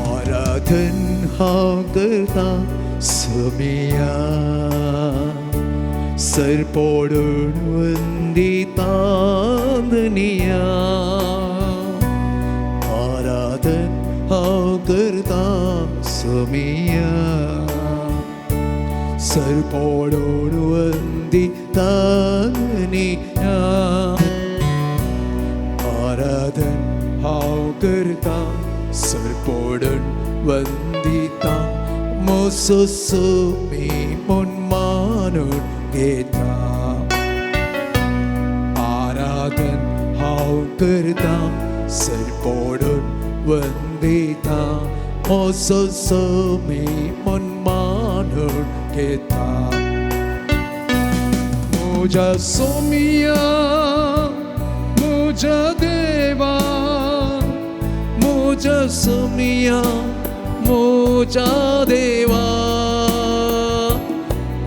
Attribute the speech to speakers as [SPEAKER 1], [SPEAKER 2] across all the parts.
[SPEAKER 1] आराधन करता समिया सरपोडून वंदिता दुनिया आराधन करता समिया सरपोडून वंदिता दुनिया आराधन करता सरपोडून वंदिता मोसोसोमी मन मानून घेता आराधन हांव करता सरपोडून वंदिता मोसोसोमी मन मानून घेता म्हज्या सोमिया म्हज्या देवा म्हज्या सोमिया म्हज्या देवा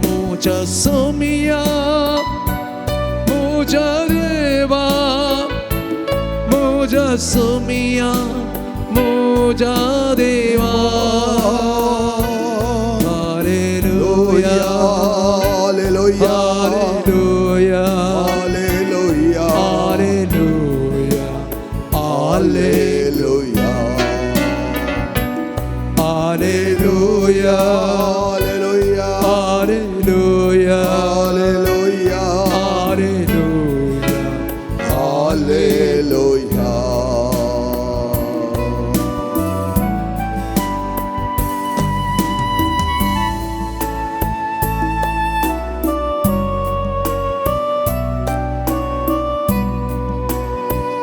[SPEAKER 1] म्हज्या सोमिया म्हज्या देवा म्हज्या सोमिया म्हज्या देवा hallelujah
[SPEAKER 2] hallelujah
[SPEAKER 1] hallelujah
[SPEAKER 2] hallelujah
[SPEAKER 1] hallelujah
[SPEAKER 2] hallelujah
[SPEAKER 1] Hallelujah,
[SPEAKER 2] hallelujah
[SPEAKER 1] Hallelujah,
[SPEAKER 2] hallelujah
[SPEAKER 1] Hallelujah.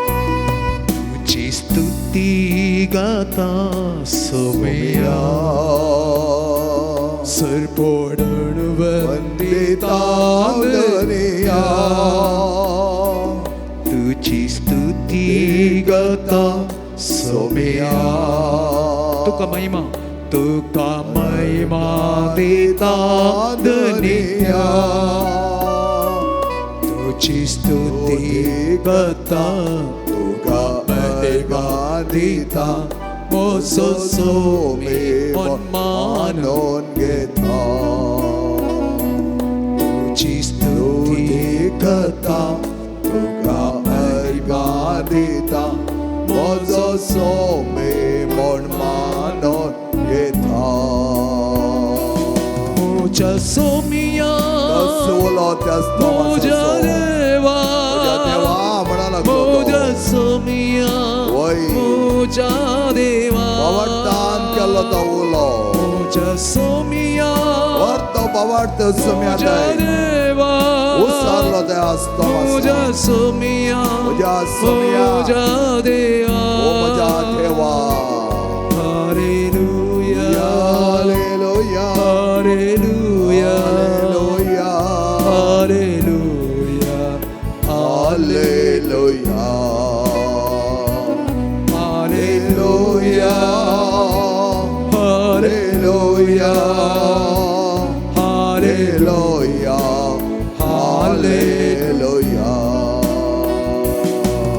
[SPEAKER 1] तुझी स्तुती गाता सोमया सरपोडून वंदिता दुनिया तुझी स्तुती गाता सोमया तुका महिमा दिता दुनिया तुझी स्तुती गाता तुका महिमा दिता मोसोसोमी मन मानून घेता तुझी स्तुती करता तुका महिमा दिता मोसोसोमी मन मानून घेता म्हज्या सोमिया म्हज्या देवा म्हज्या सोमिया म्हज्या देवा म्हज्या सोमिया म्हज्या देवा म्हज्या सोमिया म्हज्या देवा hallelujah
[SPEAKER 2] hallelujah
[SPEAKER 1] hallelujah hallelujah
[SPEAKER 2] hallelujah
[SPEAKER 1] hallelujah
[SPEAKER 2] hallelujah
[SPEAKER 1] hallelujah
[SPEAKER 2] hallelujah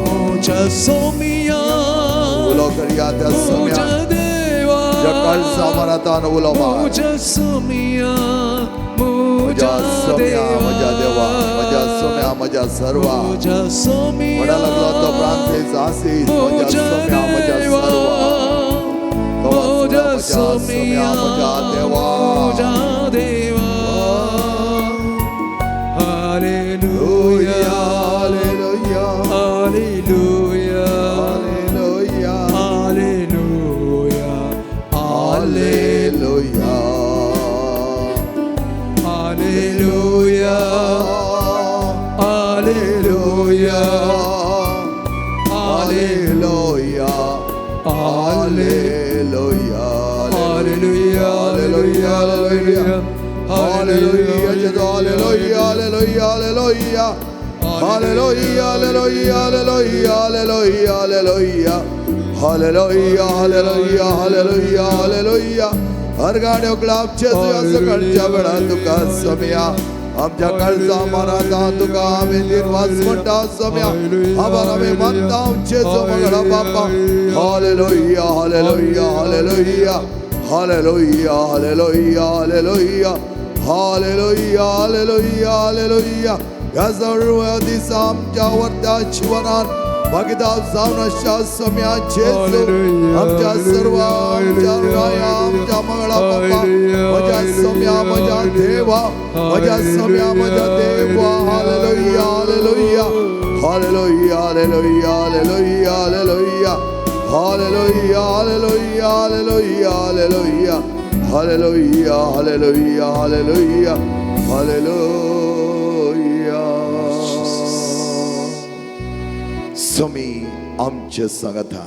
[SPEAKER 1] म्हज्या सोमिया
[SPEAKER 2] उलो करया त्या
[SPEAKER 1] म्हज्या
[SPEAKER 2] सोम्या
[SPEAKER 1] देवा
[SPEAKER 2] जकाळ सामरातान उलो मार
[SPEAKER 1] म्हज्या सोमिया
[SPEAKER 2] म्हज्या सोम्या म्हज्या देवा म्हज्या सोम्या म्हज्या सर्वा
[SPEAKER 1] म्हज्या सोमिया
[SPEAKER 2] वडा लागलो तो प्रांतेच आसीत म्हज्या सोम्या म्हज्या सर्वा
[SPEAKER 1] म्हज्या सोमिया
[SPEAKER 2] म्हज्या देवा
[SPEAKER 1] म्हज्या देवा hallelujah
[SPEAKER 2] hallelujah
[SPEAKER 1] hallelujah
[SPEAKER 2] hallelujah
[SPEAKER 1] hallelujah
[SPEAKER 2] hallelujah
[SPEAKER 1] hallelujah hallelujah
[SPEAKER 2] hallelujah
[SPEAKER 1] hallelujah hallelujah hallelujah
[SPEAKER 2] hallelujah hallelujah hallelujah Hallelujah, hallelujah, hallelujah, hallelujah, hallelujah. Hallelujah hallelujah hallelujah hallelujah हर गाड्यो क्लाब जेजूया सकाळच्या वेळा तुका समया आमच्या काळजा मनाता तुका आम्ही निर्वास म्हणटा समया आभार आम्ही मानता जेजू मंगळा बापा hallelujah hallelujah hallelujah hallelujah hallelujah hallelujah hallelujah hallelujah hallelujah या सर्व दिसा आमच्या वर्त्या जीवनात भागीदार जाऊन अशा समया जेजू आमच्या सर्व आमच्या राया आमच्या मंगळा बाप्पा माझ्या समया माझ्या देवा माझ्या समया माझ्या देवा hallelujah hallelujah hallelujah hallelujah hallelujah hallelujah hallelujah hallelujah hallelujah hallelujah hallelujah hallelujah hallelujah hallelujah समी आमचे सांगता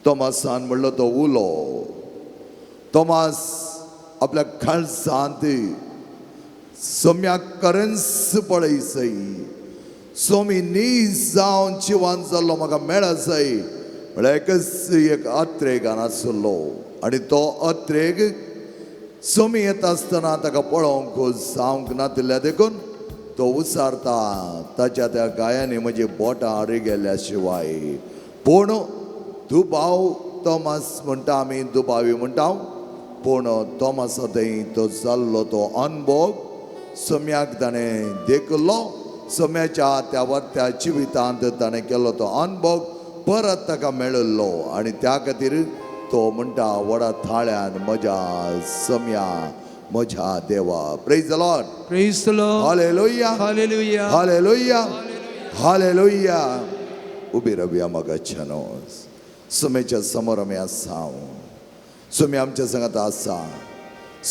[SPEAKER 2] तोमासान म्हणलो तो उलो तोमास आपल्या खालसांत सम्याक करन्स पळयसय सोमी नीज जावन जिवान जाल्लो म्हाका मेळसय म्हळ्यार एकच एक अत्रेक आसलो आनी तो अत्रेक सोमी येता आसतना ताका पळोवंक जावंक नातिल्ल्या देखून तो उसारता ताच्या त्या गायांनी म्हजी बोटां आरी गेल्या शिवाय पूण दुबाव तोमास म्हणटा आमी दुबावी म्हणटा पूण तोमासा थंय तो जाल्लो तो अनुभव सम्याक ताणें देखलो सम्याच्या त्या वर्त्या जिवितांत ताणें केलो तो अनुभव परत ताका मेळिल्लो आनी त्या खातीर तो म्हणटा व्हडा थाळ्यान म्हज्या सम्या म्हज्या देवा praise the Lord
[SPEAKER 1] Praise the Lord.
[SPEAKER 2] Hallelujah
[SPEAKER 1] Hallelujah.
[SPEAKER 2] Hallelujah hallelujah उबी रावया मोगाच्यानो सुमेच्या समोर आमी आसा सुमे आमच्या संगत आसा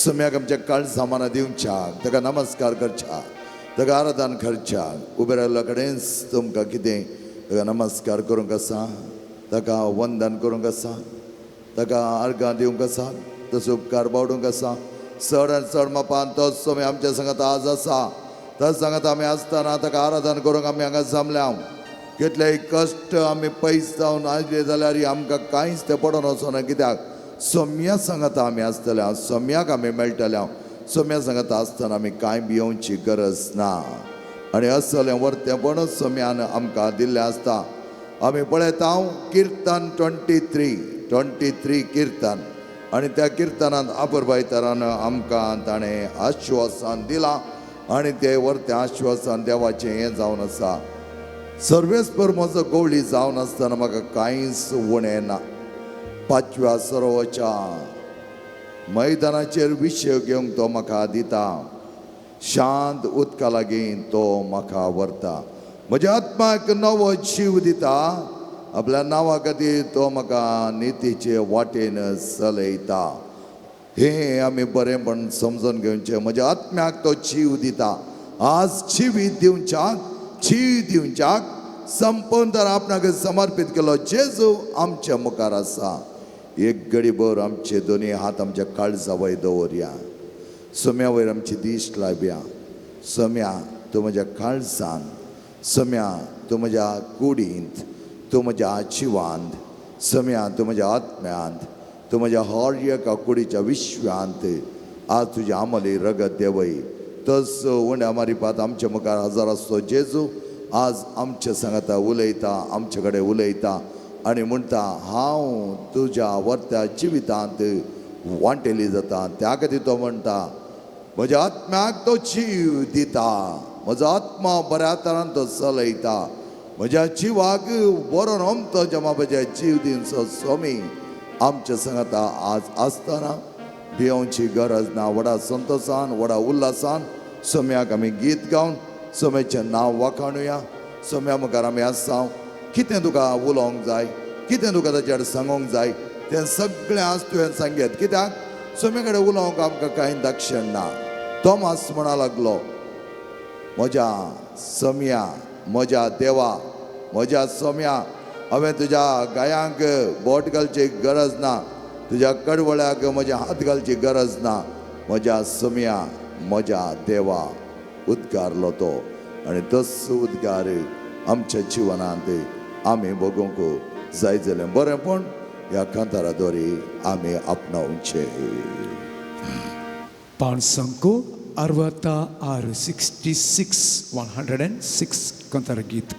[SPEAKER 2] सुम्याक आमच्या काळ सामाना दिवच्याक ताका नमस्कार करच्याक ताका आराधन करच्याक उबे रावल्या कडेन तुमकां कितें ताका नमस्कार करूंक आसा ताका वंदन करूंक आसा ताका अर्गां दिवंक आसा तसो उपकार बावडूंक आसा चड आनी चड मापान तोच सोमी आमच्या सांगात आज आसा तस सांगात आमी आसतना ताका आराधन करूंक आमी हांगा जमल्या कितलेय कश्ट आमी पयस जावन आयले जाल्यार आमकां कांयच तें पडोन वचना कित्याक सोम्या सांगात आमी आसतल्या सोम्याक आमी मेळटल्या सोम्या सांगात आसतना आमी कांय भियोवची गरज ना आनी असलें वर्तेपण सोम्यान आमकां दिल्लें आसता आमी पळयता किर्तन 23 किर्तन आनी त्या किर्तनांत आपुरबायतरान आमकां ताणें आश्वासन दिलां आनी तें व्हरतें आश्वासन देवाचें हें जावन आसा सर्वेस्पर म्हजो गवळी जावन आसतना म्हाका कांयच उणें ना 5व्या सरोवराच्या मैदानाचेर विशय घेवंक तो म्हाका दिता शांत उदका लागीं तो म्हाका व्हरता म्हज्या आत्म्याक नवो जीव दिता आपल्या नांवा खातीर तो म्हाका नितीचे वाटेन चलयता हे आमी बरेंपण समजून घेवचें म्हज्या आत्म्याक तो जीव दिता आज जिवीत दिवच्याक संपूर्ण तर आपणाक समर्पीत केलो जेजू आमच्या मुखार आसा एक घडीभर आमचे दोनी हात आमच्या काळजा वयर दवरया सोम्या वयर आमची दिश्ट लावया सोम्या तूं म्हज्या काळजांत सोम्या तूं म्हज्या कुडींत तूं म्हज्या जिवांत सोम्या तूं म्हज्या आत्म्यांत तूं म्हज्या हर कुडीच्या विश्वांत आज तुजी आमली रगत देवय तस उंड्या मारिपात आमच्या मुखार हजर आसतो जेजू आज आमच्या सांगाता उलयता आमचे कडेन उलयता आनी म्हणटा हांव तुज्या वर्त्या जिवितांत वांटेली जाता त्या खातीर तो म्हणटा म्हज्या आत्म्याक तो जीव दिता म्हजो आत्मा बऱ्या तरान तो चलयता म्हज्या जिवाक बरो रोमतो जेन्ना म्हज्या जीव दिवचो स्वामी आमच्या सांगाता आज आसतना भियोवची गरज ना व्हडा संतोशान व्हडा उल्हासान सोम्याक आमी गीत गावन सोम्याचें नांव वाखाणुया सोम्या मुखार आमी आसा कितें तुका उलोवंक जाय कितें तुका ताचेर सांगूंक जाय तें सगळें आज तुवें सांगेत कित्याक सोम्या कडेन उलोवंक आमकां कांय दाक्षण ना तोमास म्हणा लागलो म्हज्या सोम्या म्हज्या देवा म्हज्या सोम्या हांवें तुज्या गायांक बोट घालची गरज ना तुज्या कडवळ्याक म्हजे हात घालची गरज ना म्हज्या सोम्या म्हज्या देवा उद्गारलो तो आनी तस उद्गार आमच्या जिवनांत आमी बगूंक जाय जाल्यार बरें, पण ह्या कांताराद्वारे आमी आपणावचे.
[SPEAKER 1] पान संको 66 66 106 कंतार गीत.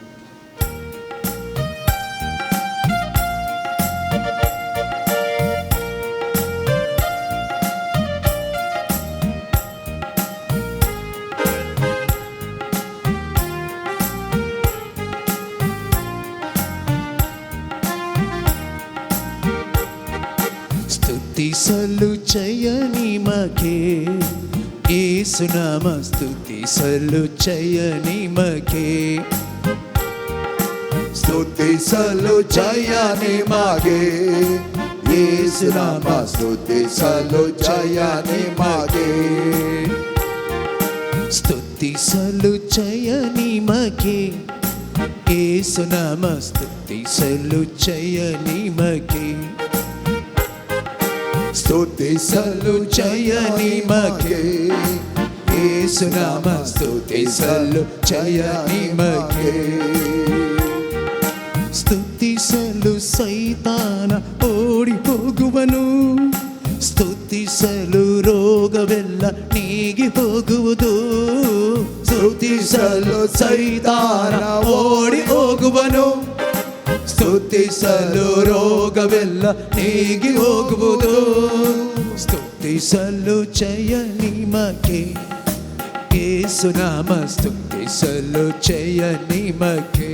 [SPEAKER 3] ಸ್ತುತಿಸಲು ಜಯ ನಿಮಗೆ ಯೇಸುನಾಮ ಸ್ತುತಿಸಲು ಜಯ ನಿಮಗೆ
[SPEAKER 2] ಸ್ತುತಿಸಲು ಜಯ ನಿಮಗೆ ಯೇಸುನಾಮ ಸ್ತುತಿಸಲು ಜಯ ನಿಮಗೆ
[SPEAKER 3] ಸ್ತುತಿಸಲು ಜಯ ನಿಮಗೆ ಯೇಸುನಾಮ ಸ್ತುತಿಸಲು ಜಯ ನಿಮಗೆ
[SPEAKER 2] ಸ್ತುತಿಸಲು ಜಯ ನಿಮಗೆ
[SPEAKER 3] ಯೇಸುನಾಮ ಸ್ತುತಿಸಲು ಜಯ ನಿಮಗೆ ಸ್ತುತಿಸಲು ಸೈತಾನ ಓಡಿ ಹೋಗುವನು ಸ್ತುತಿಸಲು ರೋಗವೆಲ್ಲ ನೀಗಿ ಹೋಗುವುದು ಸ್ತುತಿಸಲು ಸೈತಾನ ಓಡಿ ಹೋಗುವನು ಸ್ತುತಿಸಲು ರೋಗವೆಲ್ಲ ನೀಗಿ ಹೋಗುವುದು ಸ್ತುತಿಸಲು ಜಯ ನಿಮಗೆ ಯೇಸುನಾಮ ಸ್ತುತಿಸಲು ಜಯ ನಿಮಗೆ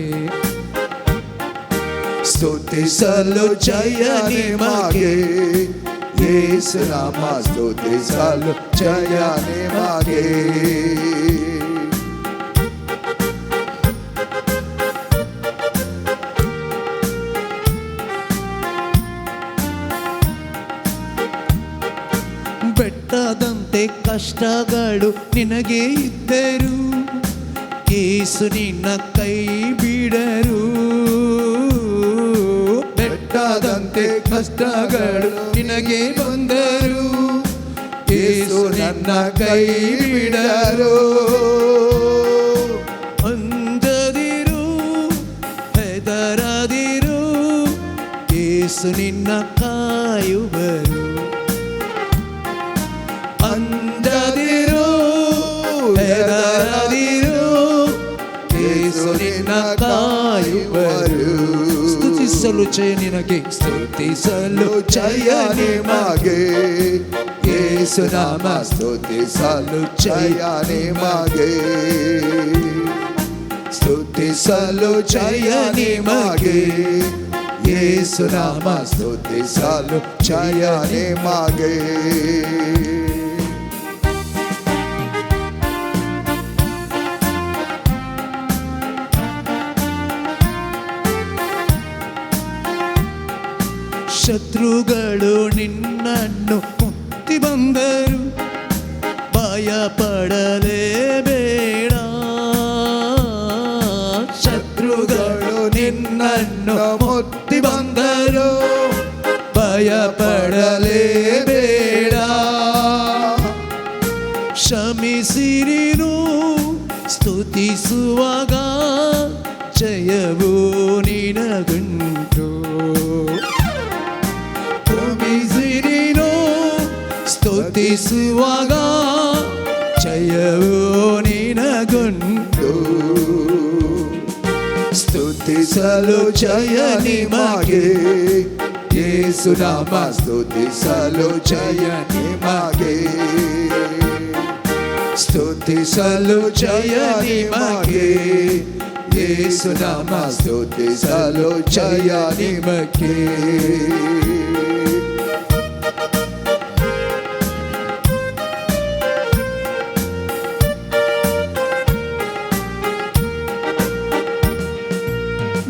[SPEAKER 3] ಸ್ತುತಿಸಲು ಜಯ ನಿಮಗೆ
[SPEAKER 2] ಯೇಸುನಾಮ ಸ್ತುತಿಸಲು ಜಯ ನಿಮಗೆ
[SPEAKER 3] ಬೆಟ್ಟದಂತೆ ಕಷ್ಟಗಳು ನಿನಗೆ ಇದ್ದರು ಯೇಸು ನಿನ್ನ ಕೈ ಬಿಡರು ಬೆಟ್ಟದಂತೆ ಕಷ್ಟಗಳು ನಿನಗೆ ಬಂದರು ಯೇಸು ನಿನ್ನ ಕೈ ಬಿಡರು ಅಂಜದಿರು ಹೆದರದಿರು ಯೇಸು ನಿನ್ನ ಕಾಯುವರು ಅಂಜದಿರು ಹೆದರದಿರು ಯೇಸು ನಿನ್ನ ಕಾಯುವರು ಸ್ತುತಿಸಲು ಜಯ ನಿನಗೆ ಸ್ತುತಿಸಲು ಜಯ ನಿಮಗೆ ಯೇಸುನಾಮ
[SPEAKER 2] ಸ್ತುತಿಸಲು ಜಯ ನಿಮಗೆ ಸ್ತುತಿಸಲು ಜಯ ನಿಮಗೆ ಯೇಸುನಾಮ ಸ್ತುತಿಸಲು ಜಯ ನಿಮಗೆ
[SPEAKER 3] ಶತ್ರುಗಳು ನಿನ್ನನ್ನು ಮುತ್ತಿ ಬಂದರು ಭಯ ಪಡಲೇಬೇಡ ಶತ್ರುಗಳು ನಿನ್ನನ್ನು ಮುತ್ತಿ ಬಂದರು ಭಯ ಪಡಲೇಬೇಡ ಕ್ಷಮಿಸಿರಿನು ಸ್ತುತಿಸುವಾಗ ಜಯವು ನಿನಗುಂಟು ಕ್ಷಮಿಸಿರಿನು ಸ್ತುತಿಸುವಾಗ ಜಯವು ನಿನಗುಂಟು
[SPEAKER 2] ಸ್ತುತಿಸಲು ಜಯ ನಿಮಗೆ ಯೇಸುನಾಮ ಸ್ತುತಿಸಲು ಜಯ ನಿಮಗೆ ಸ್ತುತಿಸಲು ಜಯ ನಿಮಗೆ ಯೇಸುನಾಮ ಸ್ತುತಿಸಲು ಜಯ ನಿಮಗೆ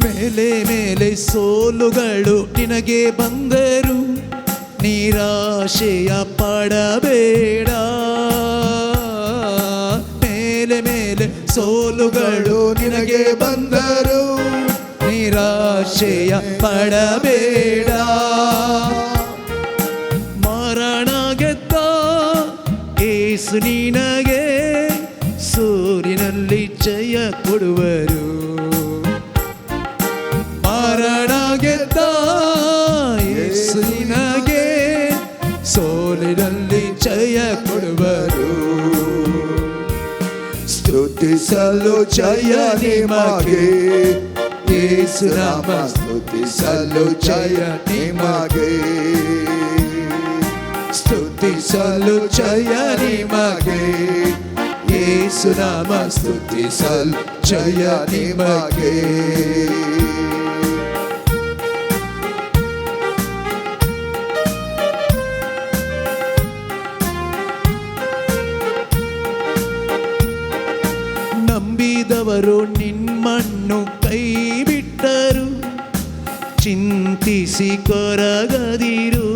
[SPEAKER 3] ಮೇಲೆ ಮೇಲೆ ಸೋಲುಗಳು ನಿನಗೆ ಬಂದರು ನಿರಾಶೆಯ ಪಡಬೇಡ ಮೇಲೆ ಮೇಲೆ ಸೋಲುಗಳು ನಿನಗೆ ಬಂದರು ನಿರಾಶೆಯ ಪಡಬೇಡ ಮರಣ ಗೆದ್ದ ಯೇಸು ನಿನಗೆ ಸೂರ್ಯನಲ್ಲಿ ಜಯ ಕೊಡುವರು ಮರಣ ಗೆದ್ದ ಗೆದ್ದ ಯೇಸು ನಿನಗೆ ಸೋಲಿನಲ್ಲಿ ಜಯ ಕೊಡುವರು. ಸ್ತುತಿಸಲು ಜಯ ನಿಮಗೆ ಯೇಸು ನಾಮ, ಸ್ತುತಿಸಲು ಜಯ ನಿಮಗೆ, ಸ್ತುತಿಸಲು ಜಯ ನಿಮಗೆ ಯೇಸು ನಾಮ, ಸ್ತುತಿಸಲು ಜಯ ನಿಮಗೆ. ನಂಬಿದವರು ನಿಮ್ಮನ್ನು ಕೈ ಬಿಟ್ಟರು, ಚಿಂತಿಸಿ ಕೊರಗದಿರು.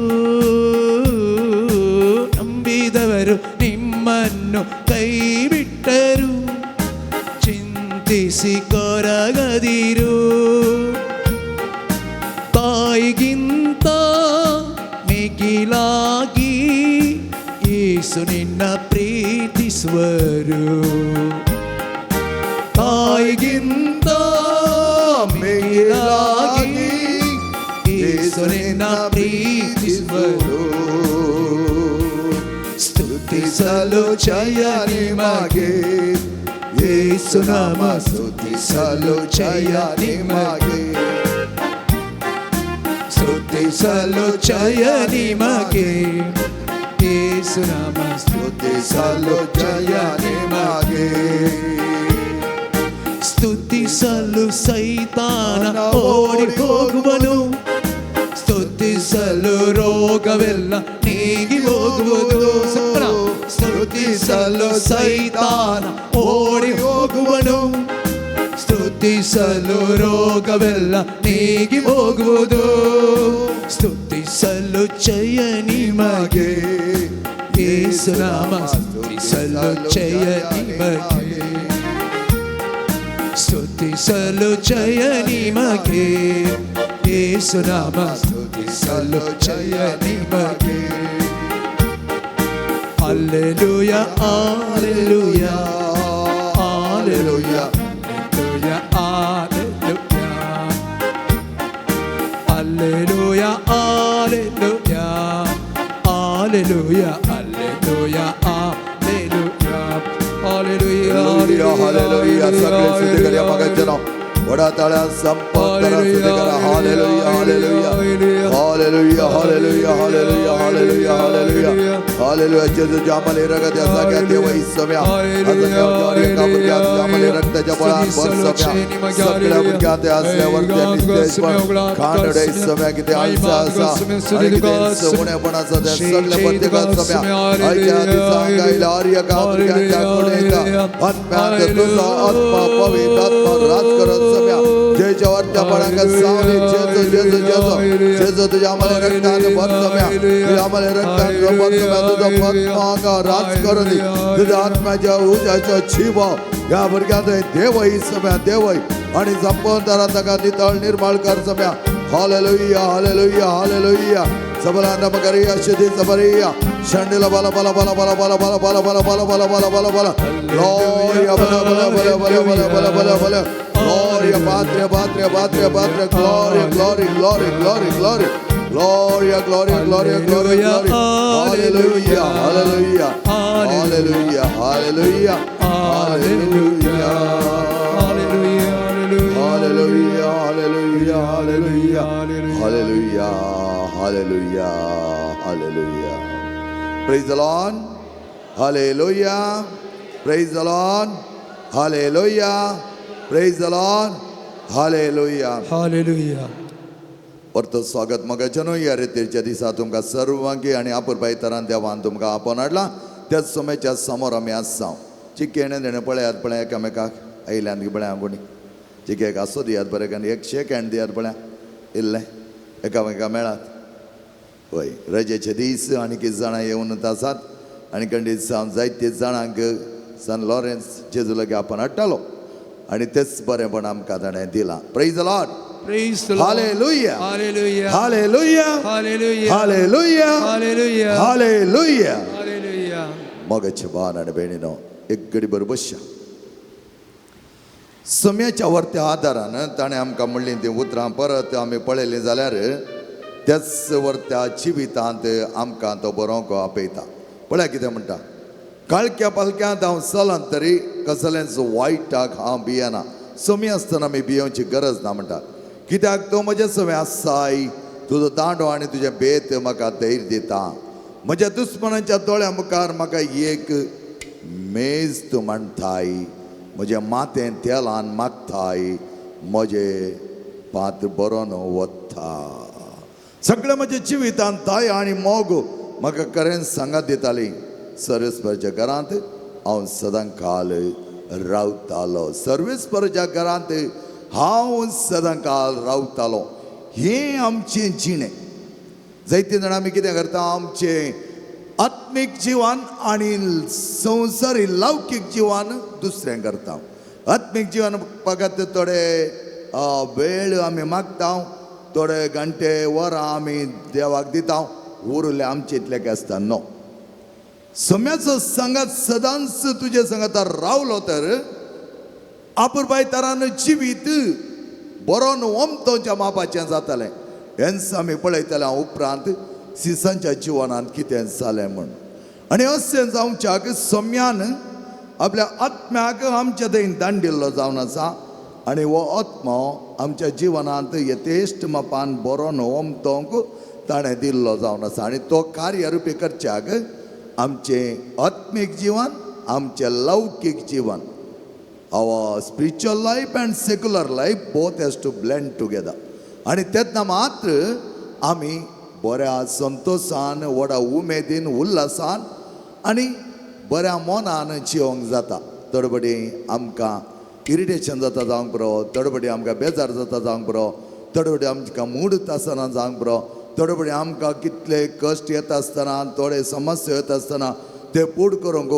[SPEAKER 3] ನಂಬಿದವರು ನಿಮ್ಮನ್ನು ಕೈ ಬಿಟ್ಟರು, ಚಿಂತಿಸಿ ಕೊರಗದಿರು. ತಾಯಿಗಿಂತ ಮಿಗಿಲಾಗಿ ಯೇಸು ನಿನ್ನ ಪ್ರೀತಿಸುವರು. ತಾಯಿಗಿಂತ ಮಿಗಿಲಾಗಿ ಯೇಸು ನಿನ್ನ ಪ್ರೀತಿಸುವರು. ಸ್ತುತಿಸಲು ಜಯ ನಿಮಗೆ ಯೇಸು ನಾಮ, ಸ್ತುತಿಸಲು ಜಯ ನಿಮಗೆ, ಸ್ತುತಿಸಲು ಜಯ ನಿಮಗೆ ಯೇಸು ನಾಮ, ಸ್ತುತಿಸಲು ಜಯ ನಿಮಗೆ. ಸ್ತುತಿಸಲು ಸೈತಾನ ಓಡಿ ಹೋಗುವನು, ಸ್ತುತಿಸಲು ರೋಗವೆಲ್ಲ ನೀಗಿ ಹೋಗುವುದು. ಸ್ತುತಿಸಲು ಸೈತಾನ ಓಡಿ ಹೋಗುವನು, ಸ್ತುತಿಸಲು ರೋಗವೆಲ್ಲ ನೀಗಿ ಹೋಗುವುದು. ಸ್ತುತಿಸಲು ಜಯ ನಿಮಗೆ ಯೇಸು ನಾಮ, ಸ್ತುತಿಸಲು ಜಯ ನಿಮಗೆ, ಸ್ತುತಿಸಲು ಜಯ ನಿಮಗೆ ಯೇಸು ನಾಮ, ಸ್ತುತಿಸಲು ಜಯ ನಿಮಗೆ. Hallelujah hallelujah hallelujah hallelujah hallelujah hallelujah hallelujah hallelujah
[SPEAKER 2] hallelujah सगळे स्तुती करूया मगजनो वडा ताळ्या संपत्तर स्तुती करा. Hallelujah hallelujah hallelujah hallelujah hallelujah hallelujah hallelujah hallelujah. जेजू जामले रगत या सगळ्या देव ईसम्या आजम्या उजारी कापुर्या जामले रक्ताच्या बळान बरसम्या सगळ्या बुरग्यात असल्यावर त्यांनी देशभर खांडडे ईसम्या किती आलसा असा आणि किती सोनेपणाचा त्या सगळ्या प्रत्येकात सम्या आयच्या दिसांगायला आर्य कापुर्यांच्या कोणेता आत्म्यात तुझा आत्मा पवित्र आत्मा राज करत सम्या जेच्यावर त्या पडांगा सावली जेजू जेजू जेजू जेजू तुझ्या आम्हाला रक्ताने भर सम्या तुझ्या आम्हाला रक्ताने भर सम्या तुझा आत्मा राज करू दे तुझ्या आत्म्याच्या उजाच्या जीव या वर्गात देव ही सम्या देव आणि संपूर्ण तरातका नितळ निर्मळ कर सम्या. हालेलुया हालेलुया हालेलुया सबला नमकरिया शुद्धी सबरिया शंडला बाला बाला बाला बाला बाला बाला बाला बाला बाला बाला बाला बाला बाला ग्लोरिया बाला बाला बाला बाला बाला बाला बाला बाला ग्लोरिया पात्रे पात्रे पात्रे पात्रे Gloria glory glory glory glory Gloria Gloria Gloria Gloria hallelujah hallelujah hallelujah hallelujah hallelujah Hallelujah, hallelujah, hallelujah, hallelujah, hallelujah, hallelujah. Praise the Lord. Hallelujah. Praise the Lord. Hallelujah. Praise the Lord. Hallelujah.
[SPEAKER 3] Hallelujah.
[SPEAKER 2] परतो स्वागत मगजनो या रितीच्या दिसा तुमका सर्वांगी आणि अपुरबाई तरान देवान तुमका आपण हाडला त्याच समयाच्या समोर आमी आसा चिके येणे देणे पळयात पळय एकामेकाक आयल्यान पळय आंगुणी चिके एक आसो दियात बरें कारण एक शेक हँड दियात पळय इल्लें एकामेका मेळात हय रजेचे दीस आनी कितें जाणां येवन आसात आनी कंडीत सावन जायते जाणांक सन लॉरेन्स जेजू लागी आपण हाडटालो आनी तेच बरेंपण आमकां ताणें दिलां. Praise the Lord.
[SPEAKER 3] Praise the Lord.
[SPEAKER 2] Hallelujah.
[SPEAKER 3] Hallelujah.
[SPEAKER 2] Hallelujah.
[SPEAKER 3] Hallelujah.
[SPEAKER 2] Hallelujah.
[SPEAKER 3] Hallelujah.
[SPEAKER 2] Hallelujah.
[SPEAKER 3] Hallelujah.
[SPEAKER 2] मगच्या बान आणि बहिणीनो एक घडी बरोबर बसया. सम्याच्या वरत्या आदारान ताणें आमकां म्हणली ती उतरां परत आमी पळयलीं जाल्यार त्याच वरत्या जिवितांत आमकां तो बरोवंक आपयता. पळया कितें म्हणटा, काळक्या पालक्यांत हांव चलत तरी कसलेंच वायटाक हांव भियेना. समी आसतना आमी भियोवची गरज ना म्हणटा, कित्याक तो म्हजे समे आसाय. तुजो दांडो आनी तुजें बेत म्हाका धैर्य दिता. म्हज्या दुस्मनांच्या दोळ्या मुखार म्हाका एक मेज तूं मांडटाय. म्हजे माथें तेलान मागताय, म्हजे पात्र बरोन वता. सगळें म्हज्या जिवितांत दाय आनी मोग म्हाका खरें सांगात दिताली. सर्वेस्पराच्या घरांत हांव सदां काल रावतालो. सर्वेस्पराच्या घरांत हांव सदां काल रावतालो. हें आमचें जिणें. जायते जाणां आमी कितें करता, आमचें आत्मीक जिवन आणि संवसारी लौकीक जिवन दुसरें करता. आत्मीक जिवन फकत थोडे वेळ आमी मागता, थोडे घंटे वरां आमी देवाक दिता, उरले आमचे इतलें आसता. नो, सम्याचो सांगात सदांच तुजे सांगात रावलो तर आपुरबाय तरान जिवीत बरोन वमतोच्या मापाचें जातलें. हेंच आमी पळयतले उपरांत सिसांच्या जिवनांत कितें जालें म्हण. आनी अशें जावच्याक सम्यान आपल्या आत्म्याक आमच्या थंय दांडिल्लो जावन आसा. आनी हो आत्मो आमच्या जिवनांत यथेश्ट मापान बरोन वमतोंक ताणें दिल्लो जावन आसा. आनी तो कार्यरुपी करच्याक आमचें आत्मीक जिवन, आमचें लौकीक जिवन, our spiritual life and secular life both has to blend together. आणि तेन्ना मात्र आमी बऱ्या संतोषान, व्हडा उमेदीन, उल्हासान आनी बऱ्या मोनान जिवंक जाता. तडबडी आमकां इरिटेशन जाता जावंक बरो, तडबडी आमकां बेजार जाता जावंक बरो, तडबडी आमकां मूड आसतना जावंक बरो, तडबडी आमकां कितले कश्ट येता आसतना, थोडे समस्या येता आसतना ते पूड करूंक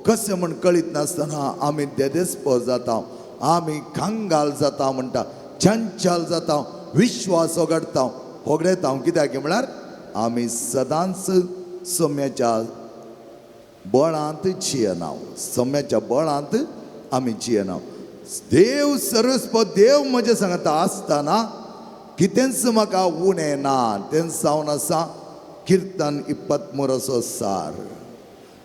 [SPEAKER 2] कशें म्हण कळीत नासतना आमी देदेस्पर जाता, आमी कांगाल जाता म्हणटा, चंचल जाता, विश्वास ओगडता, होगडेता. कित्याक म्हळ्यार आमी सदांच सम्याच्या बळांत जियेना. सम्याच्या बळांत आमी जियेना. देव सर्वस्व देव म्हजे सांगता आसतना कितेंच म्हाका उणें ना. तें जावन आसा किर्तन 23:4.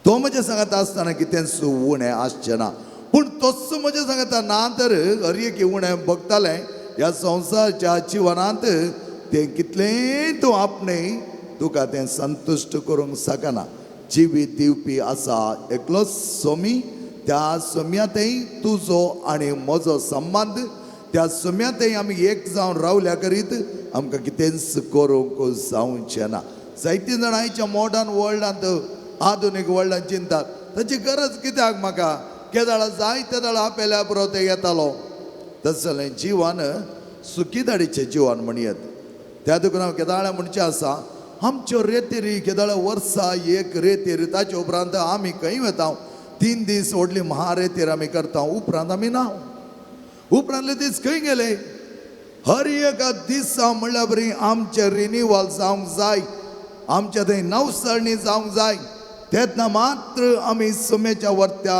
[SPEAKER 2] तो म्हजे सांगता आसतना कितेंच उणें आसचें ना. पूण तोच म्हजे सांगता ना तर हर एक उणें बगतालें ह्या संवसाराच्या जिवनांत तें कितलेंय तूं आपणें तुका तें संतुश्ट करूंक शकना. जिवीत दिवपी आसा एकलोच सोमी. त्या सोम्यातय तुजो आनी म्हजो संबंद, त्या सोम्यातय आमी एक जावन रावल्या करीत आमकां कितेंच करूंक जावचें ना. जायतीं जाणां आयच्या मॉडर्न वर्ल्डांत, आधुनीक वर्ल्डांत चिंतात ताची गरज कित्याक म्हाका, केदाळ जाय त्या दाळ आपयल्या पुरो ते येतालो. तसलें जिवन सुखीदाडीचें जिवन म्हणयत. त्या देखून हांव केदाळ्या म्हणचें आसा, आमच्यो रेतेरी केदाळ वर्सा एक रेतेर, ताचे उपरांत आमी खंय वता, 3 दीस व्हडली महारेतेर आमी करता, उपरांत आमी ना. उपरांतले दीस खंय गेले? हर एका दिसा म्हणल्या बरी आमचें रिन्यूवल जावंक जाय, आमच्या थंय नवसरणी जावंक जाय. तेन्ना मात्र आमी सम्याच्या वरत्या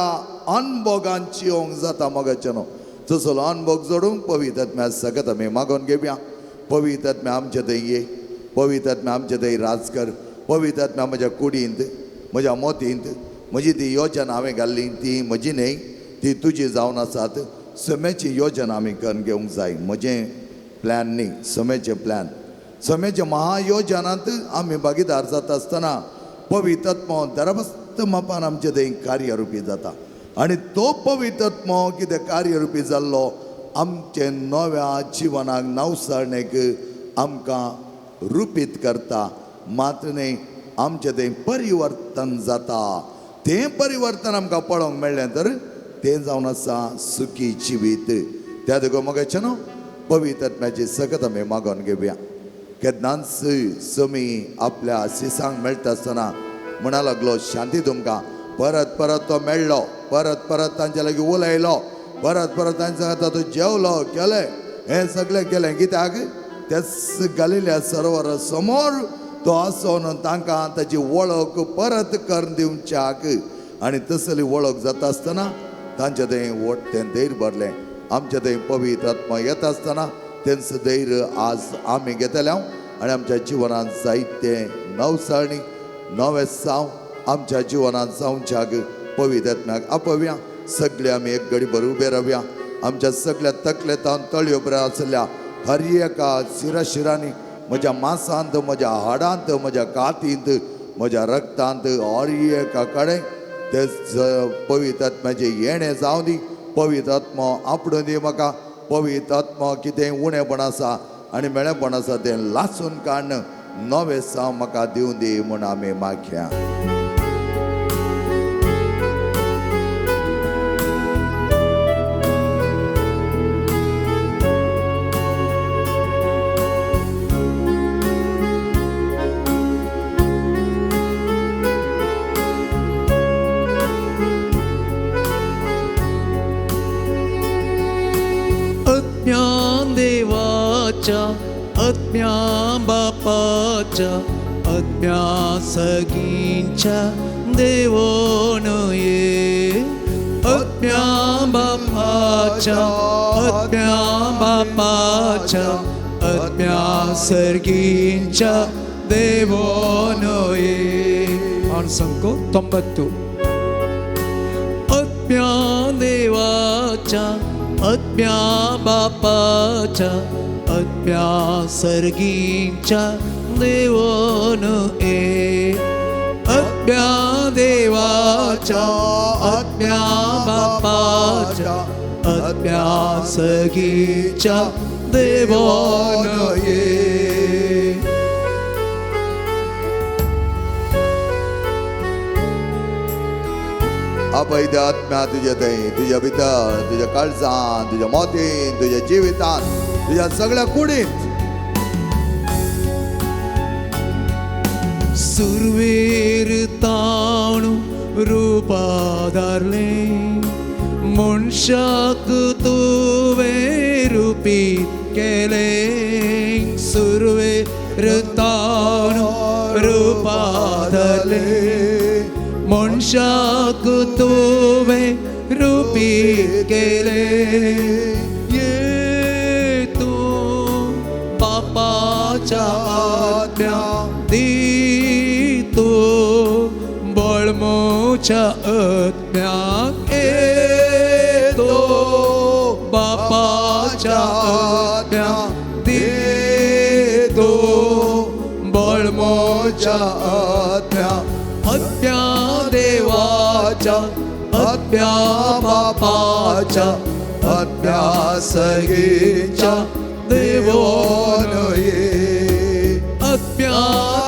[SPEAKER 2] अनभोगान जियोंक जाता. मोगाचें न्हू, तसलो अनभोग जोडूंक पवित्र आत्म्या सगत आमी मागोन घेवया. पवित्र आत्म्या आमचे थंय ये, पवित्र आत्म्या आमचे थंय राज कर. पवित्र आत्म्या म्हज्या कुडींत, म्हज्या मोतींत, म्हजी ती योजना हांवें घाल्ली ती म्हजी न्हय, ती तुजी जावन आसात. सम्याची योजना आमी करून घेवंक जाय. म्हजें प्लॅन न्ही, सम्याचें प्लॅन. सम्याच्या महायोजनांत आमी भागीदार जाता आसतना पवित्रत्म दरबस्त मापान आमचे थंय कार्यरुपी जाता. आनी तो पवित्रत्म कितें कार्यरुपी जाल्लो आमचे नव्या जिवनाक नवसरणेक आमकां रुपीत करता. मात्र न्ही, आमचे थंय परिवर्तन जाता. तें परिवर्तन आमकां पळोवंक मेळ्ळें तर तें जावन आसा सुखी जिवीत. त्या देखून मोगाचें न्हू, पवित्र आत्म्याची सगत आमी मागोन घेवया. केन्नाच समी आपल्या सिसांक मेळटा आसतना म्हणा लागलो, शांती तुमकां. परत परत तो मेळ्ळो, परत परत तांचे लागीं उलयलो, परत परत तांचे सांगता तो जेवलो, केलें, हें सगळें केलें. कित्याक तेच गलिल्या सरोवरा समोर तो आसोन तांकां ताची वळख परत करून दिवच्याक. आनी तसली वळख जाता आसतना तांचे थंय तें धैर्य भरलें. आमच्या थंय पवित्र आत्मा येता आसतना तेंचं धैर्य आज आमी घेतल्या आनी आमच्या जिवनांत जायते नवसाळणी नवे साव आमच्या जिवनांत जावच्याक पवित्र आत्म्याक आपोवया. सगळे आमी एक घडी भर उबे रावया. आमच्या सगळ्या तकलेतान तळयो बऱ्या आसल्या हर एका शिराशिरांनी म्हज्या मांसांत म्हज्या हाडांत म्हज्या कातींत म्हज्या रक्तांत हर एका कडेन ते पवित्र आत्म्याचे येणे जावं दी. पवित्र आत्मा आपणून दी म्हाका. पवित्र आत्मा कितें उणेपण आसा आनी मेळेपण आसा तें लासून काडन नवे साव म्हाका दिवं दी म्हूण आमी मागया.
[SPEAKER 3] देवाच्या आत्म्या बापाच्या आत्म्या सगळींच्या देवोन ये. आत्म्या बापाच्या आत्म्या बापाच्या आत्म्या सर्गींच्या देवोन ये.
[SPEAKER 1] ஆண் சங்கோ 90.
[SPEAKER 3] आत्म्या देवाच्या आत्म्या बापाच्या आत्म्या सर्गींच्या देवोन ए. आत्म्या देवाच्या आत्म्या बापाच्या आत्म्या सर्गींच्या देवोन ए.
[SPEAKER 2] अपैद आत्म्या तुझ्या थंय तुझ्या भितर तुझ्या काळजांत तुझ्या मोतीन तुझ्या जिवितांत तुझ्या सगळ्या कुडींत
[SPEAKER 3] सुरवेर ताणू रूपादारले मनशाक तुवें रुपीत केले. सुरवेर ताणू रूपादारले मनशाक तुवें रुपीत केले. ये तूं बापाच्या आत्म्या दी तूं बळमोच्या आत्म्याक ए तो बापाच्या आत्म्याक दे तो बळमोच्या आत्म्याक. आत्म्या देवाच्या आत्म्या बापाच्या आत्म्या सगळींच्या देवोन ये. आत्म्या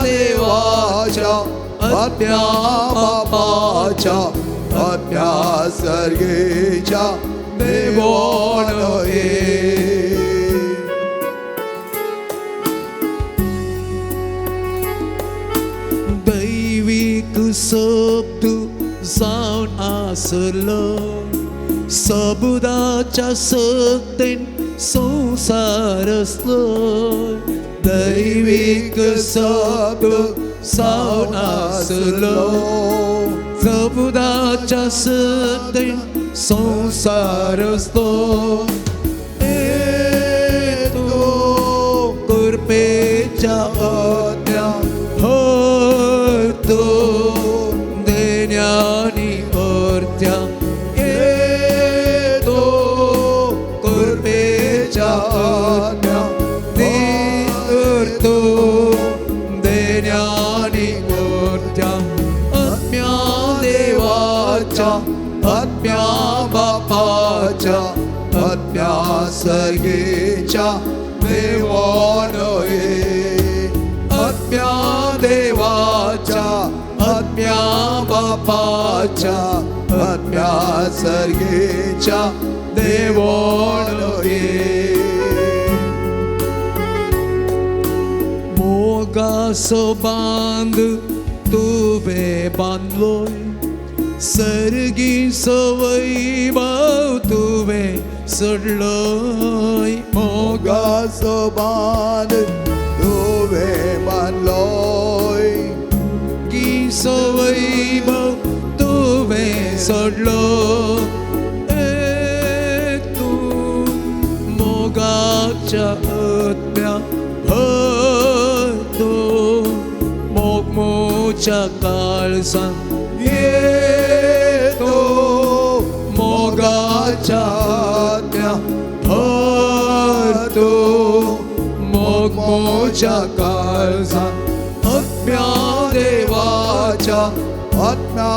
[SPEAKER 3] देवाच्या आत्म्या बापाच्या आत्म्या सगळींच्या देवोन ये. शब्द जावन आसलो सबुदाच्या सक्तेन संसार असलो. दैवीक शब्द जावन आसलो सबुदाच्या सक्तेन संसार असलो. ए तूं कृपेच्या आत्म्या तो देण्यानी अर्त्या ए तो कृपेच्या आत्म्या तो देण्यानी अर्त्या. आत्म्या देवाच्या आत्म्या बापाच्या आत्म्या सर्गेच्या देवान ये. आत्म्या देवाच्या आत्म्या बापाच्या आत्म्या सर्गेच्या देवोन ये. मोगासो बांद तुवें बांदलोय सर्गीचो वैभव तुवें सोडलोय.
[SPEAKER 2] मोगाचो बांद तुवें बांदलोय
[SPEAKER 3] गिसो वैभव तुवें सोडलो. ए तूं मोगाच्या आत्म्या भरतो मोगमोच्या काळजात येतो मोगाच्या आत्म्या भरतो मोगमोच्या काळजात आत्म्या देवाच्या
[SPEAKER 2] आत्म्या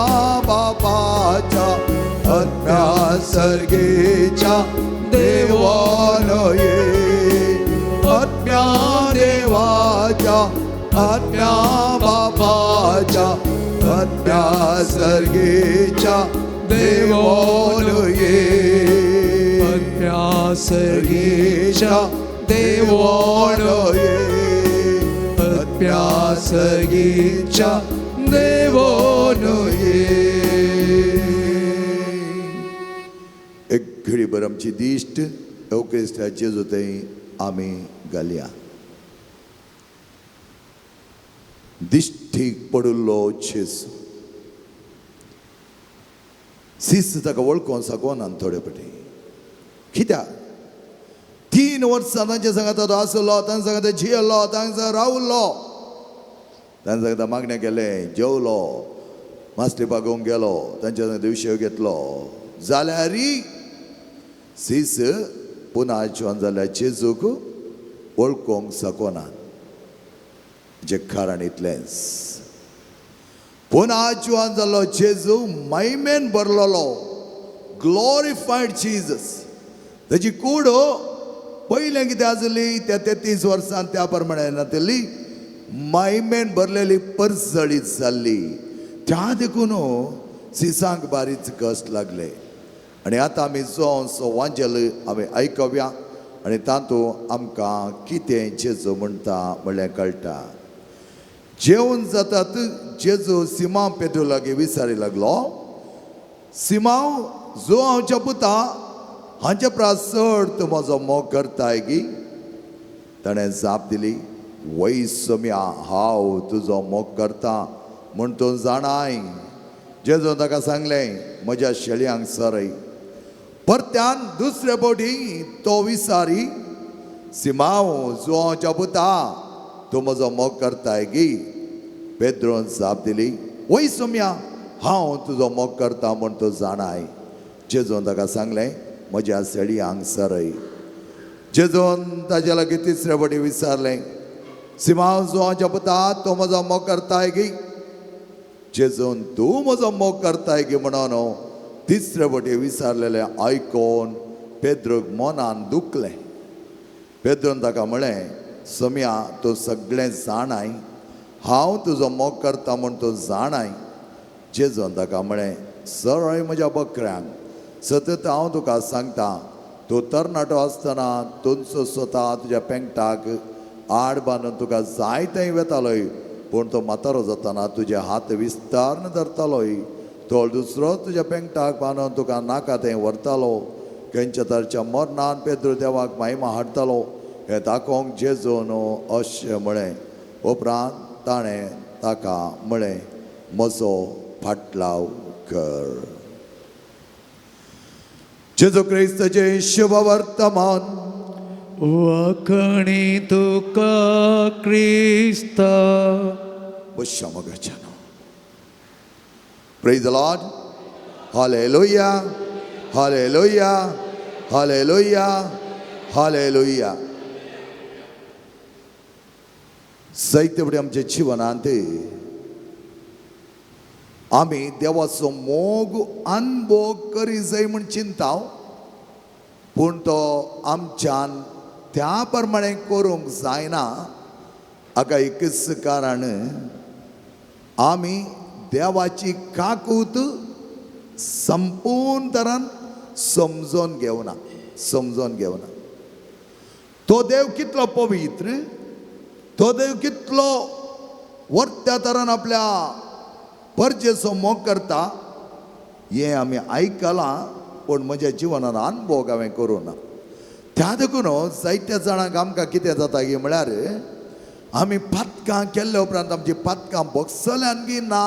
[SPEAKER 2] बापाच्या आत्म्या सर्गेच्या देवानो ये आत्म्या देवाच्या आत्म्या बापाच्या आत्म्या सर्गेच्या देवानो ये
[SPEAKER 3] आत्म्या सर्गेच्या
[SPEAKER 2] देवानो ये
[SPEAKER 3] आत्म्या सर्गेच्या देवानो ये
[SPEAKER 2] एक घडीभर आमची दिश्ट अवक्रिस्ता जेजू थंय आमी घालया दिश्टीक पडुल्लो जेजू शिस्त ताका वळखोन साकोन थोडे पटी कित्याक 3 वर्सां तांचे सांगात तो आसलो तांचे सांगात जियेलो तांचे रावलो तांचे सांगात मागणें केलें जेवलो मास्ती पागोवंक गेलो तांचे सांगात विशय घेतलो जाल्यार सीस पुना जिवन जाल्यार जेजूक वळखोंक साकोना जे कारण इतलेंच पुना जिवन जाल्लो जेजू महिमेन भरलोलो ग्लोरिफायड जीजस ताची कूड पयलें कितें आसली त्या 33 वर्सां त्या प्रमाणे नासली महिमेन भरलेली परसळीत जाल्ली त्या देखून सिसांक बारीच कश्ट लागले आनी आतां आमी जो वांजेल आमी आयकव्या आनी तातूंत आमकां कितें जेजू म्हणटा म्हणलें कळटा जेवण जातात जेजू सिमांव पेद्रू लागीं विचारी लागलो सिमांव जो हांवच्या पुता हांचे परस चड तूं म्हजो मोग करताय गी ताणें जाप दिली वय सोम्या हांव तुजो मोग करता म्हूण तूं जाणाय जेजून ताका सांगलें म्हज्या शेळयांक सरय परत्यान दुसरे फावटी तो विचारी सिमांव जो हांवच्या पुता तूं म्हजो मोग करताय गी पेद्रोन जाप दिली वय सोम्या हांव तुजो मोग करता म्हूण तूं जाणाय जेजून ताका सांगलें म्हज्या शेळयांक सरय जेजून ताजे लागीं तिसरे फावटी विचारलें सिमांव जो हांवच्या पुता तो म्हजो मोग करताय गी जेजून तूं म्हजो मोग करताय गी म्हणून तिसरे फावटी विचारलेलें आयकोन पेद्रूक मनान दुखलें पेद्रोन ताका म्हळें सोम्या तूं सगळें जाणाय हांव तुजो मोग करता म्हूण तूं जाणाय जेजून ताका म्हळें सरय म्हज्या बकऱ्यांक सतत हांव तुका सांगता तूं तरणाटो आसतना तुजो स्वता तुज्या पेंगटाक आड बांदून तुका जाय थंय वेतालोय पूण तो म्हातारो जातना तुजे हात विस्तारन धरतालोय तो दुसरो तुज्या पेंगटाक बांदून तुका नाका थंय व्हरतालो खंयच्या तरेच्या मरणान पेद्रू देवाक महिमा हाडटालो हें दाखोवंक जेजून अशें म्हळें उपरांत ताणें ताका म्हळें म्हजो फाटलाव कर जेजू क्रिस्ताचें शुभ वर्तमान
[SPEAKER 3] वखणी तुका क्रिस्ता
[SPEAKER 2] बश्या मोगाच्या नांव praise the Lord hallelujah hallelujah hallelujah hallelujah जायते फुडें आमच्या जिवनांत आमी देवाचो मोग अनुभव करी जाय म्हूण चिंताव पूण तो आमच्यान त्या प्रमाणे करूंक जायना हाका एकच कारण आमी देवाची काकूत संपूर्ण तरान समजून घेवना तो देव कितलो पवित्र तो देव कितलो वर्त्या तरान आपल्या परजेचो मोग करता हें आमी आयकलां पूण म्हज्या जिवनान अनुभव हांवें करूं ना त्या देखून जायत्या जाणांक आमकां कितें जाता की म्हळ्यार आमी पातकां केल्ल्या उपरांत आमची पातकां बगसल्यान गी ना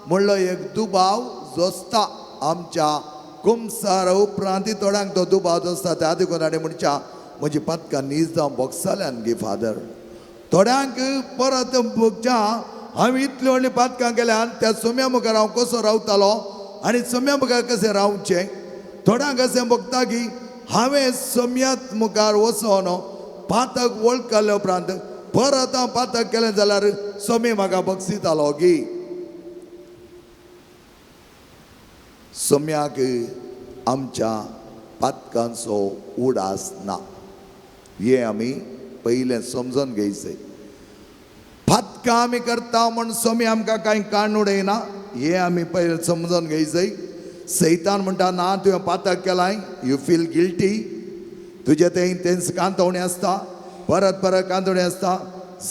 [SPEAKER 2] म्हणलो एक दुबाव जोस्ता आमच्या कुमसार उपरांत थोड्यांक तो दुबाव जोस्ता त्या देखून आनी म्हणच्या म्हजी पातकां नीज जावं बॉक्साल्यान गे फादर. थोड्यांक परत बघच्या हांवें इतली व्हडली पातकां केल्या आनी त्या सोम्या मुखार हांव कसो रावतालो आनी सोम्या मुखार कशें रावचें. थोड्यांक अशें बघता की हांवें सोम्यात मुखार वचोन पातक वळखल्या उपरांत परत हांव पातक केलें जाल्यार सोमी म्हाका बक्षितालो गी. सोम्याक आमच्या पातकांचो उडास ना हें आमी पयलें समजून घेयचें. पातकां आमी करता म्हण सोमी आमकां कांय काण उडयना हें आमी पयलें समजून घेयचें. सैतान म्हणटा ना तुवें पातक केलाय यू फील गिल्टी. तुजें तें कांतवणें आसता परत परत कांतवणें आसता.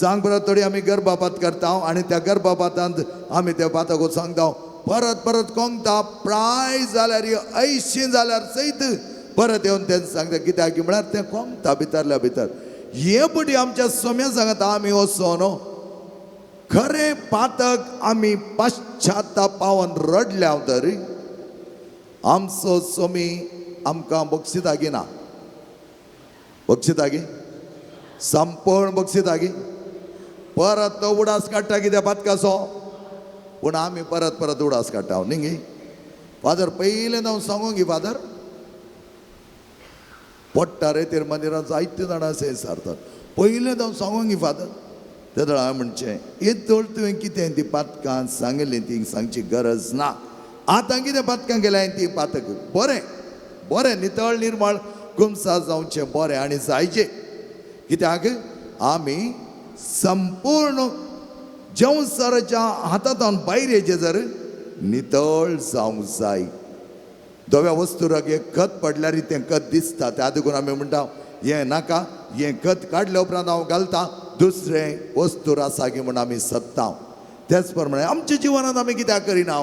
[SPEAKER 2] सांग परत थोडी आमी गर्भपात करता आनी त्या गर्भपातांत आमी त्या पातक सांगता परत परत कोंगता प्राय जाल्यार 80 जाल्यार सयत परत येवन तें सांगता कित्याक की म्हळ्यार तें कोंगता भितरल्या भितर. हे पटी आमच्या सोम्या सांगता आमी वचोन खरें पातक आमी पाश्चाताप पावन रडल्या तर आमचो सोमी आमकां बक्षिता गिना. बक्षिता गी संपूर्ण बक्षिता गी परत तो उडास काडटा कित्या पातकाचो. पूण आमी परत परत उडास काडटा न्ही गे. फादर पयलें हांव सांगूंक गी फादर पडटा रे तेर मंदिरांत जायते जाणां अशें विचारतात. पयलें हांव सांगूंक गी फादर त्या दळ हांवें म्हणचें येदोळ तुवें कितें ती पातकां सांगलीं ती सांगची गरज ना. आतां कितें पातकां केल्या ती पातक बरें बरें नितळ निर्मळ गुमसा जावचें बरें आनी जायचें. कित्याक आमी संपूर्ण जेवसराच्या हातांतल्यान भायर येचे जर नितळ जावंक जाय. धव्या वस्तुराक एक खत पडल्यार तें खत दिसता त्या देखून आमी म्हणटा हें नाका हें खत काडल्या उपरांत हांव घालता दुसरें वस्तूर आसा की म्हण आमी सत्ता. तेच प्रमाणे आमच्या जिवनांत आमी कित्याक करिना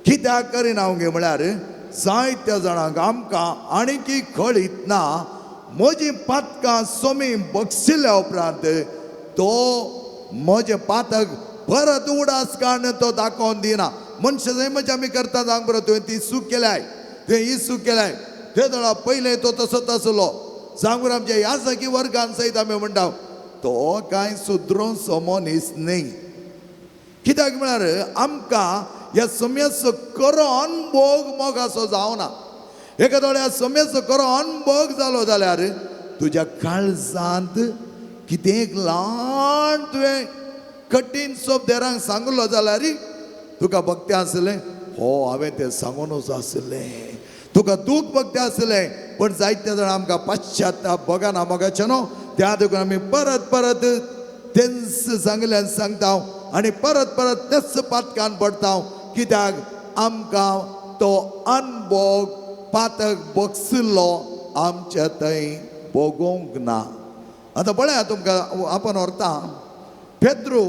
[SPEAKER 2] कित्याक करिना गे म्हळ्यार जायत्या जाणांक आमकां आनीकी कळीत ना. म्हजी पातकां सोमी बक्षिल्ल्या उपरांत तो म्हजें पातक परत उडास काडून तो दाखोवन दिना. मनशां जैमच आमी करता सांग बरो तुवें ती चूक केल्याय तुवें ही चूक केल्याय ते दळा पयलें तो तसोच आसलो. सांग बरो आमच्या ह्या सगळी वर्गान सयत आमी म्हणटा तो कांय सुद्रो मनीस न्ही. कित्याक म्हळ्यार आमकां ह्या सोम्याचो खरो अनुभव मोगाचो जावना. एका दोळ्या सोम्याचो खरो अनुभव जालो जाल्यार तुज्या काळजांत कितें एक ल्हान तुवें कठीण सोप देरांक सांगलो जाल्यार तुका भक्ती आसलें हो हांवें तें सांगूनच आसलें. तुका दूख भक्ती आसलें पण जायते जाणां आमकां पाश्चाताप बगाना मोगाचें न्हू. त्या देखून आमी परत परत तेंच सांगल्यान सांगता आनी परत परत तेच पातकान पडटा. कित्याक आमकां तो अनुभव पातक बक्षिल्लो आमच्या थंय भोगूंक ना. आतां पळया तुमकां आपण व्हरता पेद्रू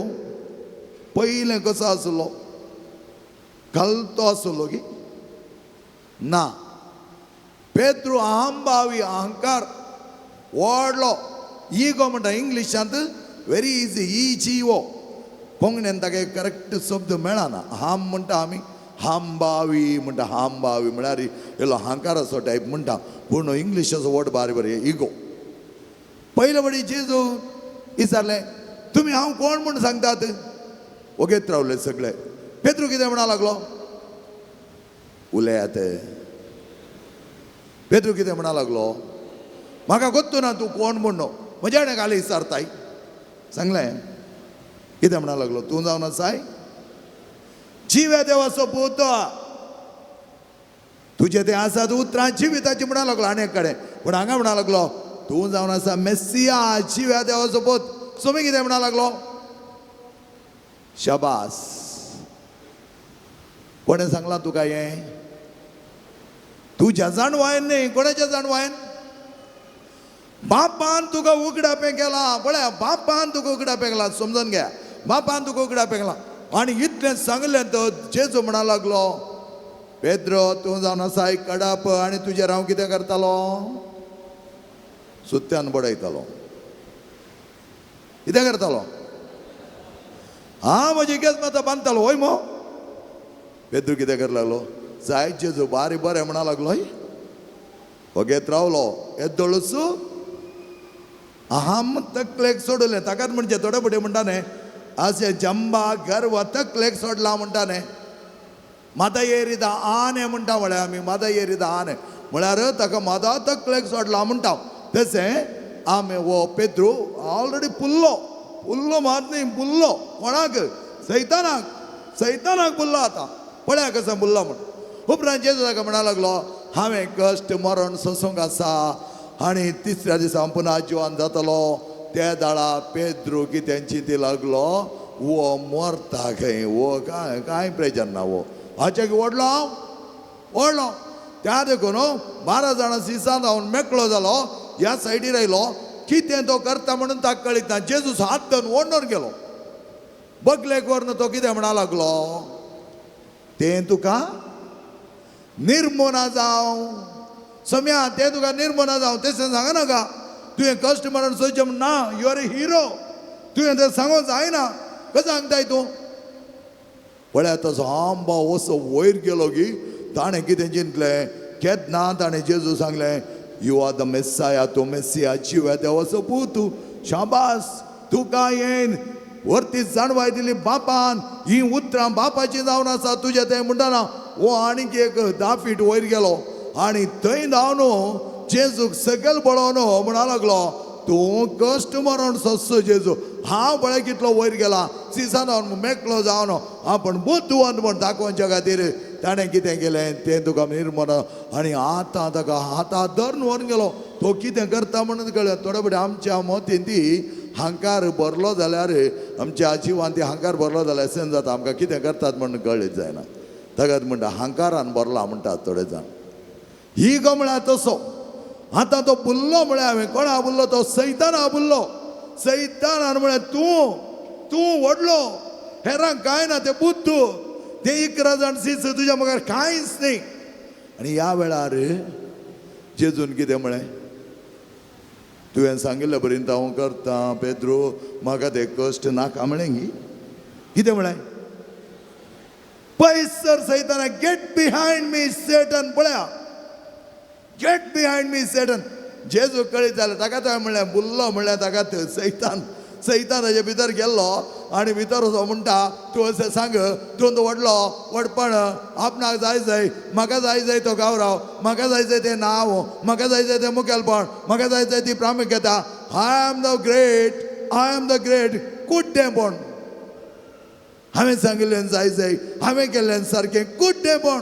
[SPEAKER 2] पयलें कसो आसलो घालतो आसलो की ना. पेद्रू अहंभावी अहंकार व्हडलो इगो म्हणटा इंग्लिशांत व्हेरी इजी इजिओ. कोंकणीन ताका एक करेक्ट शब्द मेळना. हाम म्हणटा आमी हांबावी म्हणटा हांबावी म्हळ्यार इल्लो अहंकाराचो टायप म्हणटा पूण इंग्लिशाचो वर्ड बारी बरें इगो. पयले बडी जेजू विचारलें तुमी हांव कोण म्हूण सांगतात. ओगेत रावले सगळे. पेद्रू कितें म्हणा लागलो उलयात. पेद्रू कितें म्हणा लागलो म्हाका गोत्तू ना तूं कोण म्हूण. म्हज्या कडेन घाली विचारताय सांगलें. कितें म्हणा लागलो तूं जावन आसाय जिव्या देवाचो पूत तुजें तें आसा तूं उतरां जिविताची म्हणा लागलो आनी एक कडेन. पूण हांगा म्हणा लागलो तूं जावन आसा मेस्सिया जिव्या देवाचो पूत. सोमी कितें म्हणा लागलो शाबास. कोणें सांगलां तुका हें तुज्या जाणवायेन न्ही कोणाच्या जाणवायेन बापान तुका उगडापें केलां. पळया बापान तुका उगडापें केलां समजून घ्या. बापान तुका उगडापें केलां आनी इतलें सांगलें तो जेजू म्हणा लागलो पेद्रो तूं जावन आसा एक कडाप आनी तुजेर हांव कितें करतालो सुत्यान बडयतालो. कितें करतालो हांव म्हजी केस मात बांदतालो वय मो. पेद्रू कितें कर लागलो जाय जेजू बारी बरें म्हणा लागलो. ओगेत रावलो येदोळूच अहम तकलेक सोडले ताकाच म्हणजे थोडे फुडें म्हणटाने असे जंबा गर्व तकलेक सोडला म्हणटाने मादा येरीद आने म्हणटा म्हळ्यार आमी मादा येरीद आने म्हळ्यार ताका मादा तकलेक सोडला म्हणटा तशें आमी वो पेद्रू ऑलरेडी पुल्लो मात न्ही पुल्लो कोणाक सैतानाक पुल्लो आतां पळया कसो पुल्लो म्हण उपरांत जेजू ताका म्हणा लागलो हांवें कश्ट मरण सोसूंक आसा आनी तिसऱ्या दिसा पुना जिवन जातलो त्या दाडा पेद्रू कित्यांची ती लागलो वो मरता खंय वो कांय प्रेजर ना वो हाचे ओडलो त्या देखून 12 जाणां सिसान जावन मेकळो जालो ह्या सायडीर आयलो कितें तो करता म्हणून ताका कळीत ना जेजूस हात धरून ओडून गेलो बगलेक व्हरून तो कितें म्हणा लागलो तें तुका निर्मोना जावं सम्या तें तुका निर्मोना जावं तशें सांगनाका तुवें कश्ट मरण सोयचें ना यू आर ए हिरो तुवें तें सांगूंक जायना कशें सांगताय तूं पळयात तसो आंबा असो वयर गेलो की ताणें कितें चिंतलें केन्ना ताणें जेजू सांगलें यू आर द मेस्साया तूं मेस्सिया जिव्या देवाचो पूत शाबास तुका येन वरती जाणवाय दिली बापान ही उतरां बापाची जावन आसा तुजें तें म्हणटाना वो आनीक एक 10 फीट वयर गेलो आनी थंय धांवन जेजूक सकयल पळोवन म्हणा लागलो तूं कश्ट मरण सोंस जेजू हांव पळय कितलो वयर गेला सिसान मेकळो जावन आपण बुद्धवंत म्हण दाखोवच्या खातीर ताणें कितें केलें तें तुका निर्मण आनी आतां ताका हातांत धरून व्हरून गेलो तो कितें करता म्हणून कळ्ळें थोडे फुडें आमच्या मोतीन ती हांकार भरलो जाल्यार आमच्या जिवान ती हांकार भरलो जाल्यार सेन जाता आमकां कितें करतात म्हणून कळ्ळें जायना ताकाच म्हणटा हांकारान भरला म्हणटात थोडे जाण ही गो म्हळ्यार तसो आतां तो बुल्लो म्हळ्यार हांवें कोणा बुल्लो तो सैताना बुल्लो सैतानान म्हळ्यार तूं व्हडलो हेरांक कांय ना ते बुद्ध ते 11 जाण सीस तुज्या मुखार कांयच न्ही आनी ह्या वेळार जेजून कितें म्हळें तुवें सांगिल्लें पर्यंत हांव करता पेद्रू म्हाका ते कश्ट नाका म्हळें गी कितें म्हळें पयस सर सैताना गेट बिहायंड मी सेटन पळया गेट बिहायंड मी सेटन जेजू कळीत जालें ताका तो म्हणलें बुल्लो म्हणल्यार ताका सैतान ताजे भितर गेल्लो आनी भितर असो म्हणटा तूं अशें सांग तूं व्हडलो व्हडपण आपणाक जाय म्हाका जाय तो गावराव म्हाका जाय तें नांव म्हाका जाय तें मुखेलपण म्हाका जाय ती प्रामुख्यता आय एम द ग्रेट कुड्डेपण हांवें सांगिल्लें जाय हांवें केल्लें सारकें कुड्डेपण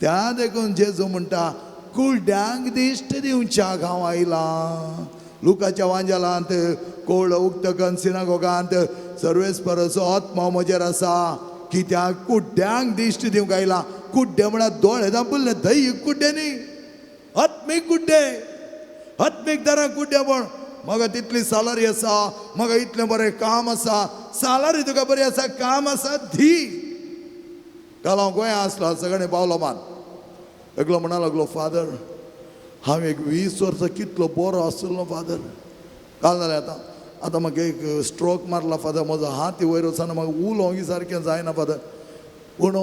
[SPEAKER 2] त्या देखून जेजू म्हणटा कुड्ड्यांक दिश्ट दिवच्याक हांव आयला लुकाच्या वांजलांत कोळ उक्तकन सिनागोगांत सर्वेस्परचो आत्मा म्हजेर आसा कित्याक कुड्ड्यांक दिश्ट दिवंक आयला कुड्डे म्हळ्यार दोळे धांपुल्ले धैय कुड्डे न्ही आत्मीक कुड्डे आत्मीक दरां कुड्डेपण म्हाका तितली सालारी आसा म्हाका इतलें बरें काम आसा सालारी तुका बरी आसा काम आसा धी काल हांव गोंया आसलो सगळें पावलो मान एकलो म्हणा लागलो फादर हांव एक 20 वर्सां कितलो बरो आसलो फादर काल जालें आतां म्हाका एक स्ट्रोक मारला फादर म्हजो हात वयर वचना म्हाका उलोवंक सारकें जायना फादर पूण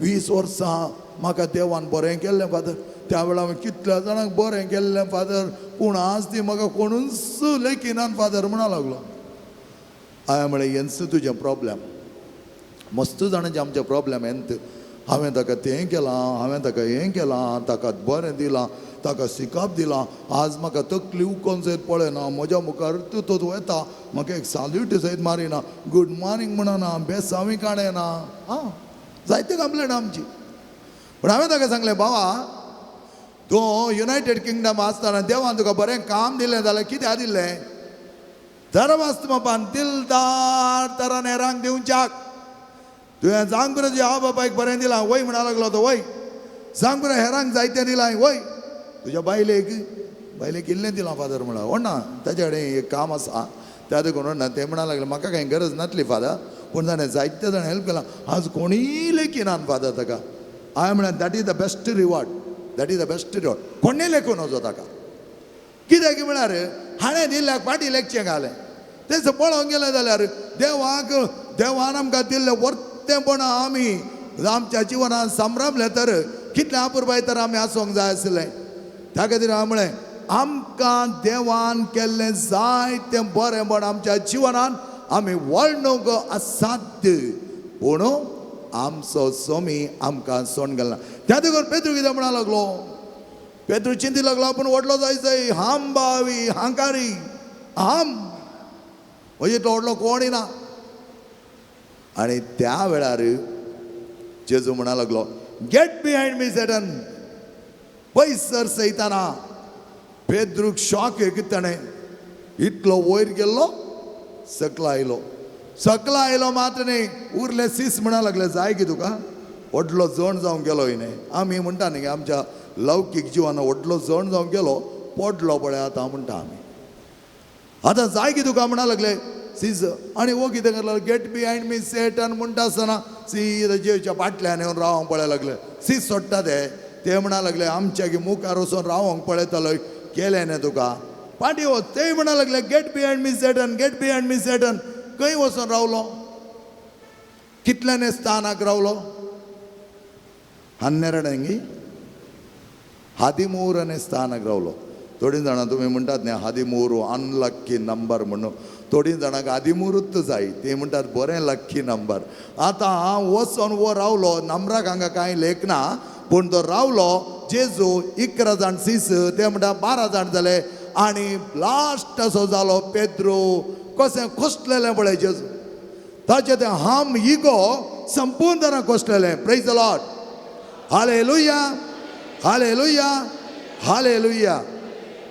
[SPEAKER 2] 20 वर्सां म्हाका देवान बरें केल्लें फादर त्या वेळार हांवें कितल्या जाणांक बरें केल्लें फादर पूण आज ती म्हाका कोणूच लेखिनान फादर म्हणा लागलो हांवें म्हळें हेंच तुजें प्रॉब्लेम मस्त जाणांचे आमचे प्रॉब्लेम हेंत हांवें ताका तें केलां हांवें ताका हें केलां ताका बरें दिलां ताका सिकाप दिलां आज म्हाका तकली उकोवन सयत पळयना म्हज्या मुखार तो येता म्हाका एक साल्यूट सयत मारिना गूड मॉर्निंग म्हणना बेसांवी काडयना जायते कंप्लेन आमची पूण हांवें ताका सांगलें बाबा तूं युनायटेड किंगडम आसतना देवान तुका बरें काम दिलें जाल्यार कित्याक दिलें धर्मास्तमापान दिलदार तरान हेरांक दिवच्याक तुवें सांग पुरो तुज्या आवय बापायक बरें दिलां वय म्हणा लागलो तो वय सांग पुरो हेरांक जायतें दिलां वय तुज्या बायलेक इल्लें दिलां फादर म्हणा ना ताचे कडेन एक काम आसा त्या देखून ना तें म्हणा लागलें म्हाका कांय गरज नासली फादर पूण ताणें जायते जाण हेल्प केलां आज कोणीय लेखिनान फादर ताका हांवें म्हळें that is the best reward कोणीय लेखून वचो ताका कित्याक म्हळ्यार हाणें दिल्ल्याक फाटीं लेखचें घालें तें पळोवंक गेलें जाल्यार देवान आमकां दिल्लें वर्तेपण आमी आमच्या जिवनांत सांबाळलें तर कितलें अपुरबाय तर आमी आसूंक जाय आसलें त्या खातीर हांव म्हळें आमकां देवान केल्लें जाय तें बरेंपण आमच्या जिवनान आमी वळणूक आसात, पूण आमचो स्वामी आमकां सोडून गेलो ना. त्या देखून पेद्रू कितें म्हणा लागलो, पेद्रू चिंती लागलो आपूण व्हडलो जायचंय, हाम बावी हांकारी हाम म्हणजे तो व्हडलो कोणूय ना. आनी त्या वेळार जेजू म्हणा लागलो, गेट बिहायंड मी सॅटन, पयस सर सैताना. पेद्रूक शॉक कितें ताणें इतलो वयर गेल्लो सकला आयलो मात्र न्ही, उरले सीस म्हणा लागले जाय की तुका, व्हडलो जण जावंक गेलो हिने. आमी म्हणटा न्ही आमच्या लौकीक जिवान व्हडलो जण जावंक गेलो, पडलो पळय आतां म्हणटा आमी, आतां जाय की तुका म्हणा लागले सीज. आनी वो कितें करलो, गेट बिहायंड मी सॅटन म्हणटा आसतना सीद जेवच्या फाटल्यान येवन रावंक पळय लागले. सीस सोडटा ते म्हणा लागले आमच्या मुखार वचून रावंक पळयतलो, केलें न्ही तुका, फाटीं वच. ते म्हणा लागले गेट बिहायंड मी सॅटन, गेट बिहायंड मी सॅटन. खंय वचून रावलो, कितल्याने स्थानाक रावलो, 12 13 अने स्थानाक रावलो. थोडी जाणां तुमी म्हणटात न्ही 13 अनलक्की नंबर म्हणून, थोडी जाणांक 13च जाय, ते म्हणटात बरें लक्की नंबर. आतां हांव वचोन वो रावलो, नंबराक हांगा कांय लेख ना, पूण तो रावलो. जेजू 11 जाण सीस, ते म्हणटा 12 जाण जाले. आनी लास्ट असो जालो पेद्रू कशें कोसलेलें पळय जेजू, ताचें तें हम इगो संपूर्ण तरां कोसलेलें. Praise the Lord, hallelujah hallelujah hallelujah.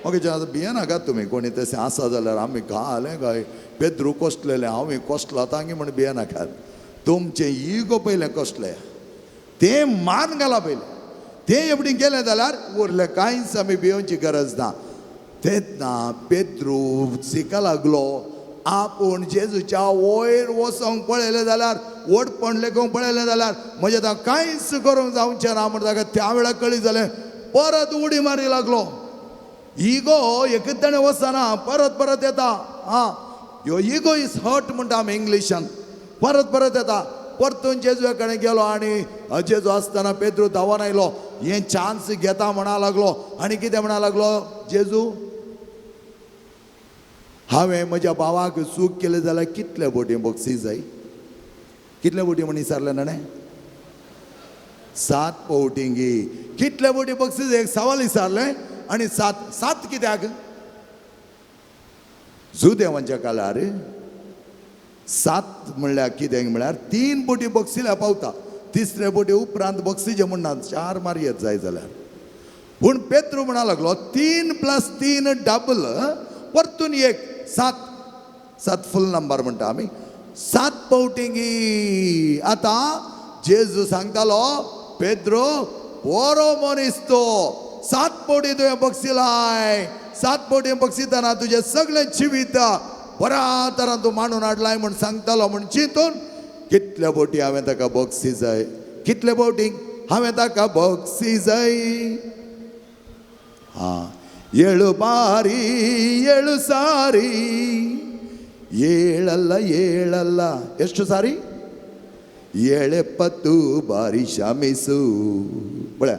[SPEAKER 2] Okay आतां भियेनाकात तुमी, कोणी तशें आसा जाल्यार आमी घालें काय पेद्रू कोसलेलें हांव कोसला तांगी म्हण भियेनाकात. तुमचें इगो पयलें कोसलें, तें मान घाला पयलें, तें एवढी गेलें जाल्यार उरलें कांयच आमी भियोवची गरज ना. तेच ना पेद्रू शिका लागलो, आपूण जेजूच्या वयर वचोंक पळयलें जाल्यार, वडपण लेखूंक पळयलें जाल्यार म्हजें आतां कांयच करूंक जावचें ना म्हण ताका त्या वेळार कळ्ळी जालें. परत उडी मारी लागलो. इगो एकच ताणें वचना, परत येता. ह्यो इगो इज हर्ट म्हणटा आमी इंग्लिशान. परत येता. परतून जेजू कडेन गेलो आनी जेजू आसतना पेद्रू धांवन आयलो. हें चान्स घेता म्हणा लागलो. आनी कितें म्हणा लागलो, जेजू हांवें म्हज्या भावाक सूख केलें जाल्यार कितले बोटी बक्षीस जाय, कितले बोटी म्हण विचारलें ताणें, 7 पवटिंगी. कितले बोटी बक्षीस, एक सवाल विचारलें. आनी 7 कित्याक, जुदेवांच्या काळार 7 म्हणल्यार कितें म्हणल्यार 3 बोटी बक्षिल्या पावता, 3रे बोटी उपरांत बक्षिजे म्हणनात, 4 मारयत जाय जाल्यार. पूण पेद्रू म्हणा लागलो 3 + 3 डबल, परतून 1 7 फुल नंबर म्हणटा आमी, 7 पवटिंगी. आतां जेजू सांगतालो, पेद्रू बरो मनीस तो, 7 पवटी तुवें बक्षिलाय, 7 पवटी बक्षिताना तुजें सगळें जिवीत बऱ्या तरान तूं मांडून हाडलाय म्हण सांगतालो. म्हण चिंतून कितले बोटी हांवें ताका बक्षीस जाय, कितले बोटींक हांवें ताका बक्षीस जाय. ಏಳು ಬಾರಿ ಏಳು ಸಾರಿ ಏಳಲ್ಲ ಎಷ್ಟು ಸಾರಿ 70 ಬಾರಿ ಕ್ಷಮಿಸು ಬಳೆ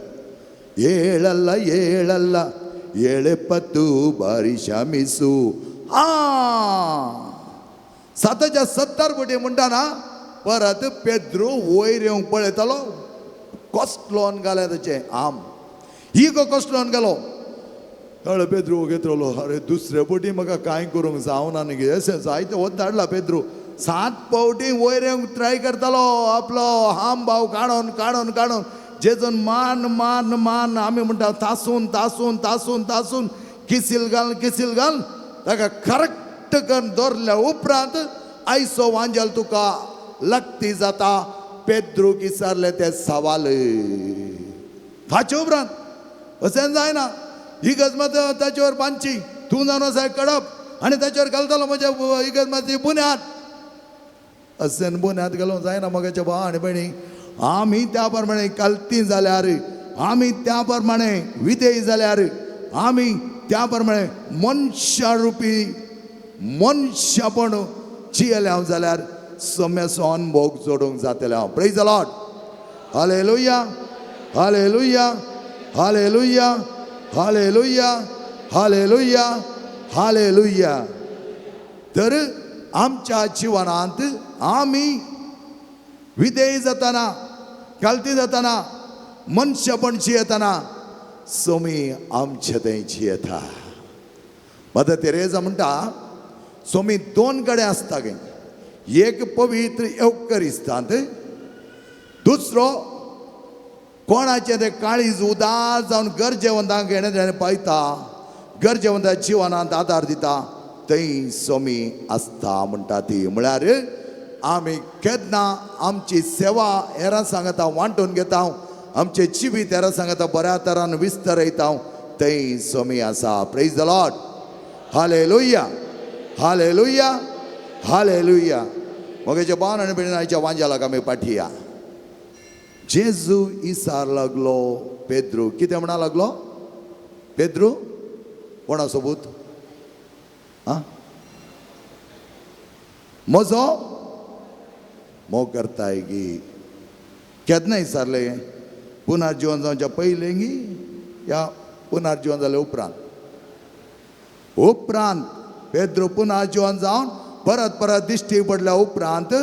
[SPEAKER 2] ಏಳಲ್ಲ 70 ಬಾರಿ ಕ್ಷಮಿಸು. 70 बोटी म्हणटाना परत पेद्रू वयर येवंक पळयतालो. कसलो घाले ताचे आम इगो कसलो गेलो. कळ्ळें पेद्रू घेतलो, अरे दुसरे बोटी म्हाका कांय करूंक जावना न्ही, अशें जायते वत धाडला पेद्रू. 7 पवटी वयर येवंक ट्राय करतालो, आपलो हाम भाव काडून काडून काडून जेजून मान मान मान आमी म्हणटा तासून तासून तासून तासून किसील घाल ताका करेक्ट करून दवरल्या उपरांत आयचो वांजल तुका लक्ती जाता. पेद्रूक विचारले ते सवाल, ताचे उपरांत अशें जायना. ही गजमत ताचेवर बांदची, तूं जावन आसा कडप आनी ताचेर घालतालो म्हज्या इगजमाची बुन्याद. अशें बुन्याद घालूंक जायना मगाच्या भावा आनी भयणी. आमी त्या प्रमाणे कालती जाल्यार, आमी त्या प्रमाणे विधेय जाल्यार, आमी त्या प्रमाणे मनशा रुपी मनशापण जियेल्या जाल्यार सम्याचो अनुभव जोडूंक जातले हांव. Praise the Lord, hallelujah hallelujah hallelujah hallelujah hallelujah hallelujah. तर आमच्या जीवनांत आम्ही विधेय जाताना, घालती जाताना, मनशापणची येताना सोमी आमच्या थंयची येता. मदर तेरेसा म्हणटा सोमी दोन कडेन आसता गे. एक पवित्र एवकरिस्तांत, दुसरो कोणाचे ते काळीज उदार जावन गरजेवंतांक घेणे पायता, गरजेवंता जिवनांत आदार दिता, थंय सोमी आसता म्हणटा ती. म्हळ्यार आमी केन्ना आमची सेवा हेरां सांगता वांटून घेता, आमचे जिवीत हेरां सांगता बऱ्या तरान विस्तरयता, थंय सोमी आसा. Praise the Lord. Hallelujah hallelujah hallelujah. मोगेच्या बावन आनी भयणीच्या वांज्यालाक आमी पाठया. जेजू इसार लागलो पेद्रू. कितें म्हणा लागलो पेद्रू? कोणा सोबूत? म्हजो मोग करताय गी. केन्ना विचारले? पुनर्जीवन जावच्या पयले गी या पुनर्जीवन जाले उपरांत? उपरांत पेद्रू पुनर्जीवन जावन परत परत दिश्टी पडल्या उपरांत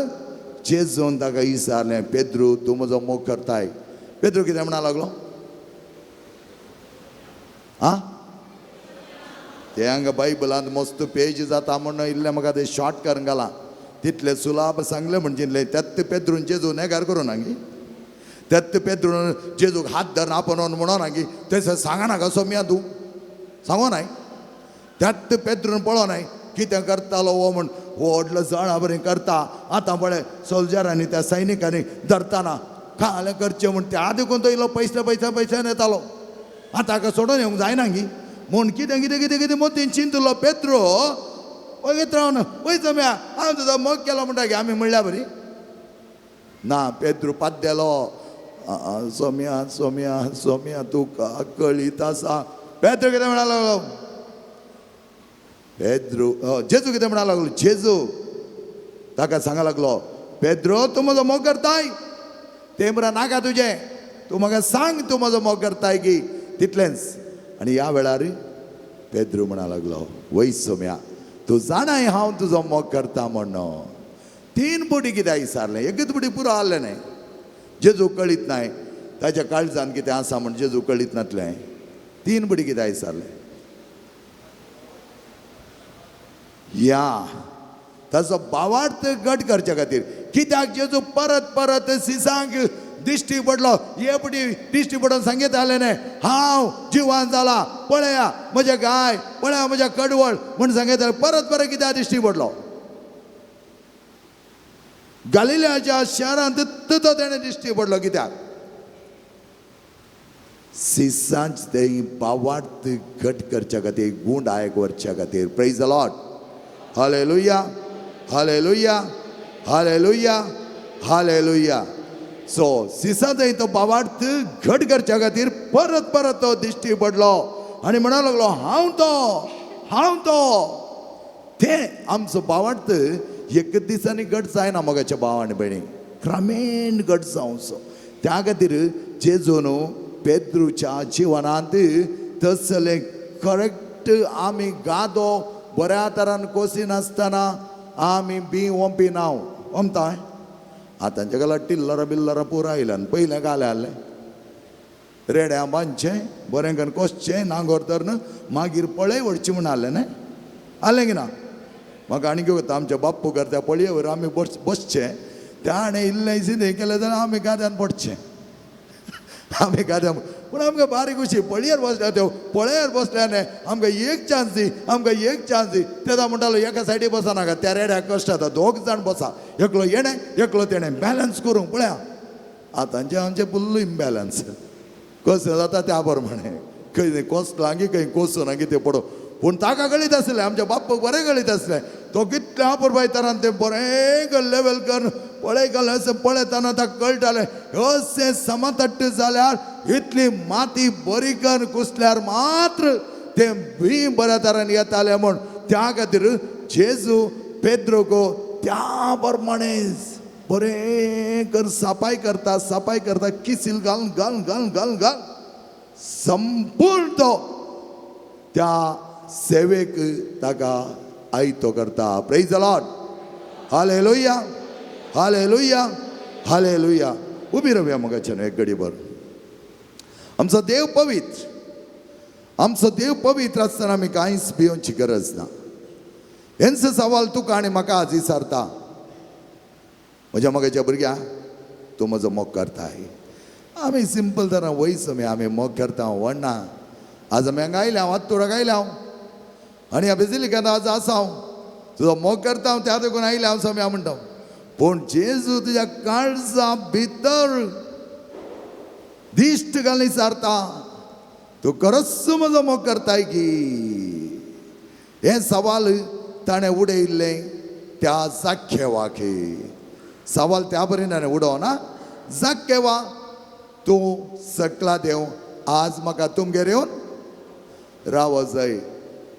[SPEAKER 2] जेजून ताका विचारलें, पेद्रू तूं म्हजो मोग करताय? पेद्रू कितें म्हणा लागलो? ते हांगा बायबलांत मस्त पेज जाता म्हणून इल्लें म्हाका ते शॉर्ट करून घालां. तितले सुलाब सांगले म्हणजे त्यात पेद्रून जेजू नेगार करूं नागी. त्यात पेद्रून जेजूक हात धरून आपण म्हणो नागी. ते सांगा नाका सोम्या तूं सांगो नाय. त्यात पेद्रून पळो नाय कितें करतालो हो म्हण. व्हडलो जळा बरें करता. आतां पळय सोल्जरांनी त्या सैनिकांनी धरताना काले करचें म्हण ते आदी कोण तो इल्लो पयशे येतालो. आतां हाका सोडून येवंक जायना गी म्हूण कितें कितें कितें कितें मोतीन चिंतलो पेद्रो. वगीत रावन वय जम्या हांवें तुजो मोग केलो म्हणटा गे आमी म्हणल्या बरी ना. पेद्रू पाद्देलो. सोम्या सोम्या सोम्या तुका कळीत आसा. पेद्रू कितें म्हणा लागलो? पेद्रू जेजू कितें म्हणा लागलो? जेजू ताका सांगा लागलो, पेद्रो तूं म्हजो मोग करताय? तें बरें नाका तुजें. तूं म्हाका सांग तूं म्हजो मोग करताय की. तितलेंच. आनी ह्या वेळार पेद्रू म्हणा लागलो, वय सोम्या तूं जाणाय हांव तुजो मोग करता म्हणून. 3 बुटी कित्याक विचारलें? एकच बुटी पुरो आहलें न्हय. जेजू कळीत नाय ताच्या काळजांत कितें आसा म्हण जेजू कळीत नातलें. 3 बुटी कित्याक विचारलें? या ताचो भावार्थ घट करचे खातीर. कित्याक जेजू परत परत सिसांक दिश्टी पडलो. हे बुटी दिश्टी पडून सांगीत आले न्हय, हांव जिवान जाला पळया म्हजें गाय, पळया म्हज्या कडवळ म्हण सांगीत. परत परत कित्याक दिश्टी पडलो? गलिलाच्या शहरांत तो तेणे दिश्टी पडलो. कित्याक? सिसांच ते भावार्थ घट करच्या खातीर, गुण आयक व्हरच्या खातीर. Praise the Lord. Hallelujah hallelujah hallelujah hallelujah. So सिसा थंय तो भावार्थ घट करच्या खातीर परत परत तो दिश्टी पडलो आनी म्हणूंक लागलो, हांव तो. ते आमचो भावार्थ एक दिसांनी घट जायना मोगाच्या भाव आनी भयणी. क्रमेण घट जावचो. त्या खातीर जेजून पेद्रूच्या जिवनांत तसले करेक्ट आमी गादो बऱ्या तरान कोसी नासतना आमी बी ओंपी नाव ओमताय. आतांच्या गाला टिल्लरां बिल्लरां पुरा आयल्यान. पयलें गाले आहलें रेड्या बांदचें बरें करून कोसचें नांगोर धरून मागीर पळय व्हरची म्हण आहलें न्हय. आहलें की ना? म्हाका आनी कितें करता आमच्या बाप्पू करता पळये वयर आमी बसचें. त्या हाणें इल्लें कितें केलें जाल्यार आमी गाद्यान पडचें. आमी गाद्या पूण आमकां बारीक अशी पळयेर बसल्या त्यो पळयेर बसल्याने आमकां एक चान्स दी, आमकां एक चान्स दी. तेदा म्हणटालो एका सायडीक बसा नाका, त्या रेड्याक कश्ट जाता. 2 जाण बसा, एकलो येणें एकलो तेणें बॅलन्स करूंक. पळया आतांचे आमचे फुल्ल इम्बॅलन्स. कसं जाता त्या प्रमाणे खंय कोसला की खंय कोसूना की ते पडो. पूण ताका गळीत आसलें, आमच्या बाप्पाक बरें गळीत आसलें. तो कितल्या अपुरबाय तरान तें बरें लेवल करून पळयतालें. अशें पळयतना ताका कळटालें अशें समतट्ट जाल्यार इतली माती बरी करून कुसल्यार मात्र तें बी बऱ्या तरान येतालें म्हूण. त्या खातीर जेजू पेद्रोको त्या प्रमाणें बरें कर सफाई करता किसील घालून घालून घालून घालून घाल संपूर्ण तो त्या सेवेक ताका आयतो करता. Praise the Lord. Hallelujah, hallelujah, hallelujah. उभी रावया मगाच्यान एक घडीभर. आमचो देव पवित्र, आमचो देव पवित्र आसतना आमी कांयच भिवची गरज ना. हेंच सवाल तुका आनी म्हाका आज विचारता. म्हज्या मगाच्या भुरग्या, तूं म्हजो मोग करताय. आमी सिंपल तरां वयस आमी मोग करता व्हडना. आज आमी हांगा आयल्या, हांव आत्तोराक आयल्या हांव, आनी ह्या बेजिलिकांत आज आसा हांव. तुजो मोग करता हांव, त्या देखून आयल्या हांव समी म्हणटा. पूण जेजू तुज्या काळजा भितर दिश्ट घालून विचारता, तूं खरोच म्हजो मोग करताय की. हे सवाल ताणें उडयल्लें त्या जाख्येवाक. सवाल त्या परीन उडोवना. जाख्येवा, तूं सकला देव आज म्हाका तुमगेर येवन राव जाय.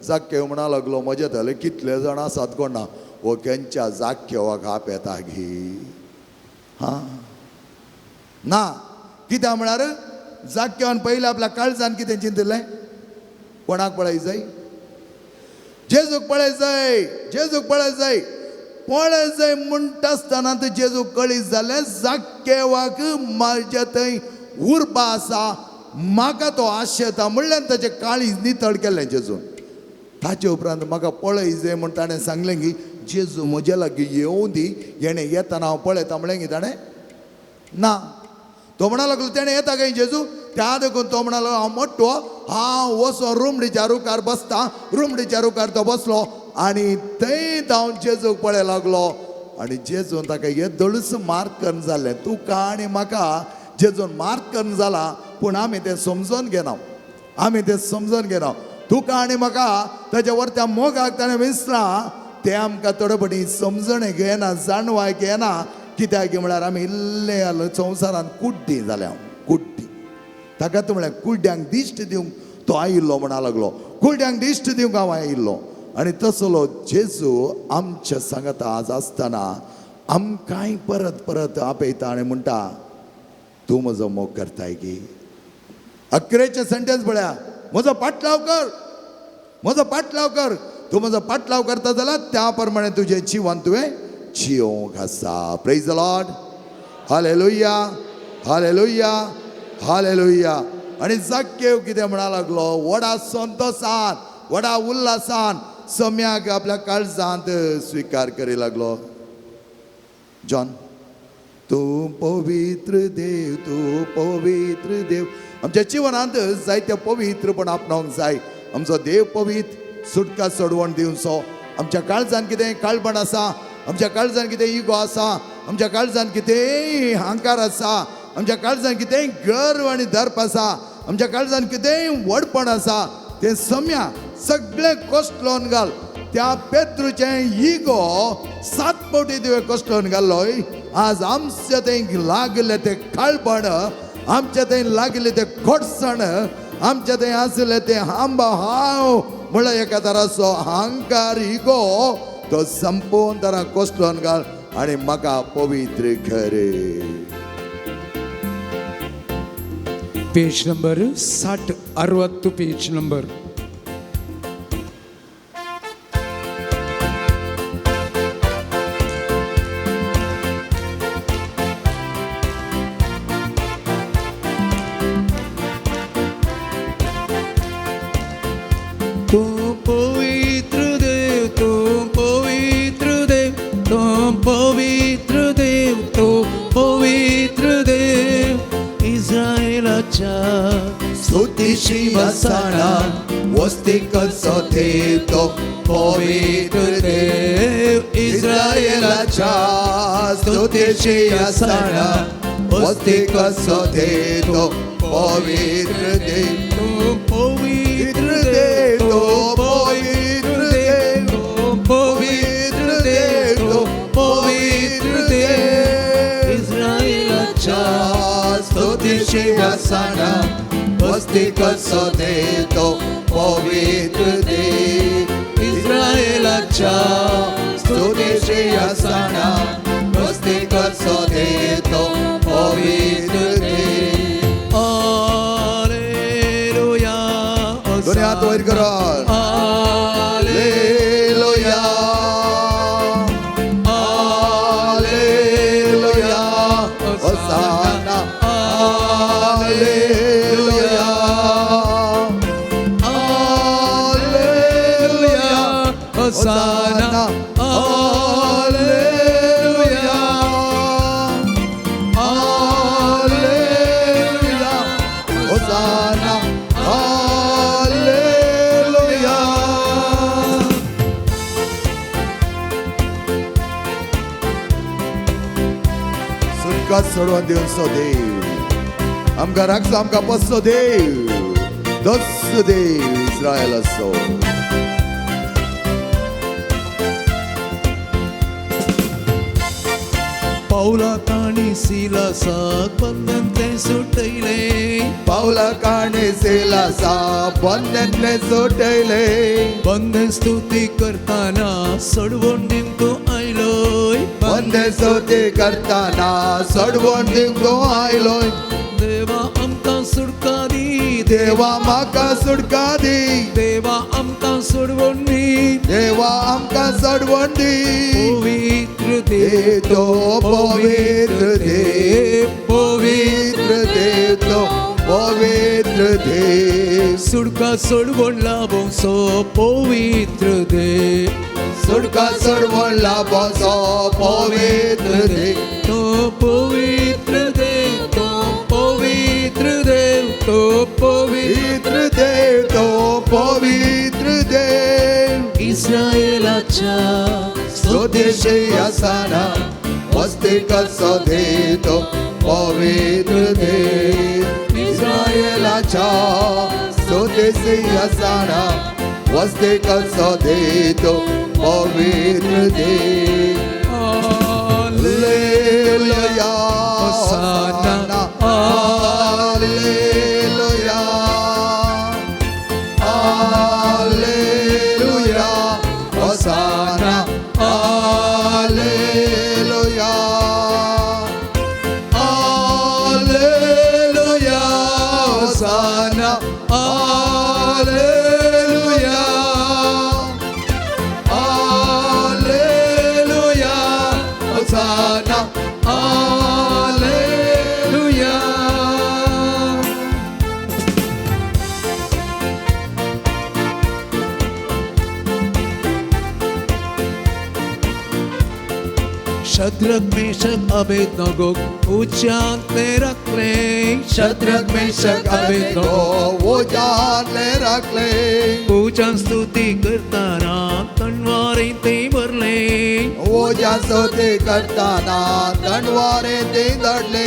[SPEAKER 2] जाख्येव म्हणा लागलो, म्हजे थंय कितले जाण आसात कोण ना, वो खंयच्या जाख्येवाक आप येता गी. हां ना, कित्याक म्हळ्यार जाख्येवान पयलीं आपल्या काळजान कितें चिंतलें, कोणाक पळय जाय, जेजूक पळय जाय, जेजूक पळय जाय. पळय जाय म्हणटा आसतना जेजू कळीत जालें जाख्येवाक म्हाज्या थंय उर्बा आसा, म्हाका तो आशेता म्हणल्यार ताचें काळीज नितळ केलें जेजून. ताचे उपरांत म्हाका पळय जाय म्हण ताणें सांगलें की जेजू म्हजे लागीं येवं दी. हेणें येतना हांव पळयता म्हणलें की ताणें ना. तो म्हणा लागलो तेणें येता काय जेजू. त्या देखून तो म्हणा लागलो, हांव मोठो, हांव वचोन रुमडीच्या रुकार बसता. रुमडीच्या रुकार तो बसलो आनी थंय जावन जेजूक पळय लागलो. आनी जेजून ताका येदळूच मार्क करून जालें. तुका आनी म्हाका जेजून मार्क करून जाला, पूण आमी तें समजोन घेना. आमी तें समजोन घेना. तुका आनी म्हाका ताच्या वरत्या मोगाक ताणें विसलां तें आमकां थोडेपणी समजण घेना, जाणवाय घेना. कित्याक म्हळ्यार आमी इल्ले संवसारान कुड्डी जाल्या. कुड्डी ताकाच म्हळ्यार कुड्ड्यांक दिश्ट दिवंक तो आयिल्लो म्हणा लागलो. कुड्ड्यांक दिश्ट दिवंक हांव आयिल्लो. आनी तसलो जेजू आमच्या सांगात आज आसतना आमकांय परत परत आपयता आनी म्हणटा, तूं म्हजो मोग करताय की. अकरेचें सेंटेन्स पळया, म्हजो पाटलाव कर, म्हजो पाटलाव कर. तूं म्हजो पाटलाव करता जाल्यार त्या प्रमाणे तुजें जिवन तुवें जियोंक आसा. Praise the Lord. Hallelujah, hallelujah, hallelujah. आनी जाख्येव कितें म्हणा लागलो, व्हडा संतोशान, व्हडा उल्हासान सम्याक आपल्या काळजांत स्विकार करी लागलो. जॉन, तूं पवित्र देव, तूं पवित्र देव. आमच्या जिवनांत जायते पवित्रपण आपणावंक जाय. आमचो देव पवित्र, सुटका सोडवण दिवचो. आमच्या काळजान कितें काळबण आसा, आमच्या काळजान कितें इगो आसा, आमच्या काळजान कितेंय अहंकार आसा, आमच्या काळजान कितेंय गर्व आनी दर्प आसा, आमच्या काळजान कितेंय व्हडपण आसा, तें सम्या सगळें कोसलोवन घाल. त्या पेत्रूचें इगो 7 फावटी तुवें कोसलोवन घाल्लोय. आज आमच्या थंय लागले तें काळबण, आमच्या थंय लागले तें खोडसण, आमच्या थंय आसले तें हाव म्हळ्यार एका तराचो अहंकार, इगो, तो संपूर्ण तरा कोसलोवन घाल आनी म्हाका पवित्र कर.
[SPEAKER 1] Page number 60 page number.
[SPEAKER 3] तूं पवित्र देव, तूं पवित्र देव, तूं पवित्र देव, तूं पवित्र देव. इस्रायेलाच्या
[SPEAKER 2] स्तुतीची वसाणा वस्तीक देव, तो पवित्र देव. इस्रायेलाच्या स्तुतीची वसाणा वस्तीक देव, तो पवित्र देव.
[SPEAKER 3] तूं पवित्र
[SPEAKER 2] देव, तो पवित्र देव,
[SPEAKER 3] तूं पवित्र देव, तूं पवित्र देव. इस्रायेलाच्या
[SPEAKER 2] स्तुतीची वसाणा वस्तीक देव, तो पवित्र देव.
[SPEAKER 3] इस्रायेलाच्या
[SPEAKER 2] स्तुतीची वसाणा वस्तीक देव, तो पवित्र देव.
[SPEAKER 3] हालेलुया.
[SPEAKER 2] दोन्ही हात वर पवित्र करून hallelujah hallelujah hosanna hallelujah hallelujah
[SPEAKER 3] Hosanna,
[SPEAKER 2] hallelujah hallelujah hosanna hallelujah सुटका सोडून देव सो देव आमकां राखचो आमकां पसचो देव दोस देव इस्रायल असो
[SPEAKER 3] Paula Kani Silasak बंधन ते सुटले
[SPEAKER 2] पावला काणे सेलासा बंधनले सोडले
[SPEAKER 3] बंधन स्तुती करताना सोडवून निमतो आयलोय
[SPEAKER 2] बंधन स्तुती करताना सोडवून दिवतो आयलोय
[SPEAKER 3] देवा आमकां सुटका दी
[SPEAKER 2] देवा म्हाका सुटका दी
[SPEAKER 3] देवा आमकां सोडवून दी
[SPEAKER 2] देवा आमकां सोडवून दी
[SPEAKER 3] पवित्र
[SPEAKER 2] देव
[SPEAKER 3] देव
[SPEAKER 2] तो पवित्र देव पवित्र देव तो पवित्र देव
[SPEAKER 3] सुटका सोडवून लाभो सो पवित्र देव
[SPEAKER 2] सुटका सोडवून लाभोसो पवित्र देव
[SPEAKER 3] तो पवित्र देव तो पवित्र देव तो पवित्र
[SPEAKER 2] पवित्र देव तो पवित्र देव
[SPEAKER 3] इस्रायेलाच्या
[SPEAKER 2] स्वदेशी असताना वस्ती कसो देतो पवित्र देव इस्रायेलाच्या स्वदेशी असताना वस्ती कसो देतो पवित्र देव hallelujah
[SPEAKER 3] hosanna
[SPEAKER 2] hallelujah hallelujah hosanna hallelujah hallelujah hosanna hallelujah hallelujah hosanna hallelujah Shadrach Meshach Abednego उच्चांतले रखले शद्रक मेषक अबेदनगो वो जानले रखले
[SPEAKER 3] पूजन स्तुती करताना तनवारे ते भरले
[SPEAKER 2] वो जा सोते करताना तनवारे ते दडले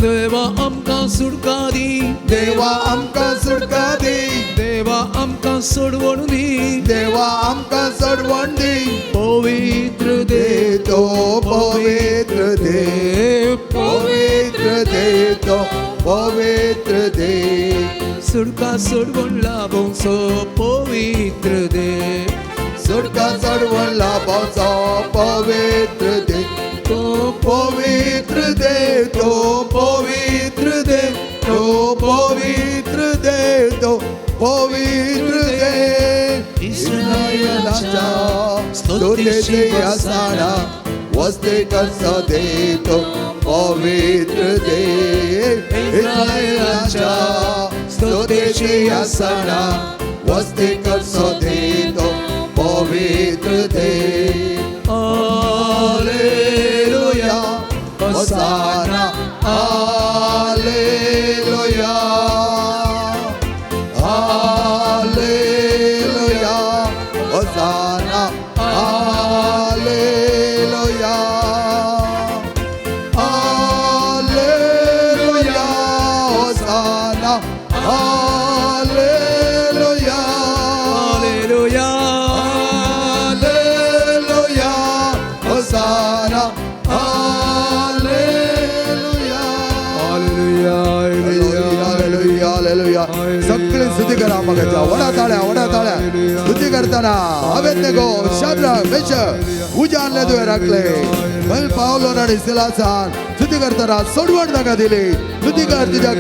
[SPEAKER 3] देवा आमकां सुटका दी
[SPEAKER 2] देवा आमकां सुटका दी
[SPEAKER 3] देवा आमकां सोडवून दी
[SPEAKER 2] देवा आमकां सोडवून दी
[SPEAKER 3] पवित्र
[SPEAKER 2] देव
[SPEAKER 3] देव
[SPEAKER 2] तो पवित्र देव पवित्र देव तो पवित्र देव
[SPEAKER 3] सुटका सोडवून लाभो सो पवित्र देव
[SPEAKER 2] सुटका सोडवून लाभोसो पवित्र देव
[SPEAKER 3] तो
[SPEAKER 2] पवित्र देव तो पवित्र देव तो पवित्र देव तो पवित्र देव इस्रायेलाच्या स्तुतीची असताना वस्ती कसो देतो पवित्र देव इस्रायेलाच्या स्तुतीची असताना वस्ती कसो देतो पवित्र देव hallelujah hosanna hallelujah hallelujah hosanna hallelujah hallelujah hosanna hallelujah
[SPEAKER 3] hallelujah
[SPEAKER 2] hallelujah hosanna hallelujah
[SPEAKER 3] hallelujah
[SPEAKER 2] hallelujah hallelujah सगळे स्तुती करा मगाच्या वडा ताळ्या स्तुती करा करताना अबेदनेगो शाद्रक मेशक उजाडले तुवें राखले पावलो आणि सिलासान स्तुती करताना सोडवण ताका दिली स्तुती कर तुझ्या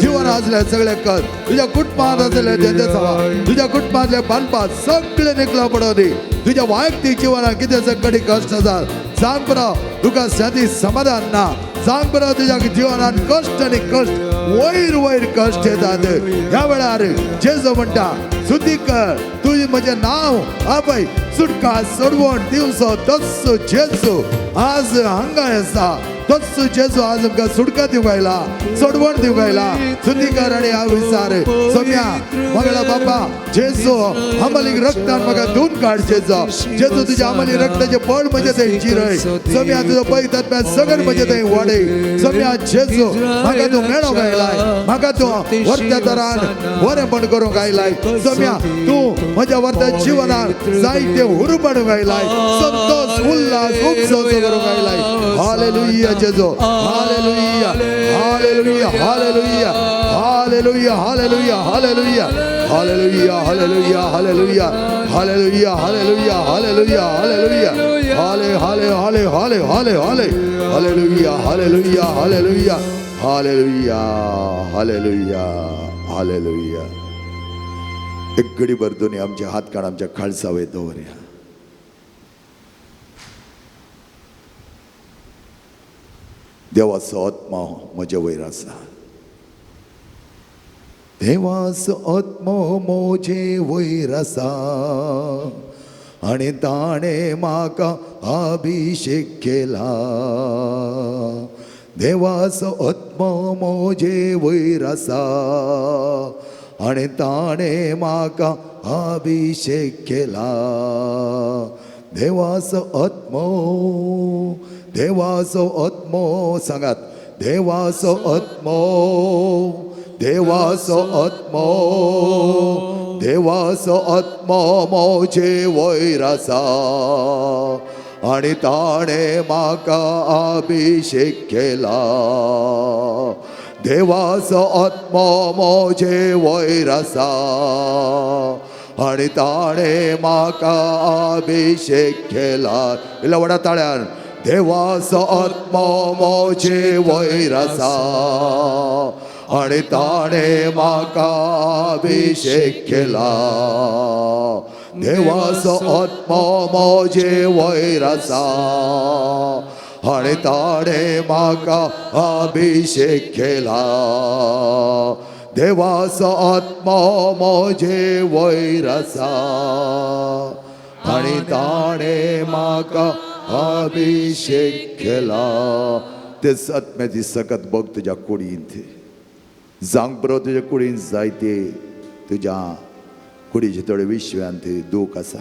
[SPEAKER 2] जीवन आसले सगळे कर तुझ्या कुटुंबात असले तेंचे सवा तुझ्या कुटुंबातले बांदपात सगळे निकला पडोनी तुझ्या वैयक्तिक जीवनात कितें सकडी कश्ट आसा सांग बरो तुका शांती समाधान ना सांग बरो तुझ्या जीवनात कष्ट आणि कष्ट वयर वयर कष्ट येतात ह्या वेळार जेजू म्हणटा स्तुती कर तुझे म्हजे नाव आपय सुटका सोडवण दिवचो तस्सो जेजू आज हांगा आसा तस्सो जेजू आज आमकां सुटका दिवंक आयला सोडवण दिवंक आयला स्तुती कर आणि हांव विचार सोम्या मंगळा बापा जेजू आमलीक रक्तान म्हाका धुवन काड जेजू तुझ्या आमली रक्ताचे पळ म्हजे थंय चिरय सोम्या तुजो पवित्र सगळें म्हजे थंय वाडय सोम्या जेजू म्हाका तूं मेळोंक आयलाय म्हाका तूं वर्त्या तरान बरेंपण करूंक आयलाय सोम्या तूं म्हज्या वर्त्या जिवनात जायते हुरूपण आयलाय संतोष उल्हास उत्सव करूंक आयलाय हालेलुया जेजू hallelujah hallelujah hallelujah hallelujah hallelujah hallelujah hallelujah hallelujah hallelujah hallelujah hallelujah hallelujah hallelujah हाले हाले हाले हाले हाले हाले hallelujah hallelujah hallelujah hallelujah hallelujah hallelujah एक घडी भर दोन्ही आमचे हात काढ आमच्या खालसावे दवरया देवाचो आत्मा म्हज्या वयर आसा देवाचो आत्मा म्हजे वयर आसा आनी ताणें म्हाका अभिषेक केला देवाचो आत्मा म्हजे वयर आसा आनी ताणें म्हाका अभिषेक केला देवाचो आत्मा देवाचो आत्मा सांगात देवाचो आत्मा देवाचो आत्मा देवाचो आत्मा म्हजे वयर आसा आनी ताणें म्हाका अभिषेक केला देवाचो आत्मा म्हजे वयर आसा आनी ताणें म्हाका अभिषेक केला इल्ल्या व्हडा ताळ्यान देवाचो आत्मा म्हजे वयर आसा आनी ताणें म्हाका अभिषेक केला देवाचो आत्मा म्हजे वयर आसा आनी ताणें म्हाका अभिषेक केला देवाचो आत्मा म्हजे वयर आसा आनी ताणें म्हाका अभिषेक केला ते आत्म्याची सकत बघ तुझ्या कुडींत जांग बरो तुज्या कुडींत जायते तुज्या कुडीचे थोडे विश्व्यांत दूख आसा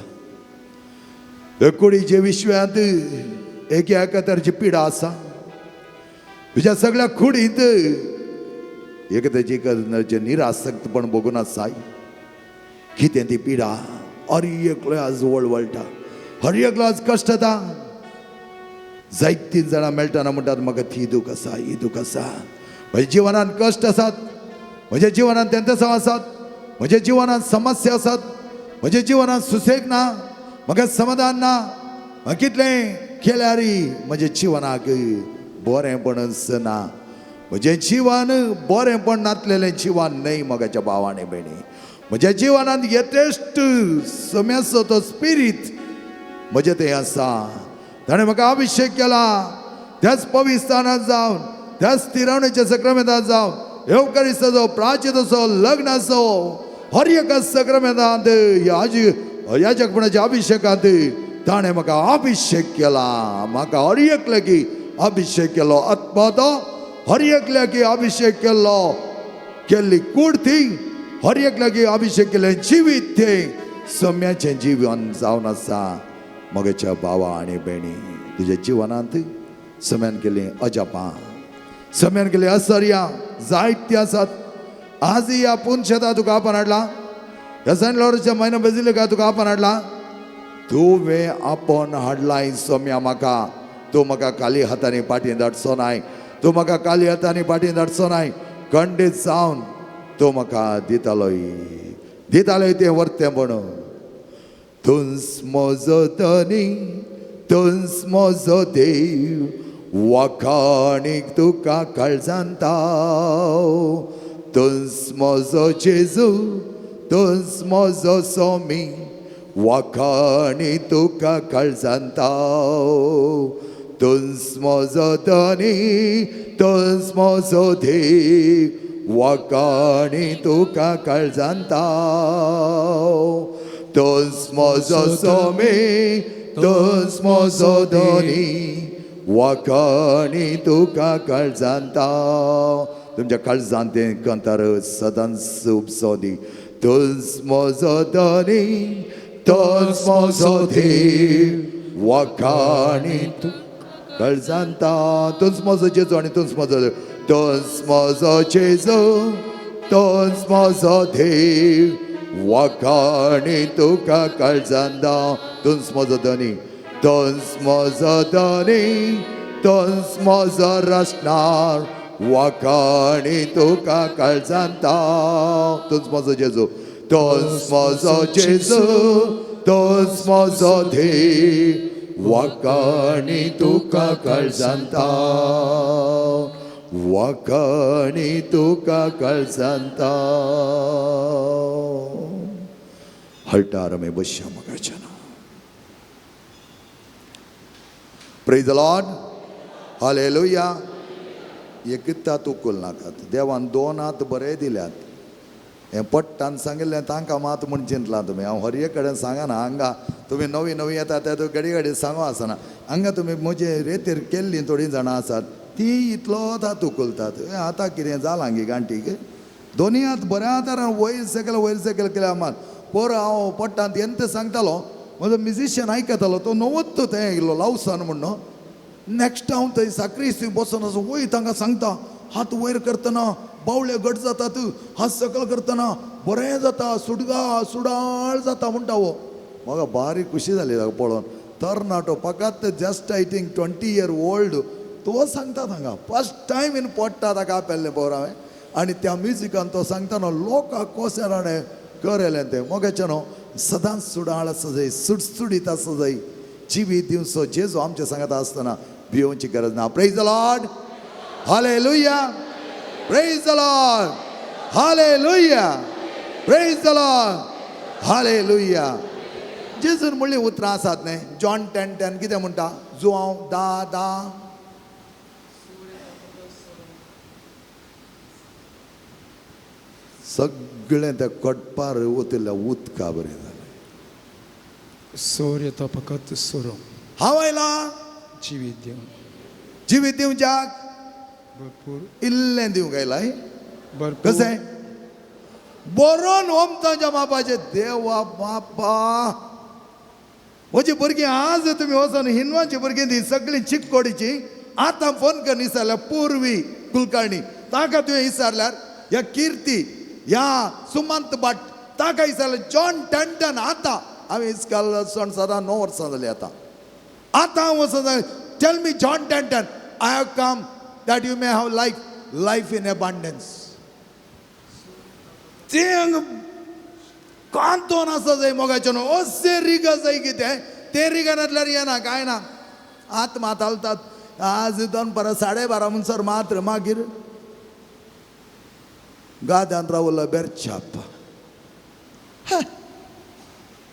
[SPEAKER 2] त्या कुडीचे विश्व्यांत एका तरेची पिडा आसा तुज्या सगळ्या कुडींत एक तरेचे निरासक्तपण बघून आसाय कितें ती पिडा हर एकलो आज वळवळटा हर एकलो आज कश्ट जाता जायतीं जाणां मेळटना म्हणटात म्हाका ती दूख आसा ही दूख आसा म्हज्या जिवनांत कश्ट आसात म्हज्या जिवनांत तेंतसांव आसात म्हज्या जिवनांत समस्या आसात म्हज्या जिवनांत सुसेग ना म्हाका समाधान ना हांव कितलें केल्यारय म्हज्या जिवनाक बरेंपण ना म्हजें जिवन बरेंपण नासलेलें जिवन न्हय मोगाच्या भावांनी भयणी म्हज्या जिवनांत येतेश्ट सोम्याचो तो स्पिरीट म्हजें थंय आसा ताणें म्हाका अभिषेक केला त्याच पवित्र स्थानांत जावन त्याच स्थिरावणेच्या सक्रामेंतांत जावन एवकारिस्ताचो प्राचिताचो लग्नाचो हर एका सक्रामेंतांत याजकपणाच्या अभिषेकांत ताणें म्हाका अभिषेक केला म्हाका हर एक लागीं अभिषेक केलो आत्माचो हर एक लागीं अभिषेक केल्लो केल्ली कूड ती हर एक लागीं अभिषेक केलें जिवीत तें सोम्याचें जिवन जावन आसा मोगाच्या भावा आनी भयणी तुज्या जिवनांत सोम्यान केलीं अजापां सोम्यान केलीं आश्चर्यां जायतीं आसात आज ह्या पुनशेता तुका आपण हाडला ह्या सेंट लॉरेन्सच्या महिना बेजिलिका तुका आपण हाडला तुवें आपण हाडलाय सोम्या म्हाका तूं म्हाका खाली हातांनी पाटयेन धाडचो नाय तूं म्हाका खाली हातांनी पाटयेन धाडचो नाय खंडीत जावन तूं म्हाका दितालोय तें वर्तें म्हणून तुंस म्हजो धनी तुंस म्हजो देव वखाणीक तुका काळजांता तुंस म्हजो जेजू तुंस म्हजो सोमी वखाणी तुका काळजांता तुंस म्हजो धनी तुंस म्हजो देव वखाणी तुका काळजांता तुंस म्हजो सोमी तुंस म्हजो धनी वखाणी तुका काळजांता तुमच्या काळजांत तें कंतार सदांच उपसोदी तुंस म्हजो धनी तुंस म्हजो देव वखाणी काळजांता तुंस म्हजो जेजू आनी तुंस म्हजो देव तुंस म्हजो जेजू तुंस म्हजो देव वखाणी तुका काळजांता तुंस म्हजो धनी तुंस म्हजो धनी तुंस म्हजो रचणार वखाणी तुका काळजांता तुंस म्हजो जेजू तुंस म्हजो जेजू तुंस म्हजो देव वखाणी तुका काळजांता वखाणी तुका काळजांता हळटार आमी बसया मोगाच्या नांव प्रेज द लॉर्ड हालेलुया एकच हात उखल नाकात देवान दोन हात बरे दिल्यात हें पट्टान सांगिल्लें तांकां मात म्हण चिंतलां तुमी हांव हर एक कडेन सांगना हांगा तुमी नवी नवी येता ते घडी घडी सांगो आसना हांगा तुमी म्हजे रेतीर केल्लीं थोडीं जाणां आसात ती इतलोच हात उखलतात आतां कितें जालां गे गांठीक दोनी हात बऱ्या हातारान वयर सकयल केल्या मात पोर हांव पट्टांत एंत सांगतालो म्हजो म्युजिशियन आयकतालो तो नवत्तो थंय येयलो लावसान म्हणून नेक्स्ट हांव थंय साकरी बसून असो वयर तांकां सांगता हात वयर करतना बावळे घट जातात हात सकयल करतना बरें जाता सुडाळ जाता म्हणटा वो म्हाका बारीक खुशी जाली ताका पळोवन तरणाटो फकत just I think 20 year old तो सांगता हांगा फर्स्ट टायम इन पडटा ताका आपयल्लें पळय हांवें आनी त्या म्युजिकान तो सांगतना लोकांक कशें राणे करेलें तें मोगाचें न्हू सदांच सुडाळ आसा जाय सुटसुडीत आसा जाय जिवी दिवचो जेजू आमचे सांगता आसतना भिवची गरज ना praise the Lord hallelujah praise the Lord hallelujah praise the Lord hallelujah जेजून म्हणली उतरां आसात न्ही जॉन 10:10 कितें म्हणटा जो हांव दा सगळें त्या कटपार वतल्या उदका बरें जालें
[SPEAKER 1] सोर येता फकत सोरो
[SPEAKER 2] हांव आयला
[SPEAKER 1] जिवीत
[SPEAKER 2] दिवच्याक
[SPEAKER 1] भरपूर
[SPEAKER 2] इल्लें दिवंक आयला
[SPEAKER 1] भरपूर
[SPEAKER 2] कशें बरोवन ओमतांच्या बापाचें देवा बापा म्हजी भुरगीं आज तुमी वचून हिंदवांची भुरगीं ती सगळीं चिककोडीची आतां फोन कर विचारल्यार पूर्वी कुलकर्णी ताका तुवें विचारल्यार ह्या कीर्ती ह्या सुमंत भट ताका विचारल्यार जॉन 10:10 आतां हांवें इस्काल सण सदां 9 वर्सां जालीं आतां हांव वचून tell me John 10:10 I have come that you may have life in abundance ते कांतोन आसा जाय मोगाचें न्हू अशें रिगा जाय कितें ते रिगानांतल्यार येना कांय ना आत मातालतात आज दनपारां 12:30 म्हणसर मात्र मागीर गाद्यान रावला बेरछाप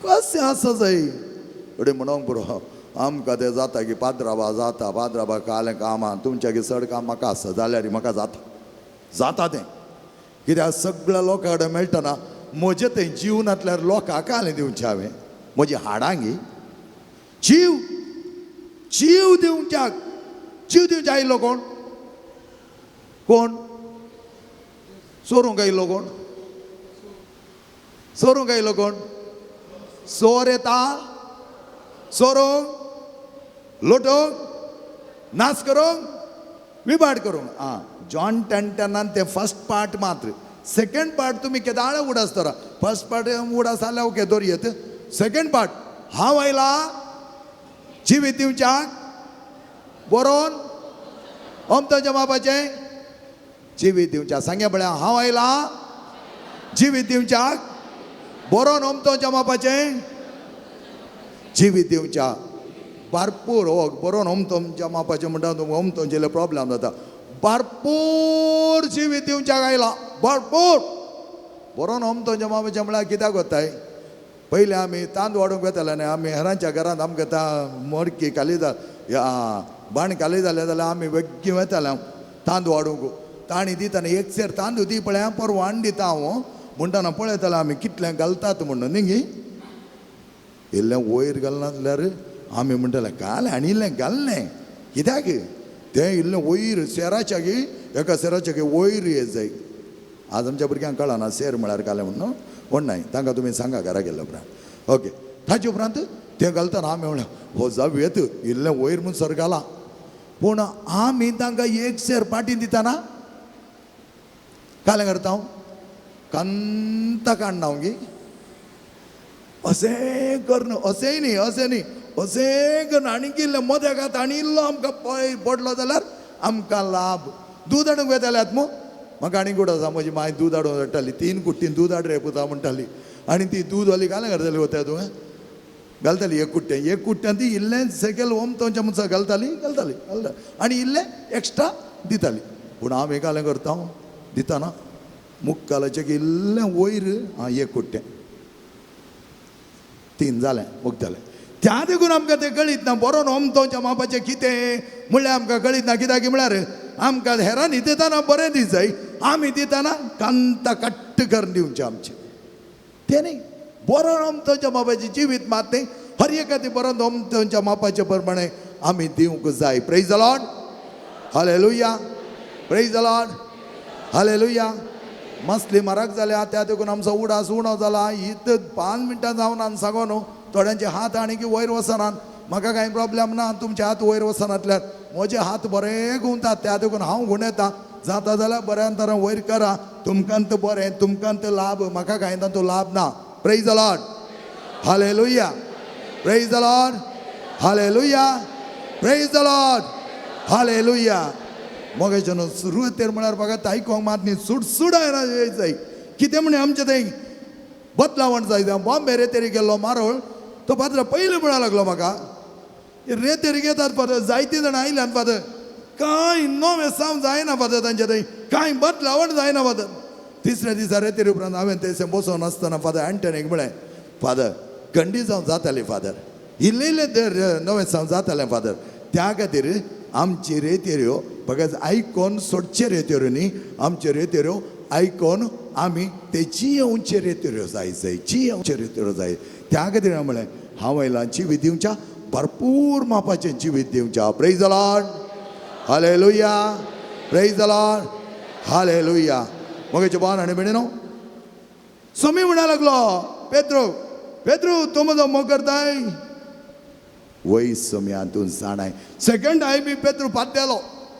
[SPEAKER 2] कशें आसा जाय अडे म्हणोंक पुरो आमकां तें जाता की पाद्राबा जाता पाद्राबा कालें कामां तुमच्या की चड काम म्हाका आसा जाल्यार म्हाका जाता तें कित्याक सगळ्या लोकां कडेन मेळटना म्हजें तें जिवनांतल्यार लोकांक कालें दिवचें हांवें म्हजी हाडांगी जीव दिवचे आयिल्लो कोण सोरूंक आयिल्लो कोण सोर येता सोरोंक लोटोंक नाच करूंक विभाड करूंक जॉन 10:10 ते फर्स्ट पार्ट मात्र सेकंड पार्ट तुमी केदाळ उडासतरा फर्स्ट पार्ट उडास जाल्यार ओके दोरयेत सेकंड पार्ट हांव आयला जिवीत दिवच्याक बरोवन ओमताच्या बापाचें जिवीत दिवच्याक सांगे पळय हांव आयला जिवीत दिवच्याक बरोवन ओमताच्या बापाचें जिवीत दिवच्या भरपूर हो बरोवन तुमच्या मापाचे म्हणटा तुमचे प्रॉब्लेम जाता भरपूर जिवीत दिवच्या गायला भरपूर बरोवन तुमच्या मापाचे म्हळ्यार कित्याक कोत्ताय पयलीं आमी तांदूळ वाडूंक वेताले आनी आमी हेरांच्या घरांत आमकां मडकी काली बाण काली जाले जाल्यार आमी वेग्गी वेताले तांदूळ वाडूंक ताणी दिताना एक सेर तांदूळ दी पळय परवान दिता हांव म्हणटाना पळयताले आमी कितलें घालतात म्हणून न्ही इल्लें वयर घालना जाल्यार आमी म्हणटाले घाल आनी इल्लें घाललें कित्याक तें इल्लें वयर सेराच्या गी एका सेराच्या गी वयर ये जाय आज आमच्या भुरग्यांक कळना सेर म्हळ्यार घालें म्हणून कोण नाही तांकां तुमी सांगा घरा गेल्या उपरांत ओके ताचे उपरांत तें घालतना आमी म्हणलें हो जाव येत इल्लें वयर म्हूण सर घाला पूण आमी तांकां एक सेर पाटी दिताना कालें करता हांव कांता काडना हांव गी अशें करना अशेंय न्ही अशें करना आनी इल्लें मदें घात आनी इल्लो आमकां पडलो जाल्यार आमकां लाभ दूद हाडूंक वेताल्यात मू म्हाका आनी गोड आसा म्हजी माय दूद हाडूंक हाडटाली 3 कुट्टीन दूद हाड रे पुता म्हणटाली आनी ती दूद वाली कालें करताली वता तूं घालताली एक कुट्ट्यान ती इल्लें सेकेल ओमतोच्या मुसा घालताली आनी इल्लें एक्स्ट्रा दिताली पूण हांव एक कालें करता हांव दिताना मुक्कालाचें इल्लें वयर एक कुट्टें 3 जालें मुक्तालें त्या देखून आमकां तें कळीत ना बरोवन ओमतोच्या मापाचें कितें म्हणल्यार आमकां कळीत ना कित्याक म्हळ्यार आमकां हेरांनी दिताना बरें दीस जाय आमी दिताना कांता कट्ट करून दिवचें आमचें तें न्ही बरोवन ओमतोच्या मापाचें जिवीत मात तें हर एकादी बरोवन ओमतोच्या मापाचे प्रमाणे आमी दिवंक जाय praise the Lord hallelujah praise the Lord hallelujah मसली म्हारग जाल्या त्या देखून आमचो उडास उणो जाला इतले 5 मिनटां जावन आनी सांगो न्हू थोड्यांचे हात आनी की वयर वचनात म्हाका कांय प्रॉब्लेम ना तुमचे हात वयर वचनातल्यार म्हजे हात बरे गुंवतात त्या देखून हांव गुणयता जाता जाल्यार बऱ्यान तरां वयर करा तुमकांत बरें तुमकांत लाभ म्हाका कांय तातूंत लाभ ना praise the Lord hallelujah praise the Lord hallelujah praise the Lord hallelujah मोगाच्या न्हू सुरवातेर म्हळ्यार म्हाका आयकोंक मात न्ही सुडसुड जाय कितें म्हणे आमचें थंय बदलावण जाय बॉम्बे रेतेरी गेल्लो मारोळ तो पात्र पयलीं म्हणा लागलो म्हाका रेतेरी घेतात पात्र जायतीं जाणां आयल्यात पात्र कांय नवें सावन जायना पात्र तांचे थंय कांय बदलावण जायना पात्र तिसऱ्या दिसा रेतेरी उपरांत हांवें थंयसर बसोन आसतना फादर एंटनीक म्हळें फादर गंडी जावन जाताली फादर इल्लें इल्लें नवें सावन जातालें फादर त्या खातीर आमची रेतेऱ्यो बघा आयकोन सोडचे रेतेऱ्यो न्ही आमच्यो रेतेऱ्यो आयकोन आमी ते जियेवचे रेतेऱ्यो जाय जियेवचे रेतेऱ्यो जाय त्या खातीर हांवें म्हळें हांव आयलां जिवीत दिवच्या भरपूर मापाचें जिवीत दिवच्या praise the Lord hallelujah praise the Lord hallelujah मोगाचे बान आनी बेणीनो सोमी म्हणा लागलो पेद्रू तो म्हजो मोग करताय वय सोम्या तूं जाणाय सेकंड टायम बी पेद्रू पाद्यालो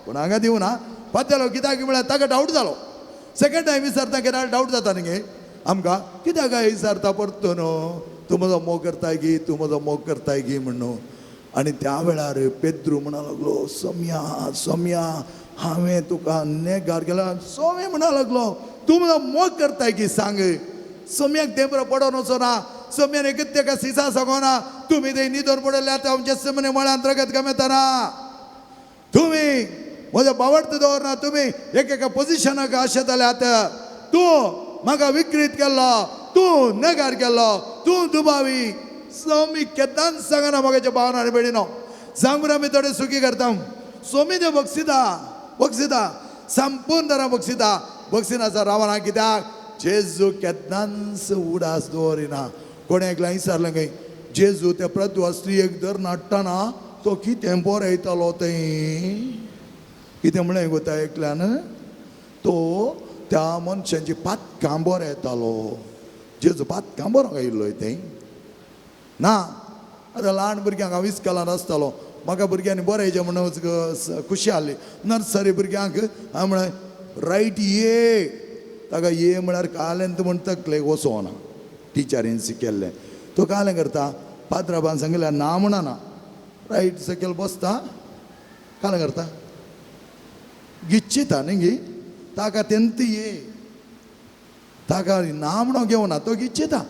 [SPEAKER 2] पूण हांगा दिवना पाद्यालो कित्याक म्हळ्यार ताका डावट जालो सेकंड टायम विचारता केन्ना डावट जाता न्ही आमकां कित्याक काय विचारता परतो न्हू तूं म्हजो मोग करताय गी तूं म्हजो मोग करताय गी म्हणून आनी त्या वेळार पेद्रू म्हणा लागलो सोम्या हांवें तुका नेगार गेला सोम्या म्हणा लागलो तूं म्हजो मोग करताय की सांग सोम्याक तें बरो पडोन वचोना सोम्यान एक तेका सिसा सगोना तुमी थंय न्हिदोर पडले आतां आमचे समने म्हळ्यार अंतर्गत गमेताना तुमी म्हजो बावडतो दवरना तुमी एका पोजिशनाक आशेताले आतां तूं म्हाका विकृत केल्लो तूं नगार केल्लो तूं दुबावी सोमी केदान सांगना म्हाका भावना आनी बेडीनो सांगून आमी थोडे सुखी करता सोमी ते बक्षिता संपूर्ण तरां बक्षिना सर रावना कित्याक जेजू केदांस उडास दवरिना कोणे एकल्या विचारलें खंय जेजू त्या प्रद्वा स्त्रियेक धर नाडटाना तो कितें बरयतालो थंय कितें म्हळें गोता एकल्यान तो त्या मनशांची पातकां बरो येतालो जेजू पातकां बरो आयिल्लो थंय ना आतां ल्हान भुरग्यांक हांव इस्कॉलांत आसतालो म्हाका भुरग्यांनी बरयचें म्हणून खुशी आहली नर्सरी भुरग्यांक हांव म्हळें रायट ये ताका ये म्हळ्यार कालेंत म्हण तकलेक वचोना टिचरीन शिकयल्लें तो कालें करता पात्राबान सांगिल्लें ना म्हणना रायट सकयल बसता कालें करता गिच्चिता न्ही गी ताका तेंत ये ताका ना म्हणून घेवना तो गिच्चिता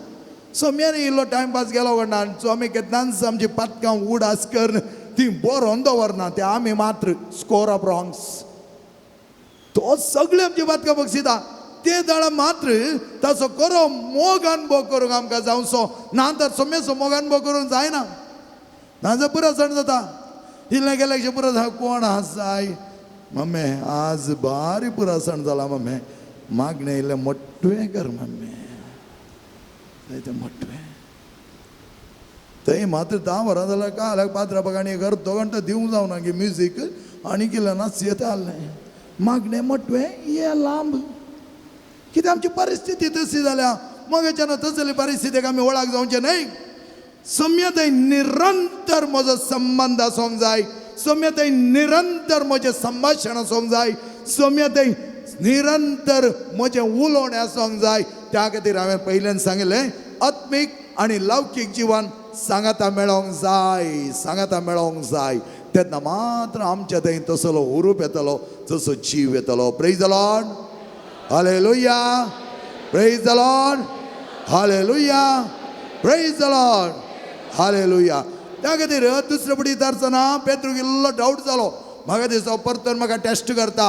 [SPEAKER 2] सोम्याने इल्लो टायमपास गेलो कडना आनी स्वामी केन्नाच आमची पातकां उड आसकर ती बरोवन दवरना ते आमी मात्र स्कोर ऑफ रॉंग्स तो सगळे आमची पातकां बक्षिता ते दाडा मात्र तसो करो मोग अनुभव करूंक आमकां जावचो ना तर सोम्याचो मोग अनुभव करूंक जायना ना जर पुरो सण जाता इल्लें गेल्याक पुरो कोण आसाय मम्मे आज भारी पुरो सण जाला मम्मे मागणें इल्लें मोट्टुवें कर मम्मे ते मोट्टुवें थंय मात्र 10 वरां जाल्यार काल्याक पात्रापाक आनी घर 2 घंटा दिवंक जावना की म्युजीक आनी किल्लें नाच येता आहलें मागणें मोट्टुवें ये लांब कित्याक आमची परिस्थिती तशी जाल्या मगेच्यान तसली परिस्थितीक आमी वळख जावचें न्हय सम्यताय निरंतर म्हजो संबंध आसूंक जाय सम्यताय निरंतर म्हजें संभाशण आसूंक जाय सम्यताय निरंतर म्हजें उलोवणें आसूंक जाय त्या खातीर हांवें पयल्यान सांगिल्लें आत्मीक आनी लौकीक जिवन सांगाता मेळोंक जाय तेन्ना मात्र आमच्या थंय तसलो हुरूप येतलो तसो जीव येतलो praise the Lord hallelujah praise the Lord hallelujah praise the Lord hallelujah त्या खातीर दुसरे फुटी तरसना पेद्रूक इल्लो डावट जालो म्हाका दिसता परतून म्हाका टेस्ट करता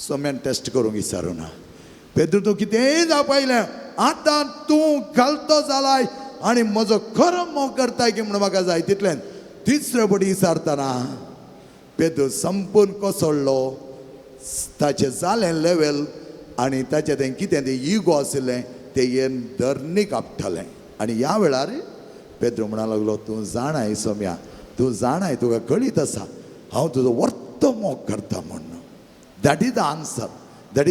[SPEAKER 2] सोम्यान टेस्ट करूंक विचारुना पेद्रू तूं कितेंय जावं पयलें आतां तूं घालतो जालाय आनी म्हजो खरो मोग करताय की म्हणून म्हाका जाय तितल्यान तिसरे फुटी विचारतना पेद्रू संपून कोसळ्ळो ताचें जालें लेवल आनी ताचें तें कितें तें इगो आशिल्लें तें येन धरणीक आपटलें आनी ह्या वेळार पेद्रू म्हणूंक लागलो तूं जाणाय सोम्या तूं जाणाय तुका कळीत आसा हांव तुजो वर्तो मोग करता म्हणून that is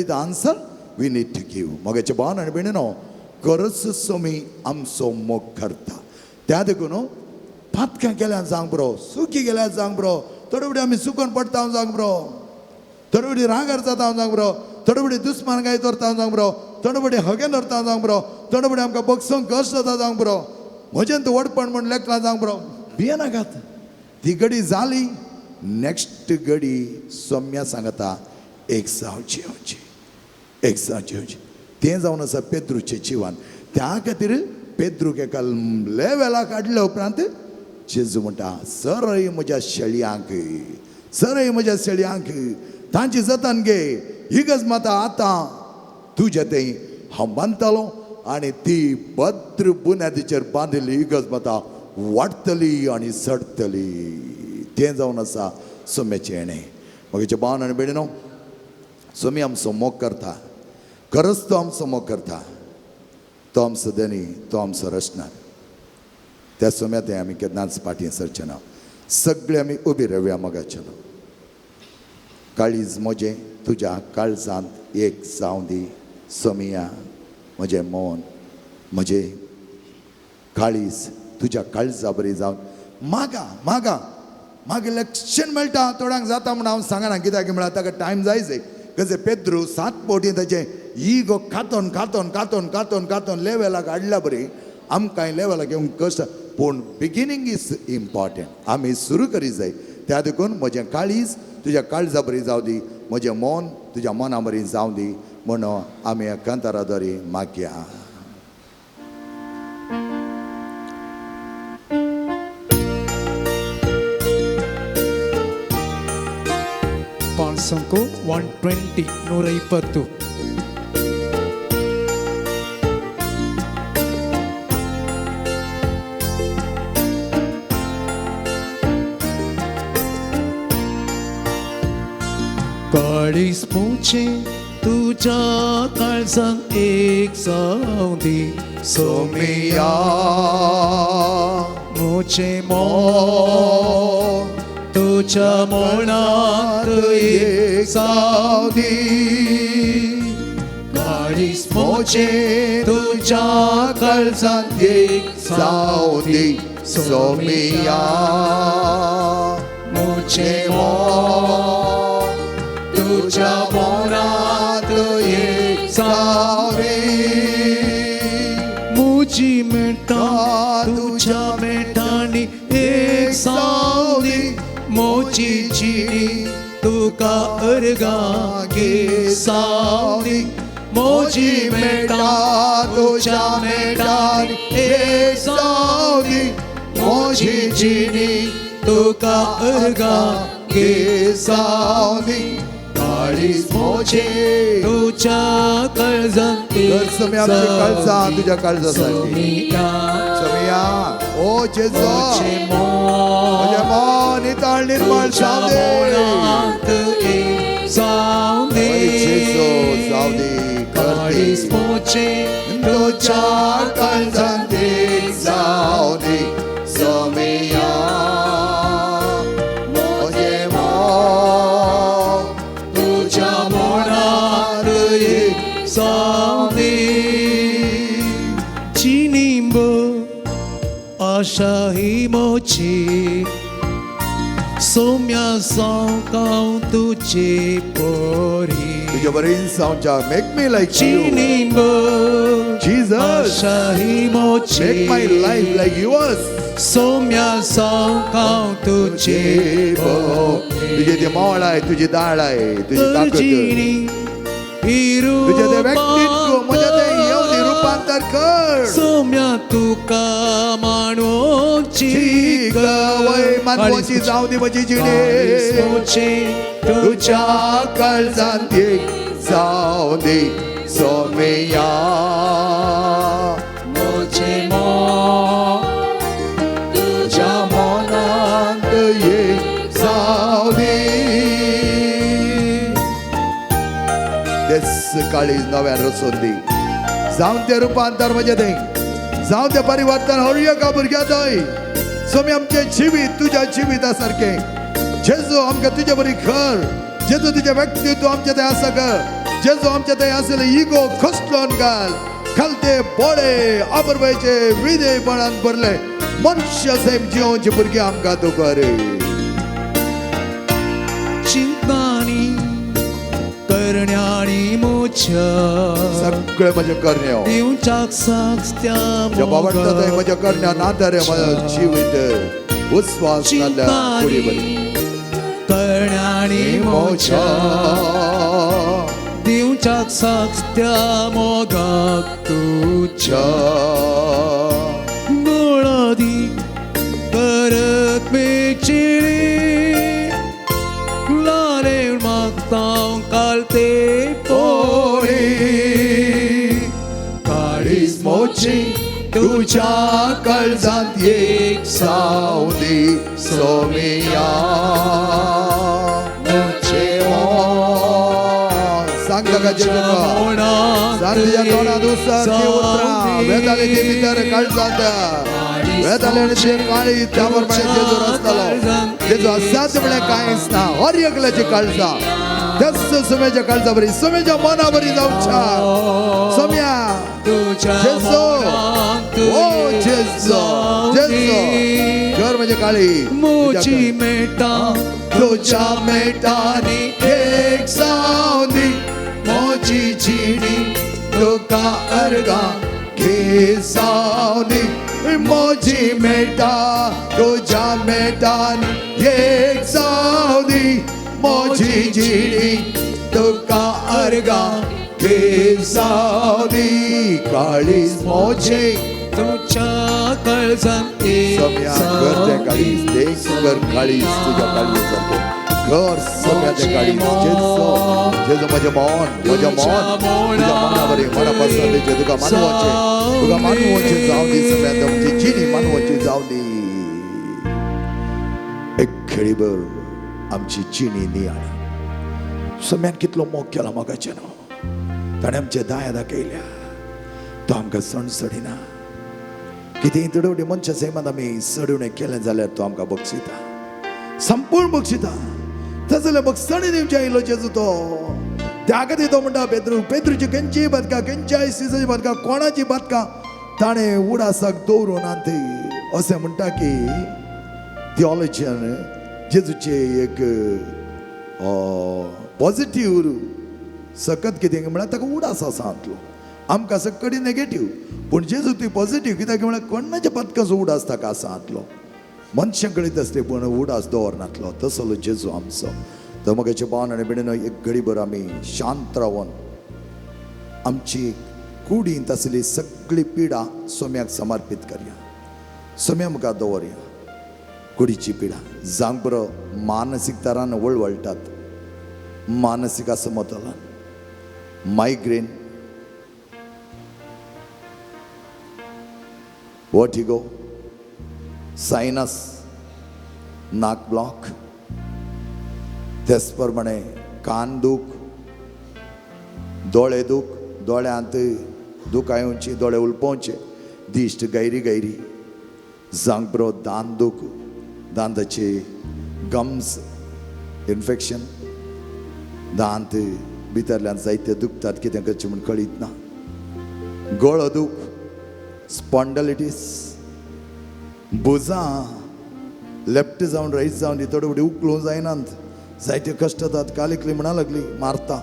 [SPEAKER 2] the answer we need to give मोगाचे भावन आनी भयणीनो खरच सोमी आमचो मोग करता त्या देखून पातकां गेल्यार जावंक बरो सुखी गेल्यार जावंक बरो थोडे फुडें आमी सुकोन पडटा जावंक बरो थोडे फुडें रागार जाता जावंक बरो थोडे फुडें दुस्मानगाय धरता जावंक बरो थोडे फुडें हगे धरता जावंक बरो थोडे फुडें आमकां बगसोंक कश्ट जाता जावंक बरो म्हजें तूं वडपण म्हण लेखलां जावंक बरो भियेनाकात ती घडी जाली नेक्स्ट घडी सोम्या सांगता एक जावची तें जावन आसा पेद्रूचें जिवन त्या खातीर पेद्रूक एका लेवलाक काडल्या उपरांत जेजू म्हणटा सरय म्हज्या शेळयांक तांची जतन घे ही गजमाता आतां तुजें तें हांव बांदतालो आनी ती भद्र बुन्यादीचेर बांदिल्ली ही गजमाता वाडटली आनी सडटली तें जावन आसा सोम्याचें येणें म्हजें भावन आनी भयणीनो सोमी आमचो मोग करता खरंच तो आमचो मोग करता तो आमचो धनी तो आमचो रचणार त्या सोम्या तें आमी केन्नाच फाटीं सरचे ना सगळे आमी उबी रावया मोगाचे न्हू काळीज म्हजें तुज्या काळजांत एक जावं दी सोमिया म्हजें मौन म्हजें काळीज तुज्या काळजा बरी जावन मागा लक्षण मेळटा थोड्यांक जाता म्हण हांव सांगना कित्याक म्हळ्यार ताका टायम जायच गजे पेद्रू 7 फावटी ताचें इगो कातोन लेवलाक हाडल्या बरी आमकां लेवलाक येवंक कश्ट पूण बिगिनींग इज इम्पॉर्टंट आमी सुरू करी जाय त्या देखून म्हजें काळीज तुज्या काळजा बरी जावं दी म्हजें मौन तुज्या मना बरी जावं दी म्हणून आमी कांताराद्वारे मागया
[SPEAKER 1] ಪಾಳ್ಸಂಕು 120 120
[SPEAKER 3] काळीज मुझें तुझ्या काळजांत एक जावं दी
[SPEAKER 2] सोमिया
[SPEAKER 3] मुझें मौन तुझ्या मनात एक जावं दी काळीज मुझें तुझ्या काळजांत एक जावं दी
[SPEAKER 2] सोमिया
[SPEAKER 3] मुझें मौन तुझ्या मनात एक जावे मुझी मेटा तुझ्या मेटानी एक सावली मोची चिडी तुका अर्गा गे सावली मोजी मेटा तुझ्या मेटानी एक सावली मोजी जिणी तुका अर्गा घे सावली काळीज मोजे तुझ्या काळजांती
[SPEAKER 2] तर समय आमचे काळजा तुझ्या काळजासाठी समिया ओ जेजो माझ्या मन निताळ निर्मळ सावदे जेजो सावदे
[SPEAKER 3] काळीज मोजे तुझ्या काळजांती
[SPEAKER 2] सावदे समिया माझे मन
[SPEAKER 3] तुझ्या मनात एक सावली चिनिंब आशा ही मोची सोम्या सावकाव तुझे पोरी
[SPEAKER 2] तुझ्या बरेन सावच्या मेक मी लाईक यू
[SPEAKER 3] चिनिंब
[SPEAKER 2] जीसस
[SPEAKER 3] आशा ही मोची
[SPEAKER 2] make my life like yours
[SPEAKER 3] सोम्या सावकाव तुझे पोरी
[SPEAKER 2] तुझे ते मोळ आहे तुझी दाळ आहे तुझी ताकद तुझ्या ते व्यक्तित्व माझ्या ते येऊन रूपांतर कर
[SPEAKER 3] सोम्या तुका मानवची
[SPEAKER 2] वय मानवाची जाऊ दे माझी जिणे तुझ्या काळजांत एक जाऊ दे सोमया
[SPEAKER 3] मोचे मन तुझ्या मनात
[SPEAKER 2] एक जाऊ दे तेच काळी नव्या रचून दी जाऊन ते रूपांतर म्हणजे ते जाऊन ते परिवर्तन हळूया का भुरग्या थंय सोमी आमचे जिवीत तुझ्या जिवितासारखे जेजू आमकां तुझ्या बरी कर जेजू तुझे व्यक्तित्व आमचे थंय आसा कर जेजू आमचे थंय आसले इगो खोसलोन घाल खालते बोळे आबरवायचे विधेयपणान भरले मनुष्य सेम जिवोवचे भुरगे आमकां तूं कर
[SPEAKER 3] चिंतानी करण्यानी मोच्या
[SPEAKER 2] सगळे म्हजे करणे
[SPEAKER 3] दिवचाक साक्षत्या
[SPEAKER 2] बाबा म्हज्या करण्यान आदार माझं जिवीत उस्वास नाल्या फुडें बरी
[SPEAKER 3] करण्यानी मोच्या दिवचाक साक्षत्या मोगाक तुझ्या गोळादी परत मेचिरी लाले मागता कालते पोळी काळीज मोची तुझ्या काळजांत एक सावली सोमिया मोचे
[SPEAKER 2] सांग का सांग तुझ्या तोंडात उसर ती उतरा वेताले ते भितर काळजांत वेताले ते काळी त्यावर जेजू रचतलो जेजू असाच म्हळ्यार कांयच ना हर एकल्याची काळजा तेच सोम्याच्या काळजा बरी सोम्याच्या मना बरी जावच्या सोम्या जेजू ओ जेजू जेजू घर म्हणजे काळी
[SPEAKER 3] मोची मेटा तुझ्या मेटानी एक सावली मोची जिणी तुका अर्गा घे सावली मोजी मेटा तुझ्या मेटानी एक सावली मोजी जिणी तुका अर्गा घे सावली काळीज मोचे तुझ्या काळजांत
[SPEAKER 2] सोम्या घर ते काळीज देख घर काळीज तुझ्या काळजांत घर सोम्याचे काळीज जेजू माझे मन तुझ्या मनावर मना पसंतीचे तुका मानवाचे जाऊ दी सोम्या तुमची जिणी मानवाची जाऊ दी एक खेळीभर आमची जिणी नियाळी सोम्यान कितलो मोग केला मोगाचे न्हू ताणें आमचे दाया दाखयल्या तो आमकां सण सडिना कितें तडवडी मनशा सैमात आमी सडवणें केलें जाल्यार तो आमकां बक्षिता संपूर्ण बक्षिता तस जाल्यार बक्षणी दिवचे आयलो जेजू तो त्या खातीर तो म्हणटा पेद्रूची खंयचीय बदका खंयच्याय सिसाची बदका कोणाची बदका ताणें उडासाक दवरून आनी अशें म्हणटा की थियोलॉजियन जेजूचे एक पॉझिटिव्ह सकत कितें म्हळ्यार ताका उडास आसा आतलो आमकां सकडी नेगेटीव पूण जेजू ती पॉझिटिव्ह कित्याक म्हळ्यार कोणाच्या पदकाचो उडास ताका आसा आतलो मनशां कडेन आसले पूण उडास दवरनातलो तसलो जेजू आमचो तर मगाचे पावन आनी बिडीन एक घडीभर आमी शांत रावन आमची कुडींत आसली सगळी पिडा सोम्याक समर्पीत करया. सोम्या मुखार दवरया कुडीची पिडा. जांक बरो मानसीक तरान वळवळटात, मानसीक असमतोलन, मायग्रेन, वर्टिगो, सायनस, नाक ब्लॉक, तेच प्रमाणे कान दूख, दोळे दूख, दोळ्यांत दुकां येवची, दोळे उलपोवचे, दिश्ट गैरी गैरी, जांक बरो दांत दूख, दांताचे गम्स इन्फेक्शन, दांत भितरल्यान जायते दुखतात, कितें करचें म्हूण कळीत ना. गळो दूख, स्पॉन्डलिटीस, भुजां लेफ्ट जावन रायट जावन थोडे फुडें उखलूं जायनात, जायते कश्ट जातात. कालिकली म्हणा लागली मारता,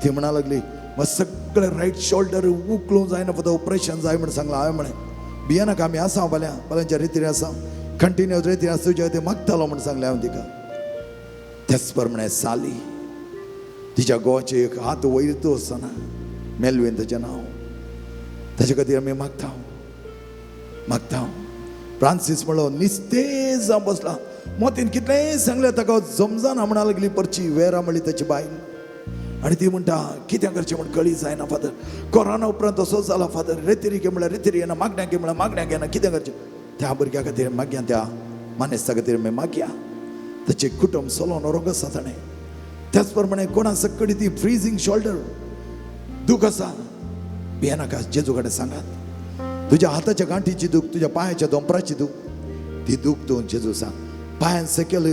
[SPEAKER 2] ती म्हणा लागली मग सगळे रायट शोल्डर उखलूं जायना, फक्त ऑपरेशन जाय म्हण सांगलां. हांवें म्हळें भियेनाका, आमी आसा बाल्यांच्या रितीन आसा, कंटिन्यूअस रितीन आसा, तुज्या ते मागतालो म्हण सांगलें हांवें तिका. तेच प्रमाणे साली तिच्या गोवाचे एक हात वयर दवरसना, मेल्वेन ताचें नांव, ताचे खातीर आमी मागता. फ्रांसीस म्हणलो निस्तेज जावन बसला. मोतीन कितलेंय सांगलें ताका जमजाना म्हणा लागली परची, वेरा म्हणली ताची बायल. आनी ती म्हणटा कितें करचें म्हण कळी जायना फादर, कोरोना उपरांत असो जाला फादर, रेतिरीके म्हळ्यार रेतिरी येना, मागण्याक म्हळ्यार मागण्याक येना, कितें करचें. त्या भुरग्या खातीर मागया, त्या मानेस्ता खातीर आमी मागया. ताचें कुटुंब सोलोन रोग आसा ताणें. त्याच प्रमाणे कोणा सकडी ती फ्रीजिंग शोल्डर दूख आसा, भियेनाका, जेजू कडेन सांगात. तुज्या हाताच्या गांठीची दूख, तुज्या पांयाच्या दोंपराची दूख, ती दूख तूं जेजू सांग. पांयान सकयल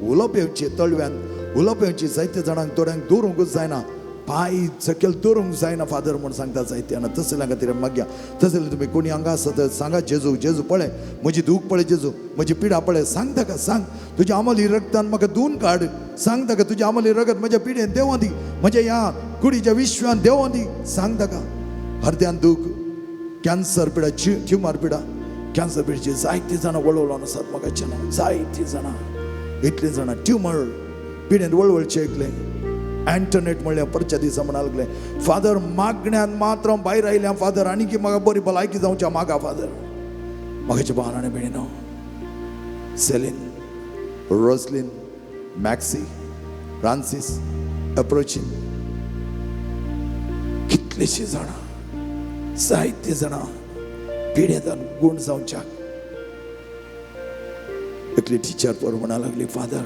[SPEAKER 2] उलोवप येवची, तळव्यान उलोवप येवची, जायते जाणांक थोड्यांक दवरूंकूच जायना, पांय सकयल दवरूंक जायना फादर म्हूण सांगता जायते. आनी तसल्या खातीर मागया. तसले तुमी कोणी हांगा आसा तर सांगा जेजू, जेजू पळय म्हजी दूख पळय, जेजू म्हजी पिडा पळय, सांग ताका, सांग तुज्या अमली रगतान म्हाका धुवन काड, सांग ताका तुज्या अमली रगत म्हज्या पिडेन देंवों दी, म्हज्या ह्या कुडीच्या विश्वान देंवों दी, सांग ताका. हृदयान दूख, कॅन्सर पिडा, ट्युमर पिडा, कॅन्सर पिडेची जायतीं जाणां वळवळोन आसात म्हाका नांव, जायतीं जाणां, इतलीं जाणां ट्युमर पिडेन वळवळचे ऐकले. एंटरनेट म्हणलें परच्या दिसा म्हणा लागलें फादर मागण्यान मात्र भायर आयल्या फादर, आनी की म्हाका बरी भलायकी जावच्या मागा father. म्हाकाचे भावनाने भिणेनो, Celine, Roslin, maxi, Francis, अप्रोचिन, कितलीशीं जाणां, जायतीं जाणां पिडेंतान गूण जावच्याक. एकली टिचर तर म्हणा लागली फादर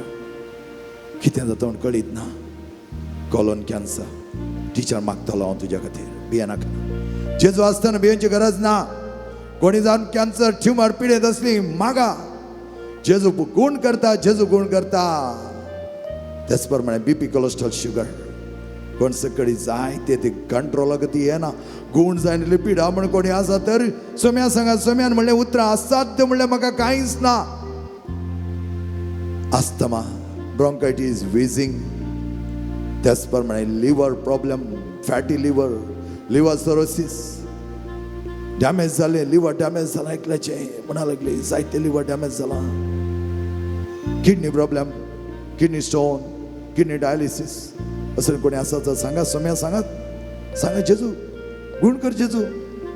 [SPEAKER 2] कितें जाता म्हूण कळीत ना, कॉलोन कॅन्सर. टिचर मागतलो हांव तुज्या खातीर, भियेनाका. जेजू आसतना भियेवची गरज ना. कोणी जावन कॅन्सर ट्युमर पिडेत असली मागा, जेजू गूण करता, जेजू गूण करता. त्याच प्रमाणे बीपी, कोलेस्ट्रॉल, शुगर कोण सकडी जाय ते कंट्रोलाक ती येना. गूण जायनली पिडा म्हण कोणी आसा तर सोम्या सांगा. सोम्यान म्हणलें उतरां असाध्य म्हणलें म्हाका कांयच ना. अस्थमा, ब्रोंकायटीस, विझिंग, त्याच प्रमाणे liver problem, fatty liver, liver cirrhosis, damage जाले, लिव्हर डॅमेज जाला एकल्याचे म्हणा लागले, जायते लिव्हर डॅमेज जाला. Kidney problem, kidney stone, kidney dialysis असं कोणी आसा तर सांगा. सोम्या सांगात, सांगा जेजू गूण कर, जेजू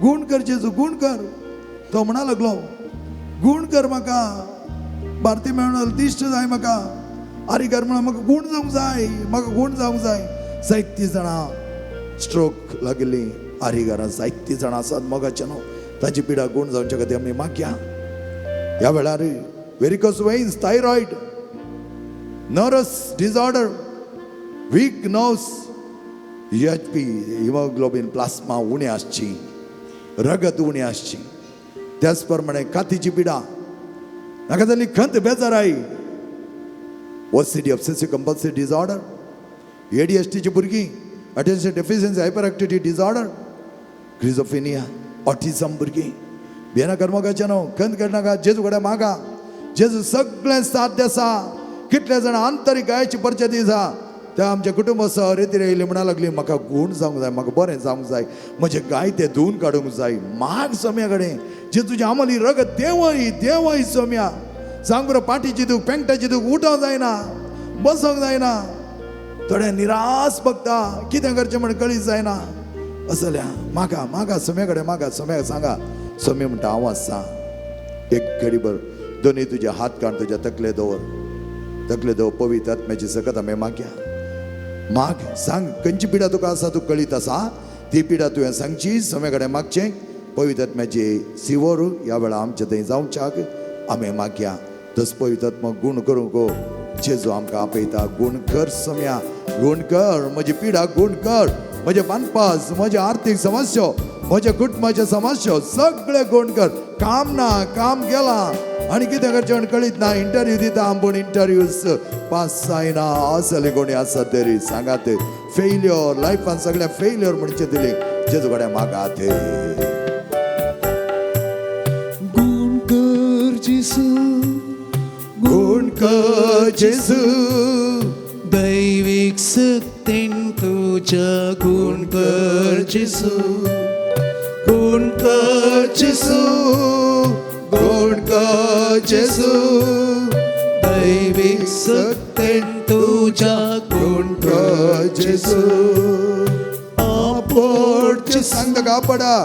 [SPEAKER 2] गूण कर, जेजू गूण कर. तो म्हणा लागलो गूण कर म्हाका, भारती मेळून दिश्ट जाय म्हाका, आरिकार म्हणून म्हाका गूण जावंक जाय, म्हाका गूण जावंक जाय. जायतीं जाणां स्ट्रोक लागिल्ली आरिकारां, जायतीं जाणां आसात मोगाचे न्हू, तांची पिडा गूण जावचे खातीर आमी मागया. ह्या वेळार varicose veins, thyroid, nervous disorder, weak nerves, HP, haemoglobin plasma उणें आसची, रगत उणें आसची. त्याच प्रमाणे कातीची पिडा, नाका जाल्ली खंत बेजाराई, OCD, ऑब्सेसिव्ह कंपल्सिव्ह डिसऑर्डर, ADHDची भुरगीं, attention deficiency hyper activity disorder, schizophrenia, autism भुरगीं. भियेनाका मोगाचें न्हू, खंत करनाका, जेजू कडेन मागा. जेजू सगळें साध्य आसा. कितले जाणां आंतरीक गायची परिस्थिती आसा, त्या आमच्या कुटुंबासह रेती येयली म्हणा लागली म्हाका गूण जावंक जाय, म्हाका बरें जावंक जाय, म्हजें गाय तें धुवन काडूंक जाय. माग सोम्या कडेन, जे तुज्या आमली रगत देंवय, देंवय सोम्या. सांग बरो, पाठीची दूख, पेंगटाची दूख उठोवंक जायना, बसोंक जायना. थोडे निराश बघता, कितें करचें म्हण कळीत जायना. असल्या मागा मागा सोम्याकडे मागा सोम्या सांगा. सोमी म्हणटा हांव आसा. एक घडीभर दोन्ही तुझे हात काढ तुझ्या तकले दवर पवित्र आत्म्याची सकत आम्ही मागया. माग सांग खंयची पिडा तुका आसा तू कळीत आसा ती पिडा तुवें सांगची सोम्याकडे मागचें. पवित्र आत्म्याची सिवोर ह्या वेळा आमच्या थंय जावच्याक आमी मागया. तस पवित्र आत्मा गुण करूं गो जेजू आमकां आपयता. गुण कर सोम्या गुण कर म्हजी पिडा गुण कर. म्हजे बांदपास म्हज्या आर्थीक समस्या म्हज्या कुटुंबाच्या समस्या सगळे गुण कर. काम ना काम गेला आनी कितें करचें कळीत ना. इंटरव्यू दिता पूण इंटरव्यूज पास जायना असले कोणी आसा तरी सांगात. फेल्युअर लायफान सगळ्या फेल्युअर म्हणचे दिली जेजू कडेन मागात.
[SPEAKER 3] गुण कर जेसू,
[SPEAKER 2] गुण कर जेजू
[SPEAKER 3] दैविक सक्तीन तुझ्या गुण कर जेसू, गुण कर जेसू, गुण कर जेसू दैविक सक्तीन तुझ्या गुण कर जेसू.
[SPEAKER 2] पोटचे सांग का पडा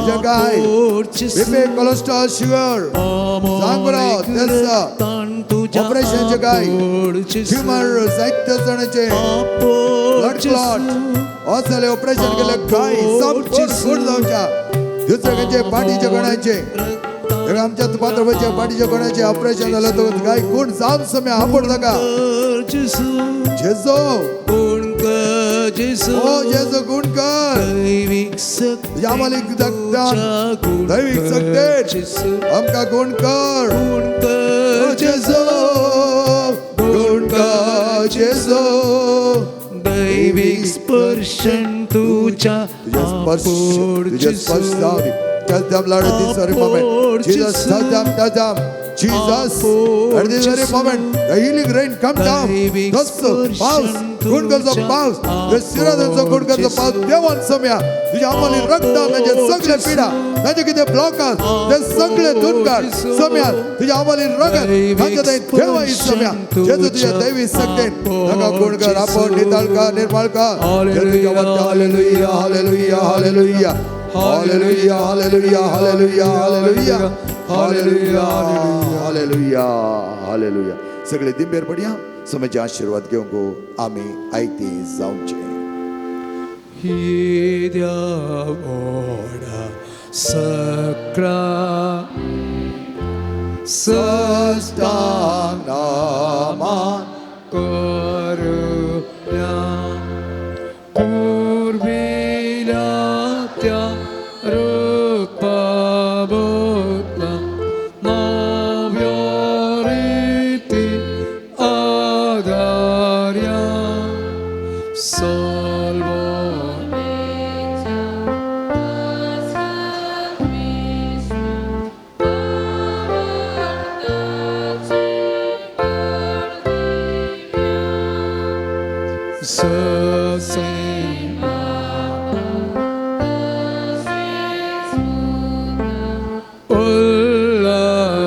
[SPEAKER 2] जगाय बीपी कोलेस्ट्रॉल शुगर सांग बरं तेसा ऑपरेशन जगाय ट्यूमर साहित्य जणांचे ब्लड क्लॉट असले ऑपरेशन केले काय सब गुड जावच्या. दुसरे खंयचे पाठीच्या कणांचे आमच्या पात्रपच्या पाठीच्या कणांचे ऑपरेशन झालं तो काय गुण जाम समय आपण जागा जेजो
[SPEAKER 3] गुण कर जेसू,
[SPEAKER 2] ओ जेजो गुण कर.
[SPEAKER 3] दैविक सक्तीन
[SPEAKER 2] यामालिक
[SPEAKER 3] तुझ्या गुण
[SPEAKER 2] दैविक
[SPEAKER 3] कर
[SPEAKER 2] सक्तीन
[SPEAKER 3] जेसू,
[SPEAKER 2] आमका गुण कर.
[SPEAKER 3] गुण कर जेसू,
[SPEAKER 2] गुण कर जेजो.
[SPEAKER 3] दैविक स्पर्शन तुझ्या
[SPEAKER 2] तुझ्या स्पर्श जावनी. Touch them, Lord, at this very moment. Jesus, touch them, touch them. Jesus, at this very moment, the healing rain come down. Thus, paus, good girls of paus, the Sirathans of good girls of paus, देवान सम्या, तुझ्या आम्हाला रक्ताचे सगळे पिडा, त्यांचे किती blockers, ते सगळे दूर कर. सम्या, तुझ्या आम्हाला रगत, त्यांच्या ते देवा ही सम्या, जेजू तुझ्या दैवी शक्तीन, नका गुण कर, आपण निताळ कर, निर्मळ कर. तुझ्या वरती hallelujah, hallelujah, hallelujah. Hallelujah hallelujah hallelujah hallelujah hallelujah hallelujah hallelujah. सगळे दिंबेर पडया समजे आशीर्वाद घेऊन गो आम्ही आयते जाऊचे.
[SPEAKER 3] ही देवोडा सक्रा
[SPEAKER 2] सस्तानामा
[SPEAKER 3] करूया पूर्वीला त्या रूपाबोधला नव्या रीती आधार्या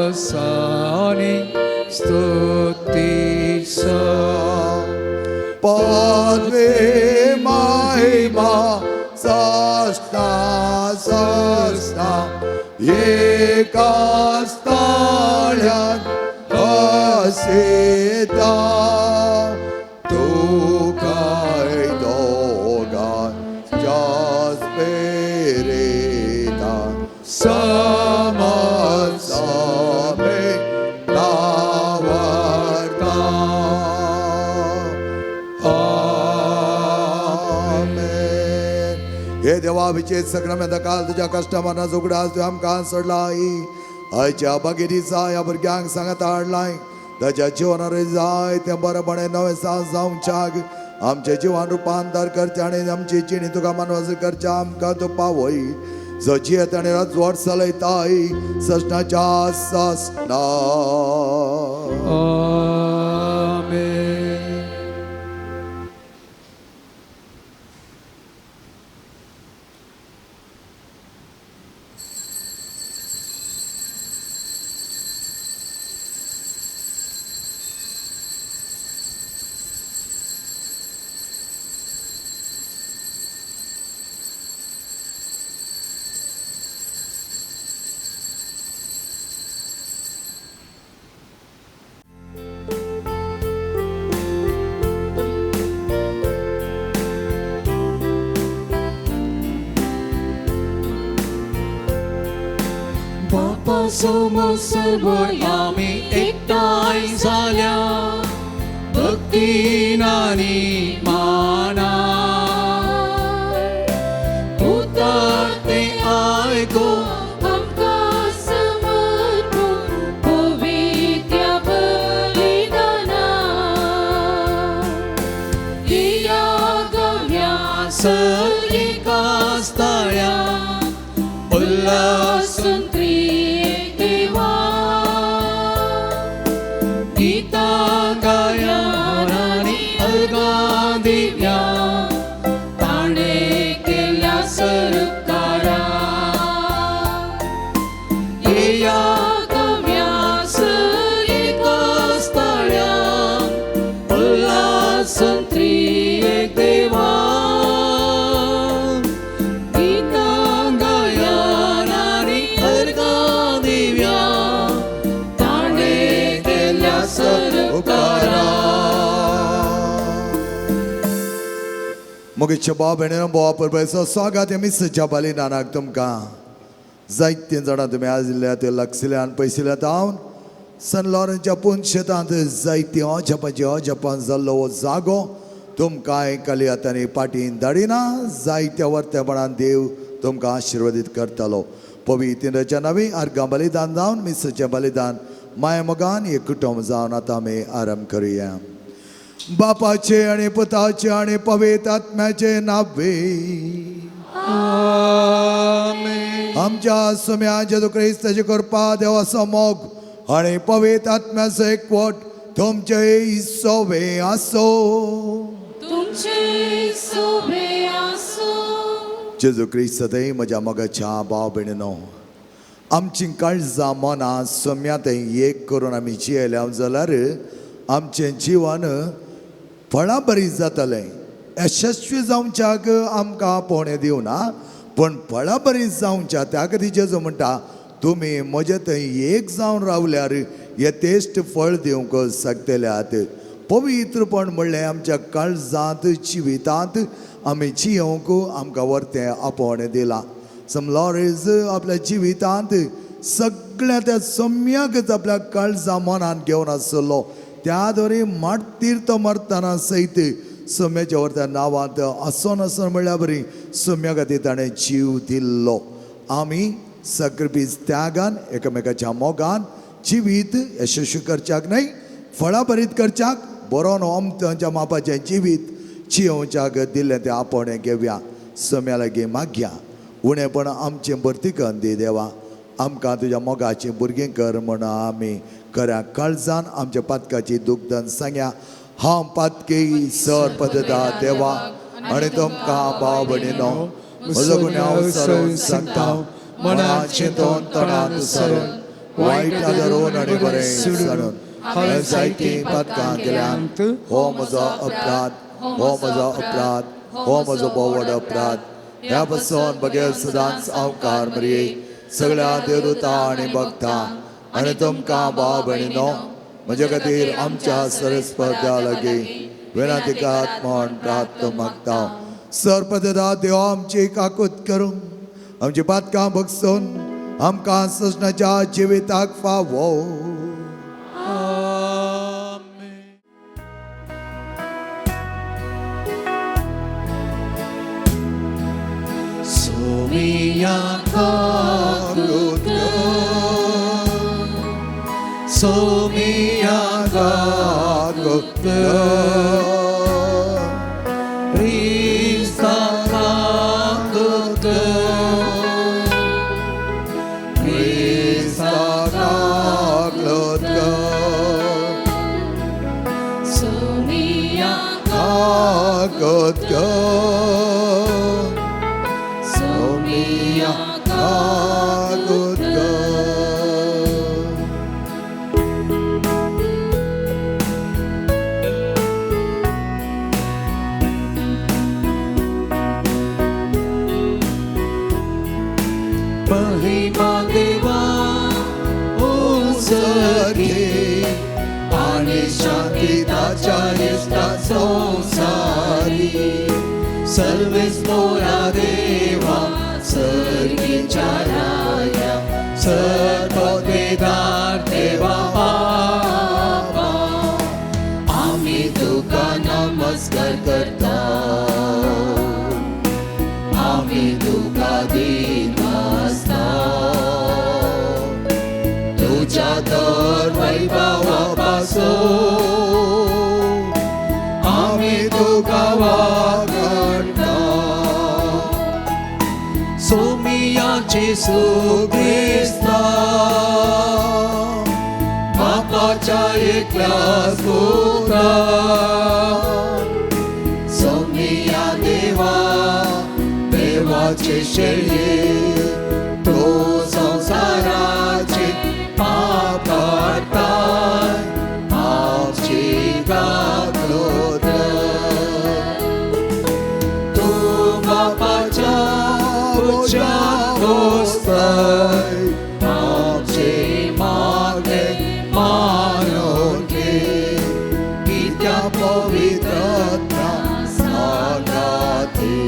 [SPEAKER 3] उल्लासाने स्तुतीचा
[SPEAKER 2] पदवे महिमा सस्ता सस्ता एका स्थळात हसेता तू काय दोघा जास्त पेरेता समसमे नावरता. आमेन. हे देवा विचेत सक्रमेंत काल तुझ्या कस्टमरांना उगडास तू आमकां सोडलाई. आयच्या बागेरीचा या भुरग्यांक सांगता हाडलाय ताच्या जिवनार जाय ते बरेपणे नवे सांस जावच्याक आमचे जिवन रुपांतर करचे आनी आमची जिणी तुका मनवस करचे आमकां तूं पावय. जजियत आनी राजवट चलयताय सस्नाच्या सस्ना.
[SPEAKER 3] आमेन. समोर सर्व आम्ही एकटाय झाल्या भक्तीनानी माना उतरते ऐको
[SPEAKER 4] आमका समर्पण पवित्र बलिदाना या गव्यास
[SPEAKER 3] एकाच तळ्या
[SPEAKER 4] उल्हासून त्रिएक देवा
[SPEAKER 3] गीता गायन आणि अलगा दिव्या ताणे केल्या सरकारा
[SPEAKER 4] या गव्यास
[SPEAKER 3] एकाच तळ्या उल्हासून त्रिएक देवा गीता गायन आणि अलगा दिव्या ताणे केल्या सरकारा
[SPEAKER 2] मोगेच्या भाव भयणीनो बोवा परबेचो स्वागत मिसच्या बलिदानाक तुमकां जायते जाणां तुमी आजिल्ल्या ते लागशिल्ल्यान पयसिल्ल्यात हांव सन लॉरेंसच्या पुंशेतांत जायती अजपान जाल्लो हो जागो तुमकां आयकली आतांनी पाटीन धाडिना जायत्या वर्तेपणान देव तुमकां आशिर्वादीत करतलो पवित्राच्या नवी अर्गां बलिदान जावन मिसचें बलिदान माय मोगान एक कुटुंब जावन आतां आमी आरंभ करुया बापाचे आणि पुताचे आणि पवित्र आत्म्याचे नावे आमच्या सुम्या जेजू क्रिस्ताची कृपा देवाचो मोग आणि पवित्र आत्म्याचो एकवट तुमचे सोबे आसो
[SPEAKER 4] तुमचे सोबे आसो
[SPEAKER 2] जेजू क्रिस्त थंय म्हज्या मोगाच्या भाव भयणीनो आमची काळजां मनां सोम्या थंय एक करून आमी जियेल्या जाल्यार आमचें जिवन फळां बरी जातलें यशस्वी जावच्याक आमकां पोणे दिवना पण फळां बरी जावच्या त्या खातीर जेजू म्हणटा तुमी म्हजे थंय एक जावन रावल्यार यथेश्ट फळ दिवंक शकतल्यात पवित्रपण म्हणलें आमच्या काळजांत जिवितांत आमी जियोंक आमकां वर्तें आपोवणें दिलां सम लॉरेंस आपल्या जिवितांत सगळ्या त्या सम्यकच आपल्या काळजा मनान घेवन आसलो त्या दोरी तीर्थ मरतना सयत सम्याच्या वर्त्या नांवांत आसोन म्हणल्यार बरी सम्या खातीर ताणें जीव दिल्लो आमी सक्रिपीस त्यागान एकामेकाच्या मोगान जिवीत यशस्वी करच्याक न्हय फळां बरीत करच्याक बरो अमत्याच्या मापाचें जिवीत जियोवच्याक दिल्लें तें आपोवणें घेवया सम्या लागीं मागया उणेपण आमचें भरतीकन दी देवा आमकां तुज्या मोगाचीं भुरगीं कर म्हण आमी खऱ्या काळजान आमच्या पातकाची दुखदन सांगया हांव पातकी सर पदता देवा आनी तुमकां भाव भयणीनो म्हजो गुन्यांव सरून सांगता मनांत चिंतून तोंडांत सरून वायट धरून आनी बरें सरून हांवें जायतीं पातकां केल्यात हो म्हजो अपराध हो म्हजो अपराध हो म्हजो बोवड अपराध ह्या पासून बगैर सदांच अवकार मरिये सगळ्या देवदूता आनी भक्तां आनी तुमकां भाव भयणीनो म्हजे खातीर आमच्या सरस्पर्ध्या लागीं विनातिकात म्हण प्रार्थ मागता सरपददा देव आमची काकूत करून आमची पातकां बगसून आमकां सजनाच्या जिविताक फावो
[SPEAKER 3] सोमिया काकूत सोमिया काकूत Krista काकूत
[SPEAKER 2] Krista काकूत
[SPEAKER 4] सोमिया
[SPEAKER 2] काकूत
[SPEAKER 4] सोमिया
[SPEAKER 2] काकूत
[SPEAKER 3] महिमा देवा उजके आणि शांती ताच्या इष्टात संसारी सर्वेस मोरा देवा सर्गीच्या राया सर्व आम्ही तुका वागडटा सोमियाचे सुक्रिस्ता बापाच्या एकल्या सुता सोमिया देवा देवाचे शेळये तो संसाराचे पाप काढताय आमची गागोदर तू बापाच्या उच्चार होस्ताय आमचे मागे मारून घे की त्या पवित्रता सागाती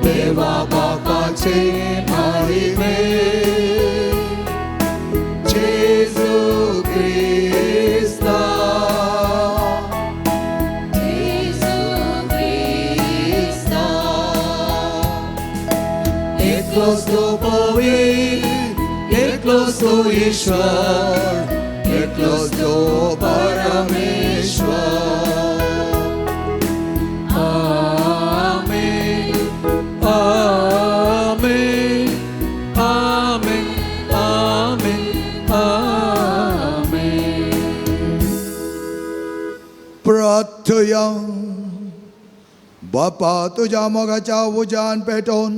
[SPEAKER 3] देवा बापाचे महिमे जेजू ख्रिस्ता एकलोच तो पवित्र एकलोच तो ईश्वर एकलोच तो परमेश्वर आमेन आमेन आमेन आमेन आमेन
[SPEAKER 2] प्रार्थया बापा तुझ्या मोगाच्या उजान पेटोवन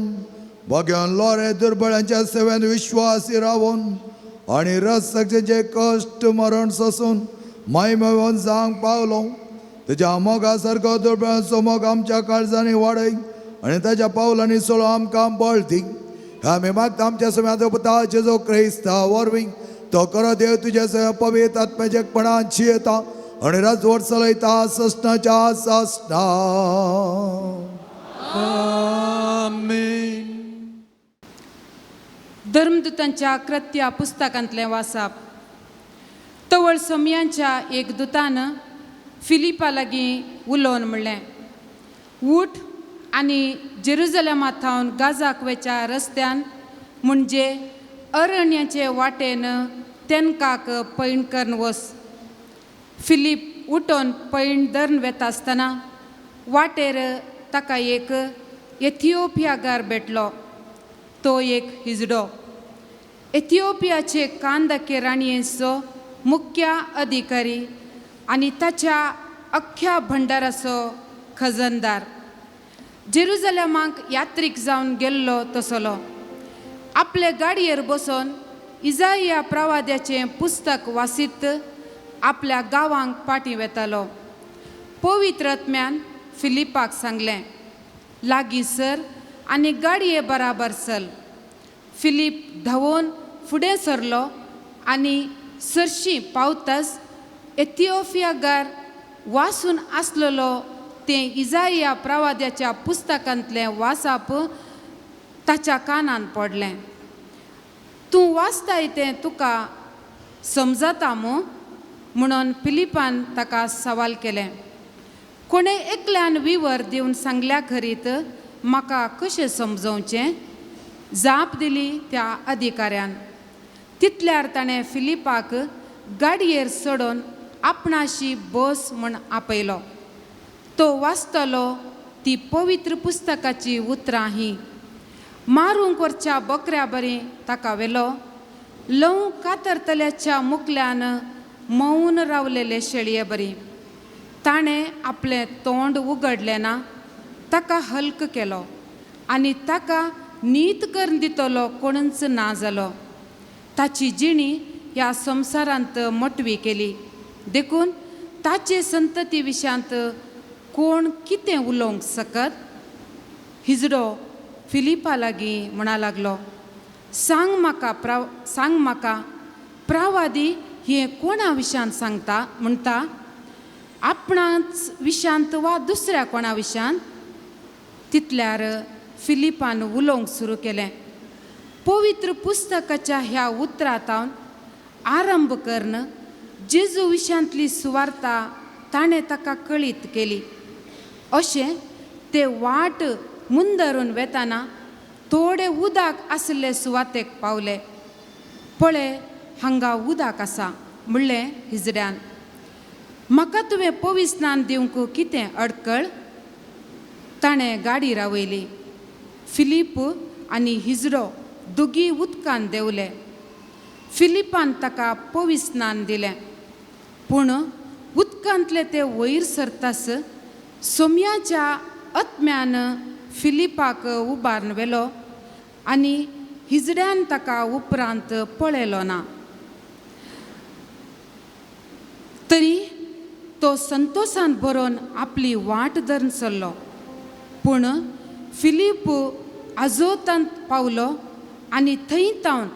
[SPEAKER 2] भगवान लोरे दुर्बळांच्या सेवेन विश्वासी रावून आणि रस्त्याचे कष्ट मरण सोसून महिमेवन सांग पावलो तुझ्या मोगा सारको दुर्बळांचो मोग आमच्या काळजांनी वाडय आणि ताच्या पावलांनी सोलो आमकां बळ दी आमी मागता आमच्या समेत पुता जेजू क्रिस्ता वरवीं तो करो देव तुझे सगळ्या पवित्र आत्म्याचेपणान जियेता आणि राजवट चलयता सस्नाच्या सस्ना
[SPEAKER 3] आमेन
[SPEAKER 5] धर्मदूतांच्या कृत्या पुस्तकांतलें वाचप तवळ सोमयांच्या एक दुतान फिलिपा लागीं उलोवन म्हणलें उठ आनी जेरुजलेमांत थावन गाजाक वयच्या रस्त्यान म्हणजे अरण्याचे वाटेन तेनकाक पैण करून वच फिलीप उठोन पैण धरून वेता आसतना वाटेर ताका एक एथिओपियाकार भेटलो तो एक हिजडो एथिओपियाचे कांदाके राणयेचो मुख्य अधिकारी आणि ताच्या अख्ख्या भंडाराचो खजनदार जेरुजलेमाक यात्रीक जावन गेल्लो तसलो आपले गाडयेर बसून इजाया प्रवाद्याचें पुस्तक वासीत आपल्या गांवांक पाटी वेतालो पवित्र आत्म्यान फिलिपाक सांगलें लागीं सर आनी गाडये बराबर चल फिलीप धांवून फुडें सरलो आनी सरशी पावताच एथिओपियाकार वाचून आसलेलो तें इजाया प्रवाद्याच्या पुस्तकांतलें वाचप ताच्या कानान पडलें तूं वाचताय तें तुका समजता म्हणून फिलिपान ताका सवाल केलें कोणे एकल्यान विवर दिवन सांगल्या खरीत म्हाका कशें समजोवचें जाप दिली त्या अधिकाऱ्यान तितल्यार ताणें फिलिपाक गाडयेर चडोवन आपणाशी बस म्हूण आपयलो तो वाचतलो ती पवित्र पुस्तकाची उतरां ही मारूंक वरच्या बकऱ्या बरी ताका वेलो लव कातरतल्याच्या मुखल्यान मौन रावलेले शेळये बरी ताणें आपलें तोंड उगडलें ना ताका हल्क केलो आनी ताका नीत करून दितलो कोणूच ना जालो ताची जिणी ह्या संवसारांत मोटवी केली देखून ताचे संतती विशांत कोण कितें उलोवंक सकत हिजडो फिलिपा लागीं म्हणा लागलो सांग म्हाका प्रवादी हे कोणा विशांत सांगता म्हणटा आपणाच विशांत वा दुसऱ्या कोणा विशांत तितल्यार फिलिपान उलोवंक सुरू केलें पवित्र पुस्तकाच्या ह्या उतरांतावन आरंभ करून जेजू विशांतली सुवार्ता ताणें ताका कळीत केली अशें ते वाट मुंदरून वेताना थोडे उदक आसले सुवातेक पावले पळय हांगा उदक आसा म्हणलें हिजड्यान म्हाका तुवें पवित्र स्नान दिवंक कितें अडकळ? ताणें गाडी रावयली. फिलीप आनी हिजरो दोगी उदकान देंवले. फिलिपान ताका पवित्र स्नान दिलें. पूण उदकांतले ते वयर सरतास सोम्याच्या आत्म्यान फिलिपाक उबारून व्हेलो आनी हिजड्यान ताका उपरांत पळयलो ना. तरी तो संतोशान बरोवन आपली वाट धरून चल्लो. पूण फिलीप आजोतांत पावलो आनी थंय तावन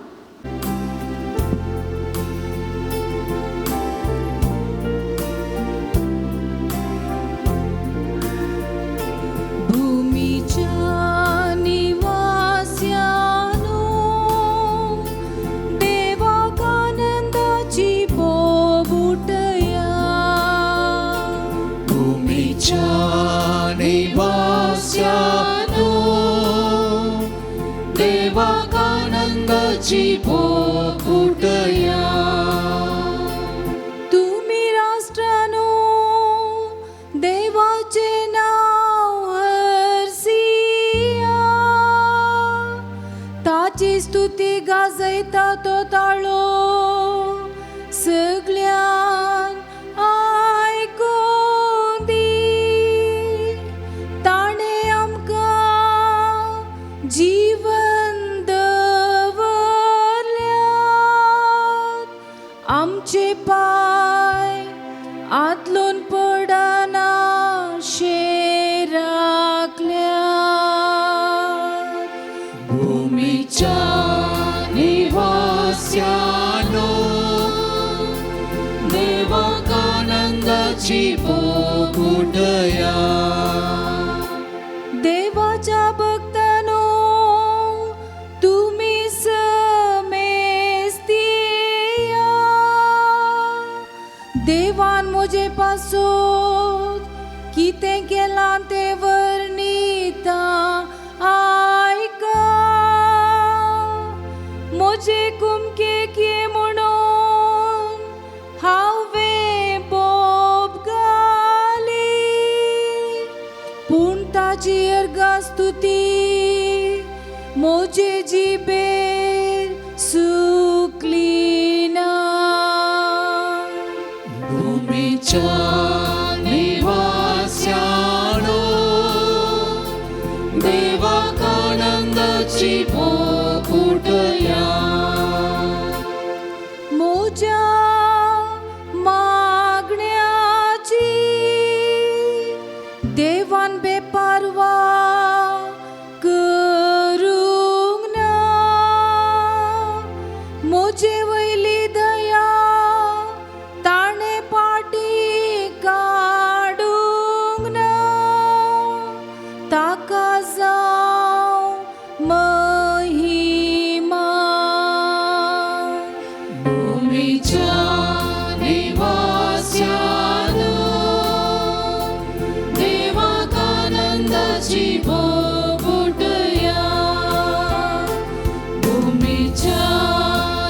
[SPEAKER 4] देवाकानंदाची बोकुटया.
[SPEAKER 6] तुम्ही राष्ट्रानो देवाचे नाव हरसिया. ताची स्तुती गाजयता तो ताळो सगळ्यान आयकून दी. ताणे आमकां जीवन दवरल्यात. आमचे पाय आदलून पडना शेर राखल्यात.
[SPEAKER 4] भूमीच्या निवास्यानो देवाकानंदाची बोकुटया.
[SPEAKER 6] देवाच्या भक्तानो तुम्ही समेस्तिया. देवान म्हजे पासून कितें केलां तें वर्णिता आयका. म्हजे कुमकेक ये म्हणून हांवें बोब घाली. पूण ताची अर्गा स्तुती म्हजे जिबेर सुकली ना.
[SPEAKER 4] भूमीच्या निवास्यानो देवाकानंदाची बोकुटया.
[SPEAKER 6] म्हज्या मागण्याची देवान बेपारवा करूंक ना. म्हजे वयली दया ताणे पाटी काडूंक ना. ताका जावं महिमा.
[SPEAKER 4] भूमीच्या निवास्यानो देवाकानंदाची बोकुटया. भूमीच्या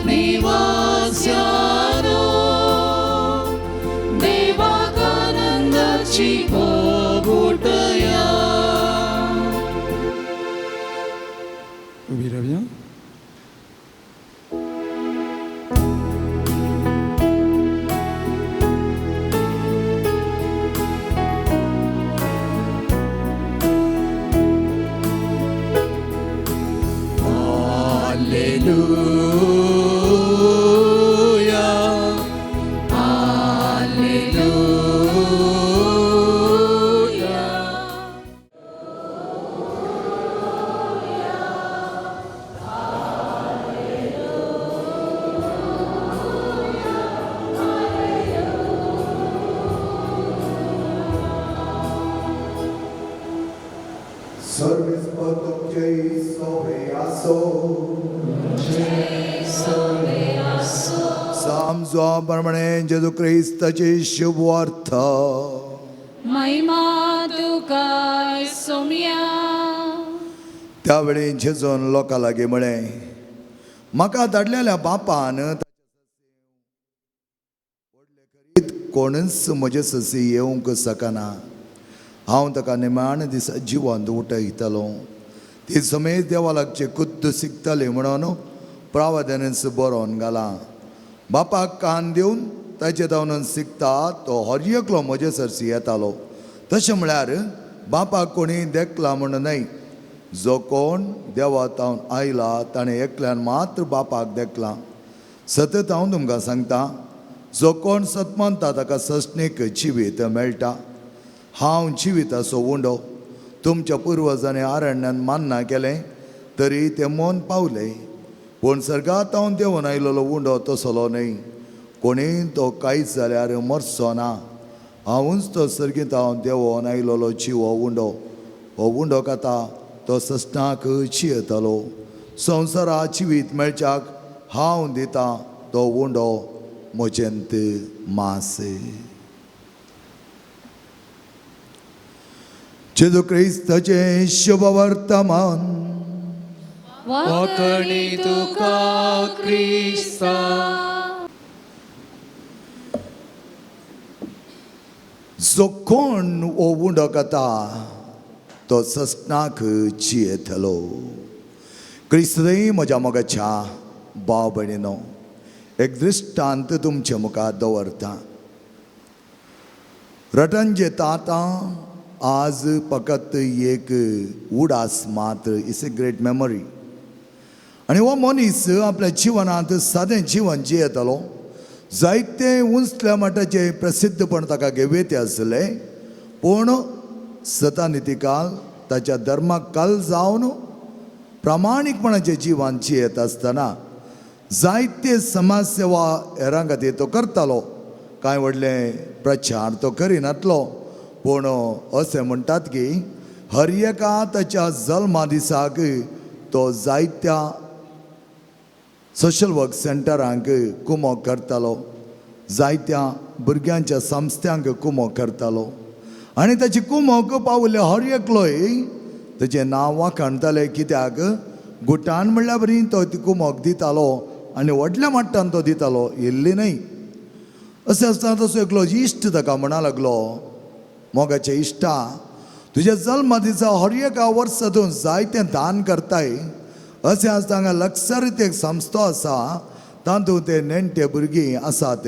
[SPEAKER 4] निवास्यानो देवाकानंदाची बोकुटया.
[SPEAKER 1] उभी राहूया.
[SPEAKER 3] Hallelujah. Hallelujah.
[SPEAKER 2] सर्विस पर तुमचे सोबे आसो. समजो प्रमाणे जेजू क्रिस्ताची शुभ अर्थ.
[SPEAKER 4] महिमा तुका सोम्या.
[SPEAKER 2] त्यावेळी जेजून लोकां लागीं म्हळें, म्हाका धाडलेल्या बापान कोणच म्हजे ससी येवंक सकना. हांव ताका निमाण दिसा जिवंत उठयतलो. ती समेत देवा लागचे कुद्द शिकतले म्हणून प्रावधानच बरोवन घाला. बापाक कान दिवन ताचे धांवन शिकता तो हर एकलो म्हजे सरसी येतालो. तशें म्हळ्यार बापाक कोणी देखला म्हण न्हय. जो कोण देवा तावन आयला ताणें एकल्यान मात्र बापाक देखला. सतत हांव तुमकां सांगता, जो कोण सतमानता ताका सस्नेक जिवीत मेळटा. हांव जिवीत असो उंडो. तुमच्या पुर्वजांनी आरण्यांत मान्ना केलें तरी ते मन पावले. पूण सर्गांत हांव देंवन आयलोलो उंडो तसलो न्हय. कोणी तो कांयच जाल्यार मरचो ना. हांवूच तो सर्गीत हांव देंवन आयलोलो जिवो उंडो. हो उंडो खाता तो सस्नाक जियेतलो. संवसारात जिवीत मेळच्याक हांव दिता तो उंडो म्हजेंत मास. जेजू क्रिस्ताचे शुभ वर्तमान.
[SPEAKER 3] वखणी तुका क्रिस्ता.
[SPEAKER 2] जो कोण हो उंडो खाता तो सस्नाक जियेतलो. क्रिस्तय म्हज्या मोगाच्या भाव भयणीनो, एक दृश्टांत तुमचे मुखार दवरता. रटन जेता आतां आज फकत एक उडास मात्र. It's a great memory. आनी हो मनीस आपल्या जिवनांत सादें जिवन जियेतलो. जायते उंचल्या मटाचे प्रसिद्धपण ताका घेवेते आसले. पूण सता नितिकाल ताच्या धर्माक काल जावन प्रामाणीकपणाचें जिवन जियेत आसतना जायते समाज सेवा हेरां खातीर तो करतालो. कांय व्हडले प्रचार तो करिनातलो. पूण अशें म्हणटात की हर एका ताच्या जल्मा दिसाक तो जायत्या सोशल वर्क सेंटरांक कुमक करतालो. जायत्या भुरग्यांच्या संस्थांक कुमक करतालो. आनी ताची कुमक पावले हर एकलोय ताचें नांव वाखणताले. कित्याक गुटान म्हणल्यार बरी तो ती कुमक दितालो आनी व्हडल्या मट्टान तो दितालो, इल्ली न्हय. अशें आसतना तसो एकलो इश्ट ताका म्हणा लागलो, मोगाचे इश्टा, तुज्या जल्मा दिसा हर एका वर्सा तूं जायतें दान करताय. अशें आसता हांगा लक्सरीत एक संस्थो आसा. तातूंत ते नेणटे भुरगीं आसात.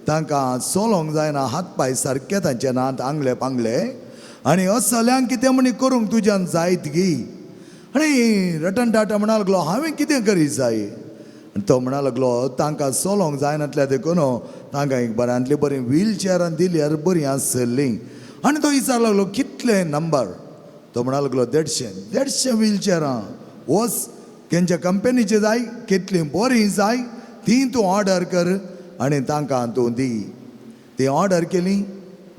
[SPEAKER 2] तांकां चलोंक जायना, हात पांय सारके तांचे नात, आंगले पांगले. आनी असल्यांक कितें म्हणी करूंक तुज्यान जायत गी. आनी रटन टाटा म्हणा लागलो, हांवें कितें करीत जाय. तो म्हणा लागलो, तांकां चलोंक जायनातल्या देखून तांकां एक बऱ्यांतली बरी व्हील चॅरां दिल्यार बरी आसतलीं. आनी तो विचारलो लागलो, कितले नंबर. तो म्हणा लागलो, 150 व्हील चॅरां. वच तेंच्या कंपनीची जाय, कितलीं बरीं जाय ती तूं ऑर्डर कर आनी तांकां तूं दी. ती ऑर्डर केली.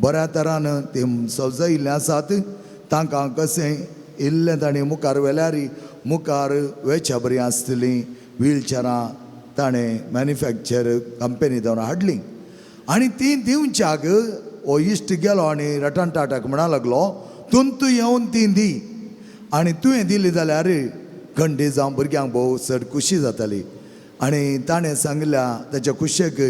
[SPEAKER 2] बऱ्या तरान ती सजयिल्लीं आसात. तांकां कशें इल्लें ताणें मुखार व्हेल्यार मुखार वेच्या बरीं आसतलीं व्हील चॅरां ताणें मॅन्युफॅक्चर कंपनी जावन हाडली. आनी ती दिवच्याक हो इश्ट गेलो आनी रतन टाटाक म्हणा लागलो, तूं येवन ती दी. आनी तुवें दिली जाल्यार खंडी जावं भुरग्यांक भोव चड खुशी जाताली. आनी ताणें सांगल्या ताच्या खुशेक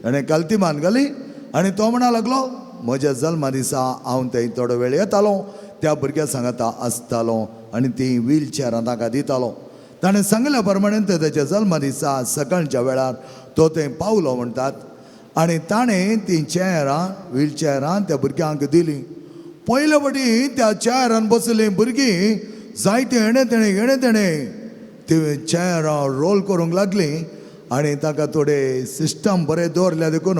[SPEAKER 2] ताणें कल्तीमान घाली. आनी तो म्हणा लागलो, म्हज्या जल्मा दिसा हांव थंय थोडो वेळ येतालो, त्या भुरग्या सांगाता आसतालो आनी ती व्हील चॅरां ताका दितालो. ताणें सांगल्या प्रमाणे ताच्या जल्मा दिसा सकाळच्या वेळार तो थंय पावलो म्हणटात. आनी ताणें ती चॅरां व्हील चॅरां त्या भुरग्यांक दिली. पयले फावटी त्या चॅरान बसलीं भुरगीं जायते हेणे तेणे ती चॅरां रोल करूंक लागलीं. आनी ताका थोडे सिस्टम बरें दवरल्या देखून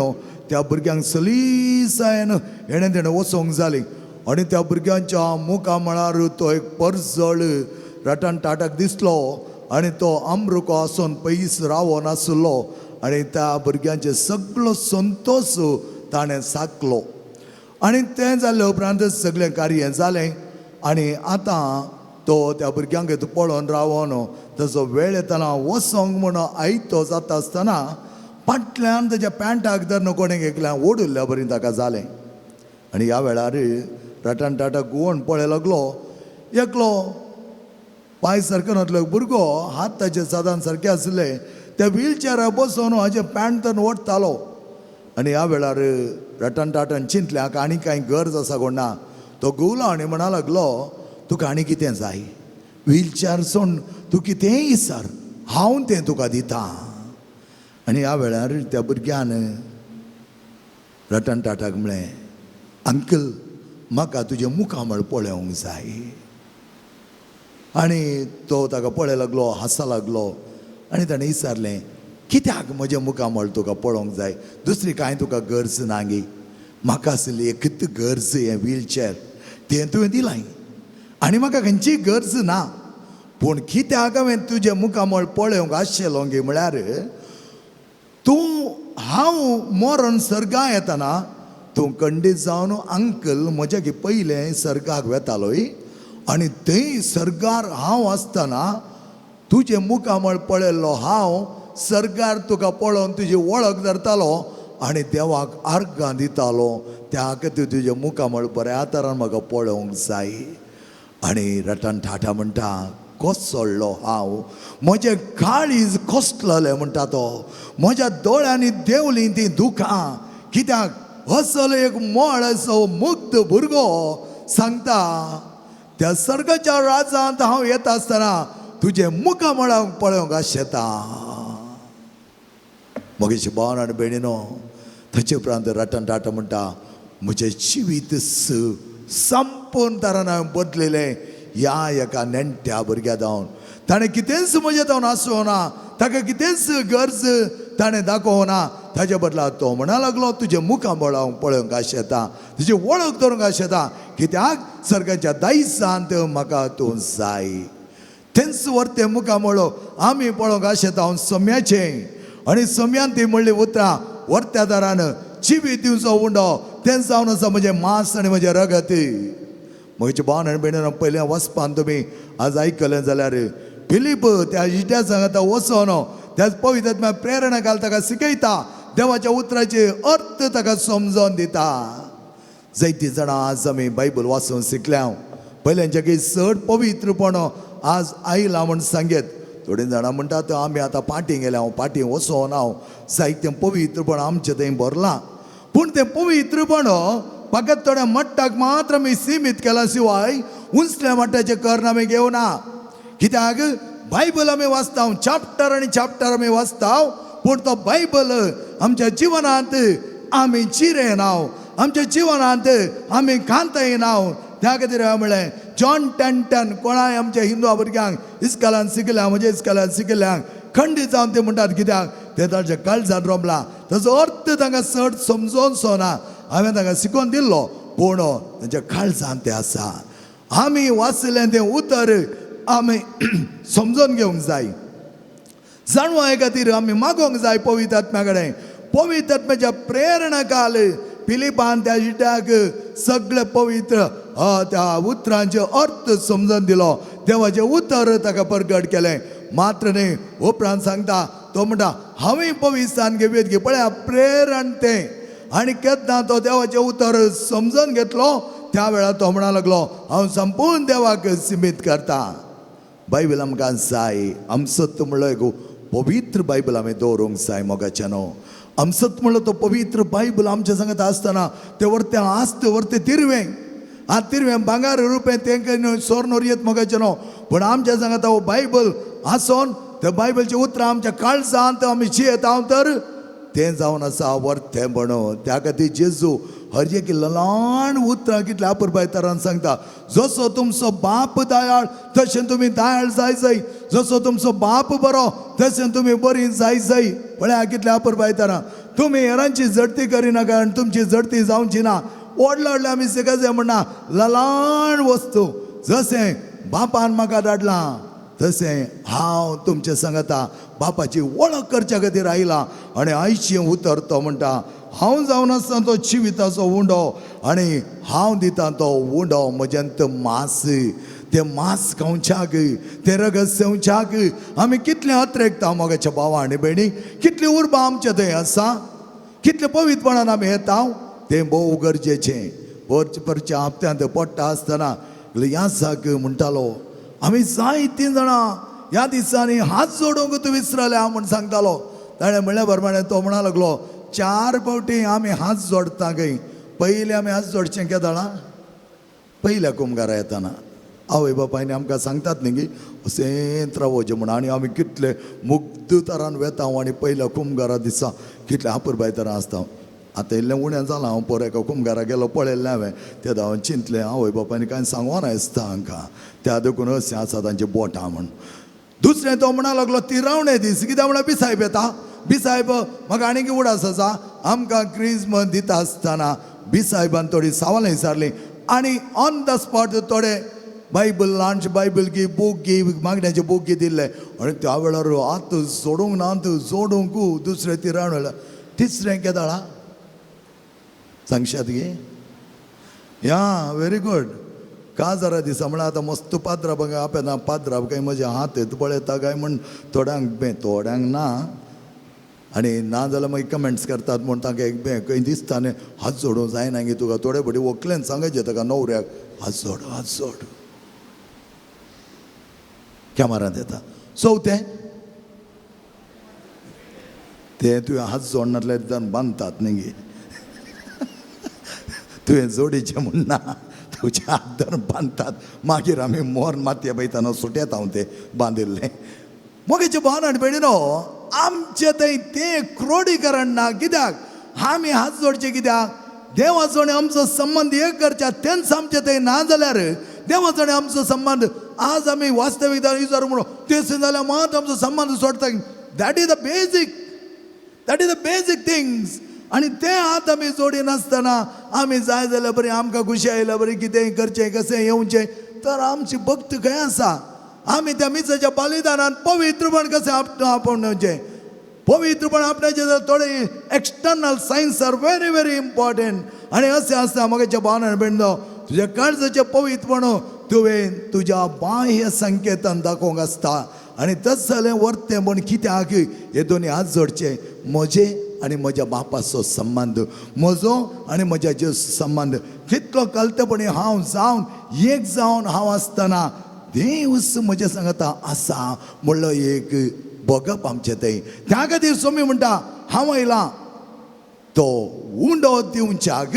[SPEAKER 2] त्या भुरग्यांक सलीसायन हेणे तेणे वचोंक जालीं. आनी त्या भुरग्यांच्या मुखा म्हळ्यार तो एक परजळ रतन टाटाक दिसलो. आनी तो अमरुको आसून पयस रावो नासलो. आनी त्या भुरग्यांचे सगळो संतोश ताणें साकलो. आनी तें जाले उपरांत सगळें कार्य जालें. आनी आतां तो त्या भुरग्यांक पळोवन रावोन ताचो वेळ येताना वसोंक म्हूण आयतो जाता आसतना फाटल्यान ताच्या पॅन्टाक धरून कोणें एकल्यान ओडुल्ल्या बरी ताका जालें. आनी ह्या वेळार रतन टाटा गुवोन पळय लागलो. एकलो पांय सारको नासलो भुरगो, हात ताचे सदां सारके आसले, त्या व्हील चॅरार बसोन हाजे पॅन्ट धरून ओडटालो. आनी ह्या वेळार रटन टाटन चिंतल्याक आनी कांय गरज आसा कोण ना. तो घुवलो आनी म्हणा लागलो, तुका आनी कितें जाय? व्हीलचॅर सोड, तूं कितेंय इसार, हांव तें तुका दितां. आनी ह्या वेळार त्या भुरग्यान रतन टाटाक म्हळें, अंकल म्हाका तुजें मुखामळ पळोवंक जाय. आनी तो ताका पळय लागलो, हांसा लागलो. आनी ताणें विचारलें, कित्याक म्हजें मुखामळ तुका पळोवंक जाय? दुसरी कांय तुका गरज ना गे? म्हाका आसली एकच गरज हें व्हीलचॅर, तें तुवें दिलां आनी म्हाका खंयचीय गरज ना. पूण कित्याक हांवें तुजें मुखामळ पळोवंक आशिल्लो गे म्हळ्यार, तूं हांव मरण सर्गा येतना तूं खंडीत जावन अंकल म्हज्या पयलें सर्गाक वेतालोय आनी थंय सर्गार हांव आसतना तुजें मुखामळ पळयल्लो हांव सर्गार तुका पळोवन तुजी वळख धरतालो आनी देवाक अर्गां दितालो. त्या खातीर तुजें मुखामळ बऱ्या तरान म्हाका पळोवंक जाय. आनी रतन टाटा म्हणटा, कोसळ्ळो हांव, म्हजें काळीज कोसललें म्हणटा तो. म्हज्या दोळ्यांनी देंवलीं तीं दुखां. कित्याक असलो एक मोळ असो मुक्त भुरगो सांगता, त्या सर्गाच्या राजांत हांव येता आसतना तुजें मुखामळाक पळोवंक आशेता. मोगेचे भावन आनी भयणीनो, ताचे उपरांत रतन टाटा म्हणटा, म्हजें जिवीत संपूर्ण तरान हांवें बदलिलें ह्या एका नेण्ट्या भुरग्या जावन. ताणें कितेंच म्हजे जावन आसोना, ताका कितेंच गरज ताणें दाखोवना. ताच्या बदला तो म्हणा लागलो, तुजें मुखामळ हांव पळोवंक आशेता, तुजी वळख धरूंक आशेता. कित्याक सर्गाच्या दायजांत म्हाका तूं जाय. तेंच व्हरतें मुखामळ आमी पळोवंक आशेता हांव सोम्याचें. आनी सोम्यान ती म्हणली उतरां, व्हरत्या दारान जिवीत दिवचो उंडो तें जावन आसा म्हजें मांस आनी म्हजें रगत. म्हजे भावन आनी भयणीन पयलें वचपान तुमी आज आयकलें जाल्यार फिलीप त्या इश्ट्या सांगता वचोन त्याच पवित्र आत्म्या प्रेरणा घाल, ताका शिकयता, देवाच्या उतराचे अर्थ ताका समजोन दिता. जायतीं जाणां आज आमी बायबल वाचून शिकल्या. पयल्यांच्या काही चड पवित्रपण आज आयला म्हूण सांगेत. थोडीं जाणां म्हणटात आमी आतां पाटी गेल्या, हांव पाटी वचोन हांव जायतें पवित्रपण आमचें थंय भरलां. पूण तें पवित्रपण फकत थोड्या मट्टाक मात्र आमी सीमीत केला शिवाय उंचल्या मट्टाचें कर्ण आमी घेवना. कित्याक बायबल आमी वाचता, चॅप्टर आनी चॅप्टर आमी वाचता, पूण तो बायबल आमच्या जिवनांत आमी चिरेनाव, आमच्या जिवनांत आमी कांतयनाव. त्या खातीर हांवें म्हळें जॉन 10:10 कोणाय आमच्या हिंदू भुरग्यांक इस्कॉलान शिकल्या, म्हज्या इस्कॉलान शिकल्यांक खंडीत जावन ते म्हणटात. कित्याक ते ताच्या काळजांत रमला, ताचो अर्थ तांकां चड समजोन सोना. हांवें तांकां शिकोवन दिल्लो, पूण तांच्या काळजांत तें आसा. आमी वाचलें तें उतर आमी समजोन घेवंक जाय. जाणवा खातीर आमी मागोवंक जाय पवित्र आत्म्या कडेन. पवित्र आत्म्याच्या प्रेरणा काल फिलिपान त्या इश्ट्याक सगळे पवित्र त्या उतरांचे अर्थ समजून दिलो. देवाचें उतर ताका प्रगट केलें. मात्र न्ही, उपरांत सांगता तो म्हणटा हांवें पवित्रान घेवत घे. पळय प्रेरण तें. आनी केन्ना तो देवाचें उतर समजून घेतलो त्या वेळार तो म्हणा लागलो, हांव संपूर्ण देवाक सीमीत करता. बायबल आमकां जाय. आमसत म्हणलो एक पवित्र बायबल आमी दवरूंक जाय मोगाच्यानो. आमसत म्हणलो तो पवित्र बायबल आमच्या सांगत आसतना ते व्हरतें आस्त व्हरतें तिरवें. आज तिरवें भांगार रुपें तेंकां सोर्नोर येत मोगाच्यानो. पूण आमच्या सांगता हो बायबल आसोन त्या बायबलचें उतरां आमच्या काळजांत आमी जियेता तर तें जावन आसा व्हरतें म्हणून. त्या खातीर जेजू हर एक ल्हान उतरां कितल्या अपुरबाय तरान सांगता, जसो तुमचो बाप दयाळ तशें तुमी दयाळ जाय जाय, जसो तुमचो बाप बरो तशें तुमी बरीं जाय जाय. पळय कितल्या अपुरबाय तरां. तुमी हेरांची जडती करिनाका आनी तुमची जडती जावची ना. व्हडले व्हडले आमी शिकत जाय म्हणना, ल्हान वस्तू जशें बापान म्हाका धाडलां तशें हांव तुमचें सांगता. बापाची वळख करच्या खातीर आयला. आनी आयचें उतर तो म्हणटा, हांव जावन आसता तो जिविताचो उंडो आनी हांव दिता तो उंडो म्हजेंत मांस. तें मांस खावच्याक, तें रगत सेवच्याक आमी कितलें अत्रेकता मोगाच्या भावा आनी भयणी. कितली उर्बा आमच्या थंय आसा, कितले पवित्रपणान आमी येता. तें भोव गरजेचें. परच्या हप्त्यांत पडटा आसतना यासाक म्हणटालो, आमी जायतीं जाणां ह्या दिसांनी हात जोडूंक तूं विसरल्या म्हूण सांगतालो. ताणें म्हणल्या प्रमाणे तो म्हणा लागलो, 4 फावटी आमी हात जोडता गई. पयलीं आमी हात जोडचें केदाळा पयल्या कुमगारा येताना आवय बापायनी आमकां सांगतात न्ही की असेंत रावचें म्हणून. आनी आमी कितले मुग्ध तरान वेता आनी पयल्या कुमगारा दिसा कितले आपुरबाय तरां आसता. आतां इल्लें उणें जालां हांव पर एका कुमगारा गेलो पळयल्लें हांवें तेन्ना हांवें चिंतलें आवय बापायनी कांय सांगो ना दिसता हांकां त्या देखून अशें आसा तांचीं बोटां म्हूण. दुसरें तो म्हणा लागलो तिरावणे दीस कित्याक म्हणल्यार बिसायब येता. बिसायब म्हाका आनीक उडास आसा. आमकां क्रिसमस दिता आसतना बिसायबान थोडी सावलां विचारलीं आनी ऑन द स्पॉट थोडे बायबल लांच बायबल घे बूक घे मागण्याचे बूक घे दिल्ले आनी त्या वेळार आत सोडूंक ना जोडूंक दुसरें तिरावणे तिसरें केदाळा सांगशात गे. या व्हेरी गुड. काजारा दिसा म्हळ्यार आतां मस्त पाद्रा बघा आपणा पाद्रा काय म्हजे हात येत पळयता काय म्हण थोड्यांक ना आनी ना जाल्यार मागीर कमेंट्स करतात म्हूण तांकां एक खंय दिसता न्ही हात जोडूंक जायना गे तुका थोडे बडी व्हंकलेन सांगचें ताका न्हवऱ्याक हात जोड कॅमेरांत येता. चवथें ते तुवें हात जोडनातले बांदतात न्ही गे तुवें जोडीचें म्हूण ना तुजे हात धरून बांदतात. मागीर आमी मोर मातये पळयतना सुटयता हांव ते बांदिल्लें. मोगेचे भावन आनी भयणीनो आमचे थंय तें क्रोडीकरण ना. कित्याक आमी हात जोडचे कित्याक देवाचो आनी आमचो संबंद एक करच्या तेंच आमचे थंय ना जाल्यार देवाचो आनी आमचो संबंध आज आमी वास्तविकता विचारू म्हणून तेच जाल्यार मात आमचो संबंद सोडटा. That is the basic things. आनी ते हात आमी जोडी नासतना आमी जाय जाल्यार बरी आमकां खुशी आयल्या बरी कितेंय करचें कशें येवचें तर आमची भक्त खंय आसा. आमी त्या मिसाच्या बलिदानान पवित्रपण कशें आपणचें पवित्रपण आपणाचें जाल्यार थोडे external science are very very important. आनी अशें आसता मोगाच्या भावनान भयणो तुज्या काळजाचें पवित्रपण तुवें तुज्या बाह्य संकेतान दाखोवंक आसता. आनी तस जालें वर्तें म्हण कित्याक हे दोनी हात जोडचे. म्हजे आनी म्हज्या बापाचो संबंद म्हजो आनी म्हज्या जे संबंद कितलो कलतेपणी हांव जावन एक जावन हांव आसतना देवच म्हज्या सांगता आसा म्हणलो एक बगप आमचें थंय. त्या खातीर सोमी म्हणटा हांव आयलां तो उंडो दिवच्याक.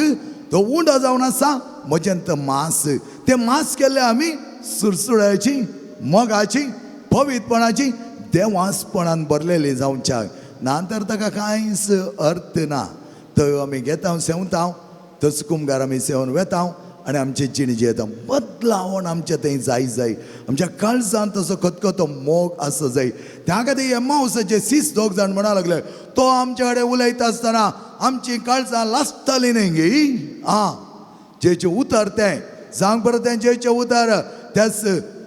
[SPEAKER 2] तो उंडो जावन आसा म्हजेंत मांस. तें मांस केल्लें आमी सुरसुळ्याची मोगाची पवित्रपणाची देवासपणान भरलेली जावच्याक. नातर ताका कांयच अर्थ ना. थंय आमी घेता सेवता तस कुमगार आमी सेवन वेता आनी आमचे जिणेचे येता बदलावण आमचे थंय जाय. आमच्या काळजांत तसो खतखतो मोग आसा जाय. त्या खातीर एम्माउसाचे 6 दोग जाण म्हणा लागले तो आमचे कडेन उलयता आसतना आमची काळजां लासतालीं न्ही गे. जेचे उतर तें सांग बरें तें जेचे उतर तेच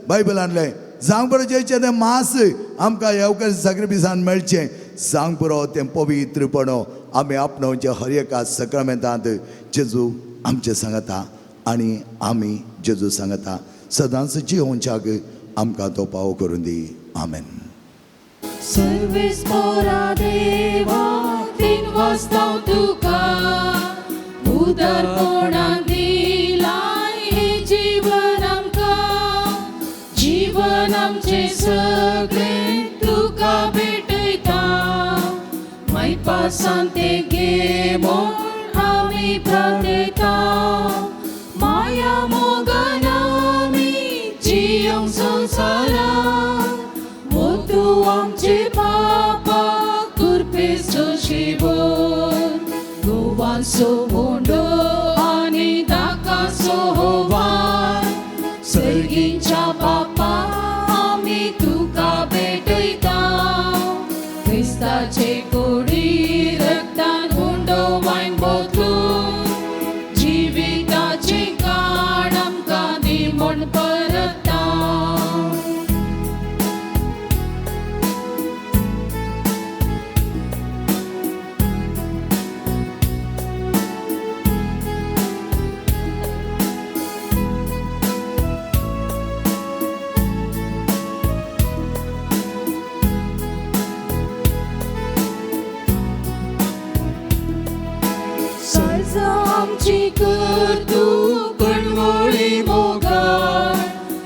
[SPEAKER 2] बायबलांतलें सांग बरें जेचे तें मांस आमकां येवकार सॅक्रिफिसांत मेळचें. सांग बरो तें पवित्रपण आमी आपणावचें हर एका सक्रामेंतांत जेजू आमचे सांगता आनी आमी जेजू सांगता. सदांच जिवोवच्याक आमकां तो पाव करून दी. आमेन.
[SPEAKER 4] सर्वेस पोरा देवा तीन वाजता तुका उदारपणान दिलाय हे जीवन आमकां. जीवन आमचे सगळे तुका भेटयता. मायपा सांते गे म्हूण आमी प्रार्थयता. माया मोगान आमी जियोंक संवसारांत वो तूं आमचे पापा कुरपेचो शिवोर. गोवांचो मोंडो आनी दाकाचो होवार सर्गीच्या बापा आमी तुका भेटयता. क्रिस्ताचे कोडी रक्तान हुंडो वायन बोतलून जिविताचे काण आमकां दी म्हूण परता. आमची कर तूं कणवळी मोगार.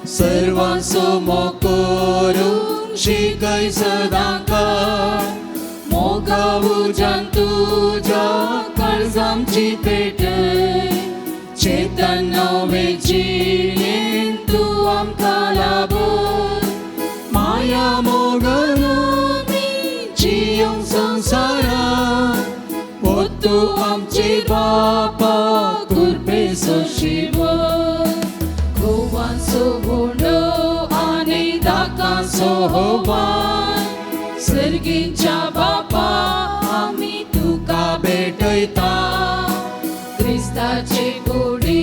[SPEAKER 4] सर्वांचो मोकोरूंक शिकय सदां काळ. मोगा उजान तुज्या
[SPEAKER 3] आमची पेटय चैतन्य वेचीन तू आमकां लाभय माया मोगन जियोंक संवसारांत ओ तू आमचे बापा कृपेचो शिवय
[SPEAKER 4] गोवांचो भोंडो आनी दाकांचो होवान सर्गीच्या बापा आमी तुका भेटयता क्रिस्ताचे कुडी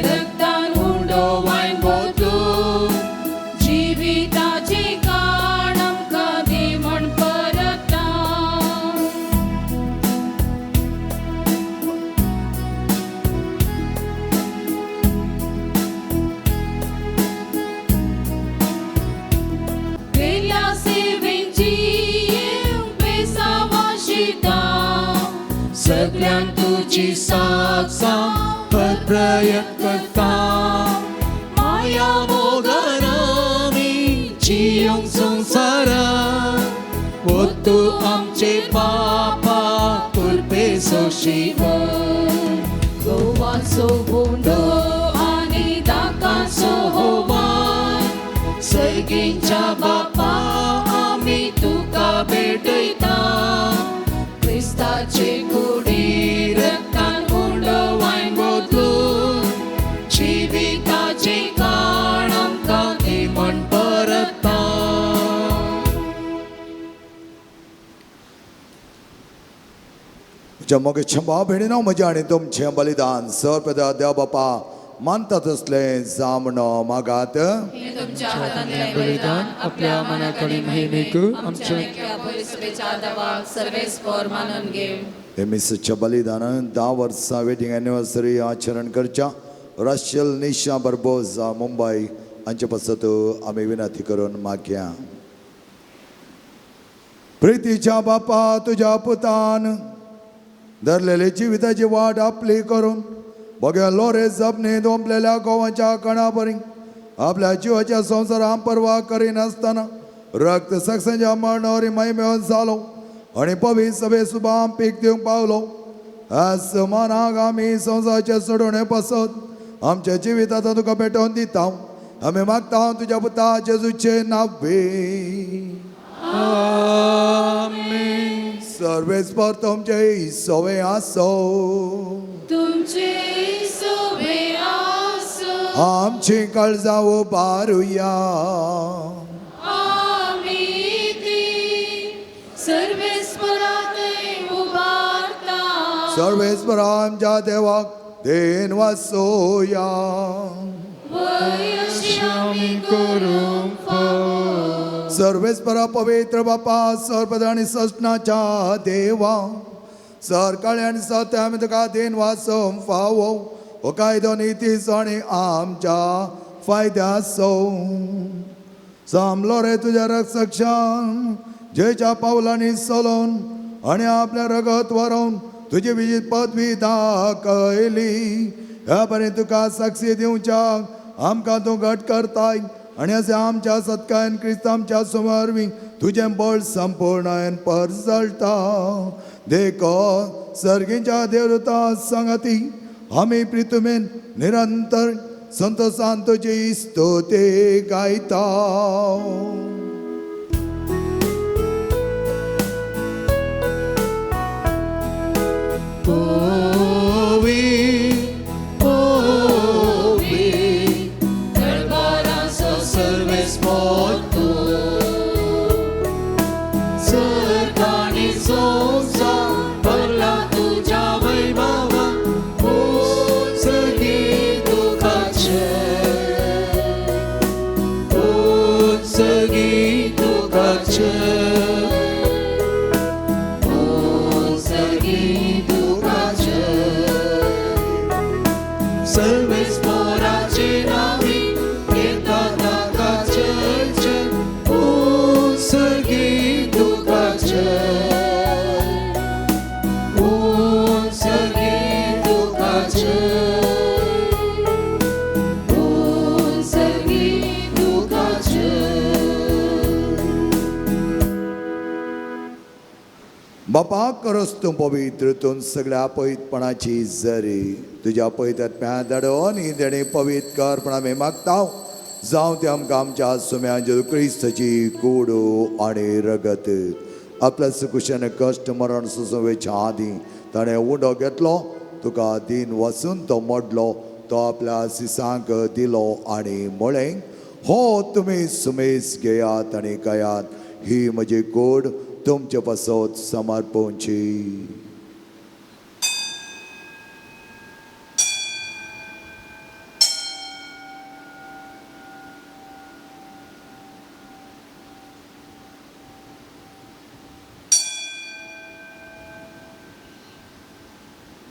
[SPEAKER 4] रक्तान उडोवान बोतून जिविताचे काण आमकां दी म्हण परता वेल्या सेवेची
[SPEAKER 3] सगळ्यांक तुजी साथ सांग प्रयत्न करता माया मोगान आमी जियोंक संवसारांत ओ तू आमचे बापा कृपेचो शिवय
[SPEAKER 4] गोवांचो भोंडो आनी दाकांचो होवान
[SPEAKER 3] सर्गीच्या बापा आमी तुका भेटयता
[SPEAKER 4] क्रिस्ताचे कुडी रक्तान उडोवान
[SPEAKER 3] बोतून जिविताचे काण आमकां दी म्हण परता
[SPEAKER 2] म्हज्या मोगेच्या भाव भयणीनो म्हजें आनी तुमचें बलिदान सर्वदा देव बापा मानता तसलें जामणो मागात
[SPEAKER 4] तुमच्या हातांतलें बलिदान
[SPEAKER 1] आपल्या मनातली महिमेक आमच्या
[SPEAKER 4] पवित्रतेच्या देवाक सर्वेस्पर मानून घेव
[SPEAKER 2] एमिसच्या बलिदानान 10 वर्सां वेडिंग एनिवर्सरी आचरण करच्या राशेल निशा बर्बोजा मुंबई हांचे पासत आमी विनंती करून मागया प्रितीच्या बापा तुज्या पुतान धरलेली जिविताची वाट आपली करून बघ्या लोरे जपणे दोंपलेल्या गोवांच्या कणाबरी आपल्या जिवाच्या संवसारां परवा करिनासतना रक्त सक्सेंच्या मरणावरी महिमेन जालो आणि पवित्र सभे सुबाम पीक दिवंक पावलो आज मानाक आमी संवसाराचे सोडून पसत आमच्या जिवितांत तुका भेटोवन दिता आमी मागता तुज्या पुता जेजूचे नांवे
[SPEAKER 3] आमेन
[SPEAKER 2] सर्वेस्पर तुमचे सवे आसो
[SPEAKER 4] तुमचे सोबे आसो
[SPEAKER 2] आमची काळजां उबारुया
[SPEAKER 4] आमी ती सर्वेस्परांतय उबारता
[SPEAKER 2] सर्वेस्पर आमच्या देवाक देन वासोया
[SPEAKER 4] वय अशी आमी
[SPEAKER 3] करूंक फाव
[SPEAKER 2] सर्वेस्परा पवित्र बापा सर्वदा आणि सजनाच्या देवा सरकाळी आणि सत्य आमी तुका देन वासोवंक फावो हो कायदो नितीस आणि आमच्या फायद्याचो सामलो रे तुझ्या रक्षक्षान जेच्या पावलांनी चलोवन आणि आपल्या रगत व्हरोवन तुजी विजीत पदवी दाखयली ह्या पर्यंत तुका साक्षी दिवच्याक आमकां तूं घट करताय आणि असे आमच्या सत्कायन क्रिस्त आमच्या समोर तुझें बळ संपूर्णायन परजळटा देखो सर्गीच्या देवता संगती आमी प्रितुमेन निरंतर संतोषान तुजी स्तोते गायता बापा करस तूं पवित्रतून सगळ्या पवित्रपणाची जरी तुझ्या पवित्र आत्म्या धाडून ही देणी पवित्र कर पण आमी मागता जावं ते आमकां आमच्या सुम्या जेजू क्रिस्ताची कूड आनी रगत आपल्या सुकुशान कश्ट मरण सुसोवेच्या आदी ताणें उंडो घेतलो तुका दिन वचून तो मोडलो तो आपल्या सिसांक दिलो आनी म्हळें हो तुमी सुमेस घेयात आनी खायात ही म्हजी कूड तुमचे पासत समर्पोवची.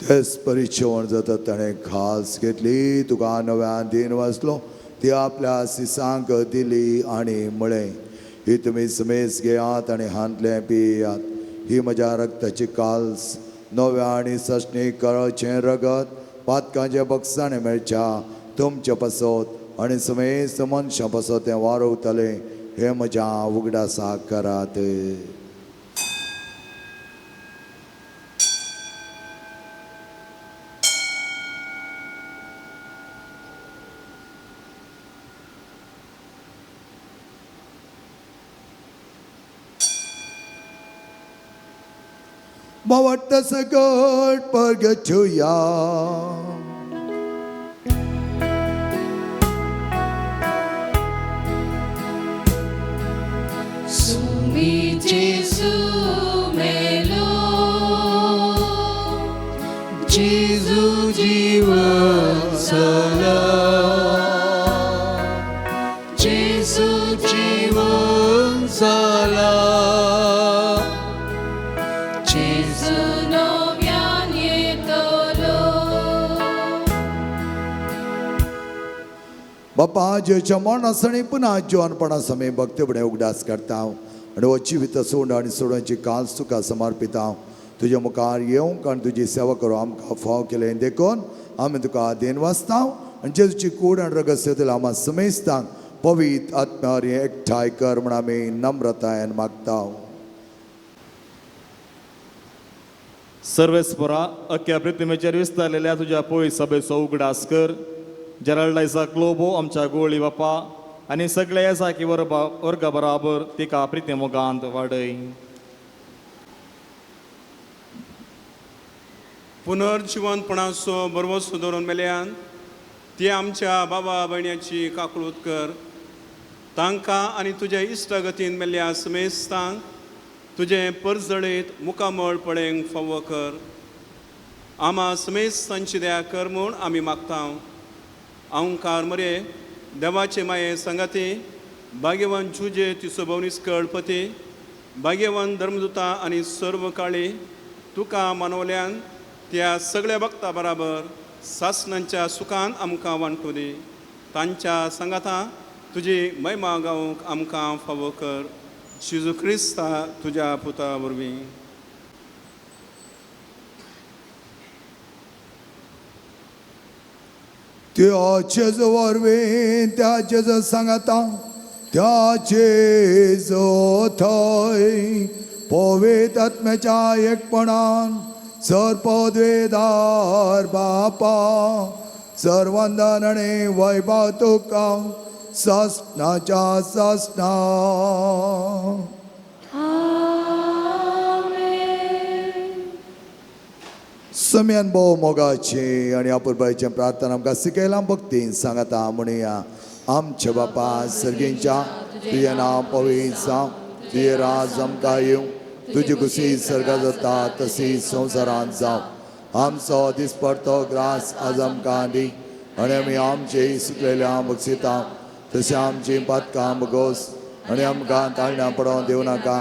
[SPEAKER 2] तेच परिचवण जाता ताणें खास घेतली तुका नव्या दिन वाचलो ती आपल्या सिसांक दिली आनी म्हळें ही तुमी समेस घेयात आनी हांतले पियात ही म्हज्या रक्ताची काल्स नव्या आनी सशणी कळचें रगत पातकांचे बक्षाणे मेळच्या तुमचे पासत आनी समेस मनशां पासत तें वारोवतलें हे म्हज्या उगडासाक करात. Bawatta sagot purgatoria.
[SPEAKER 3] Sumi Jesu melo, Jesu jivan sala, Jesu jivan sala.
[SPEAKER 2] बापा जेच्या मरणासणी पुन्हा जिवनपणा समे भक्तीपणे उगडास करता आणि हो जिवीत सोड आणि सोडूंची काल्स तुका समर्पिता तुझ्या मुखार येवंक आनी तुजी सेवा करूं आमकां फाव केलें देखून आमी तुका देन वाचता आनी जेजूची कूड आनी रगत सेतून आम्हा समेस्तांक पवित्र आत्म्यावर एकठांय कर म्हण आमी नम्रतायेन मागता.
[SPEAKER 7] सर्वेस्परा अख्ख्या पृथ्वीचेर विस्तारलेल्या तुझ्या पवित्र सभेचो उगडास कर. जराल्डायसा क्लोबो आमच्या गोळी बापा आनी सगळे येसाकी वर्गा बराबर तिका प्रिती मोगांत वाडय.
[SPEAKER 8] पुनर्जिवनपणाचो बरवो सुदरून मेल्यान ती आमच्या बाबा भयण्याची काकळूत कर. तांकां आनी तुज्या इश्टगतीन मेल्ल्या समेस्तांक तुजें परजळीत मुखामळ पळेंक फावो कर. आमा समेस्तांची दया कर म्हूण आमी मागता. अहंकार मरे देवाचे माये संगाती भाग्यवान जुजे तिचो भवनीस कळपती भाग्यवान धर्मदूता आनी सर्व काळी तुका मानवल्यान त्या सगळ्या भक्ता बराबर सासणांच्या सुखान आमकां वांटू दी. तांच्या संगाता तुजी महिमा गावूंक आमकां फावो कर. जेजू क्रिस्ता तुज्या पुता वरवीं.
[SPEAKER 2] त्या जेजू वरवीं त्या जेजू सांगाता त्या जेजू थंय पवित्र आत्म्याच्या एकपणान सरपदवेदार बापा सर्वंदन आनी वैभव तुका ससनाच्या ससना. सम्यान भोव मोगाची आनी अपुरबायेचें प्रार्थना आमकां सिकयलां भक्तीन सांगाता म्हणुया. आमचे बापा सर्गींच्या तुजें नांव पवित्र जावं तुजें राज आमकां येवं तुजी खुशी सर्गा जाता तशी संवसारांत जावं. आमचो दिसपडतो ग्रास आज आमकां दी आनी आमी आमचे सुकलेल्या बक्षिता तशें आमची पातकां बगोस आनी आमकां ताळण्या पडोवन दिवं नाका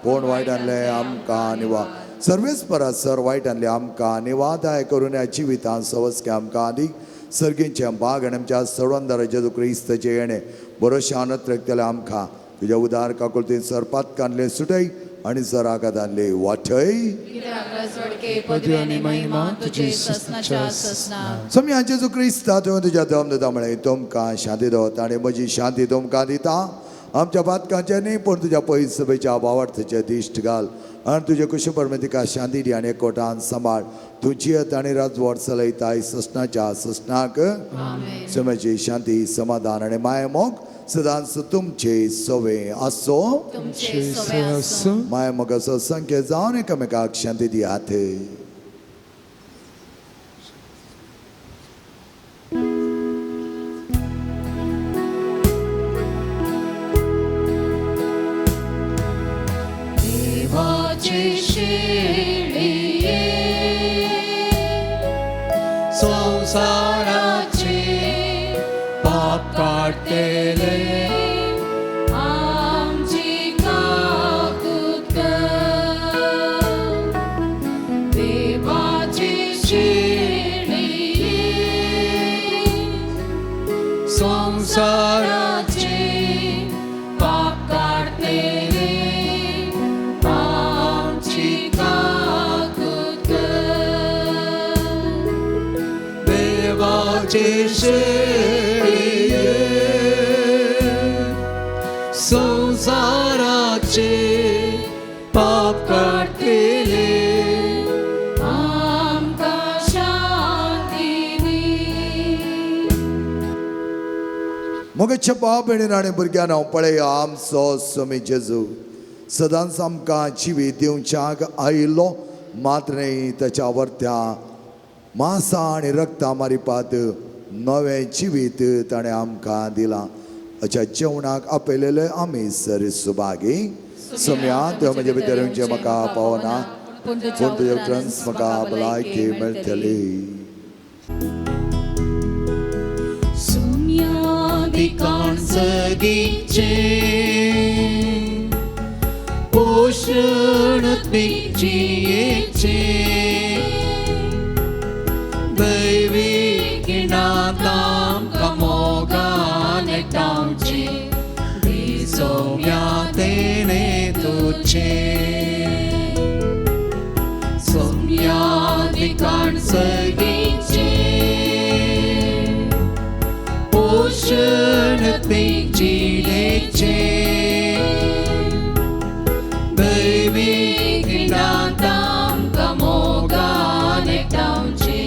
[SPEAKER 2] पूण वायटांतले आमकां निवा. सर्वेस्परा सर वायटांतले आमकां निवादाय करून ह्या जिवितांत सवस्के आमकां दी. सर्गींचे भाग आनी आमच्या सर्वंदर जेजू क्रिस्ताचे येणे बरोशान रक्तले आमकां तुज्या उदार काकुळतीन सर पातकांतले सुटय आनी सराकादांतले वाठय.
[SPEAKER 1] पदवी आनी महिमा तुजी ससनाच्या ससना.
[SPEAKER 2] सम्या जेजू क्रिस्ता तुवें तुज्या धर्मदूता म्हळें तुमकां शांती दवरता आनी म्हजी शांती तुमकां दिता. आमच्या बातकांचे न्ही पूण तुज्या पयस सभेच्या आवार्थाचे दिश्ट घाल आनी तुजे कुशेपरमे तिका शांती दी आनी एकवटान सांबाळ तुजी आनी राजवट चलयताय ससनाच्या ससनाक समेची शांती समाधान आनी माय मोग सदांच तुमचे सोवे आसो
[SPEAKER 4] तुमचे सोवे आसो.
[SPEAKER 2] माय मोगाचो संख्य जावन एकामेकाक शांती दियात.
[SPEAKER 3] देवाचे शेळिये संसाराचे पाप काढतेले
[SPEAKER 4] आमची काकूत कर.
[SPEAKER 3] देवाचे शेळिये संसाराचे पाप काढतेले आमची काकूत कर. देवाचे शेळिये संसाराचे पाप काढतेले
[SPEAKER 4] आमकां शांती दी.
[SPEAKER 2] मोगाच्या बाप भयणीन आनी भुरग्यान हांव पळया आमचो स्वामी जेजू सदांच आमकां जिवीत दिवच्याक आयिल्लो मात्र न्ही ताच्या वर्त्या मांसा आनी रक्ता मारिपात नवें जिवीत ताणें आमकां दिलां. अशा जेवणाक आपयलेले आमी सर सुभागी सम्या देव म्हजे भितर येवचें म्हाका पावना पूण तुज्या उतरांच म्हाका भलायकी मेळटली.
[SPEAKER 3] सुम्यादिकान सगीचे पोषण जियेचे दैवी गिणात आमकां मोगान एकठांवचे दी सोम्या तेणे तुचे. सोम्यादिकान सगीचे पोषण जियेचे दैवी गिणात आमकां मोगान एकठांवचे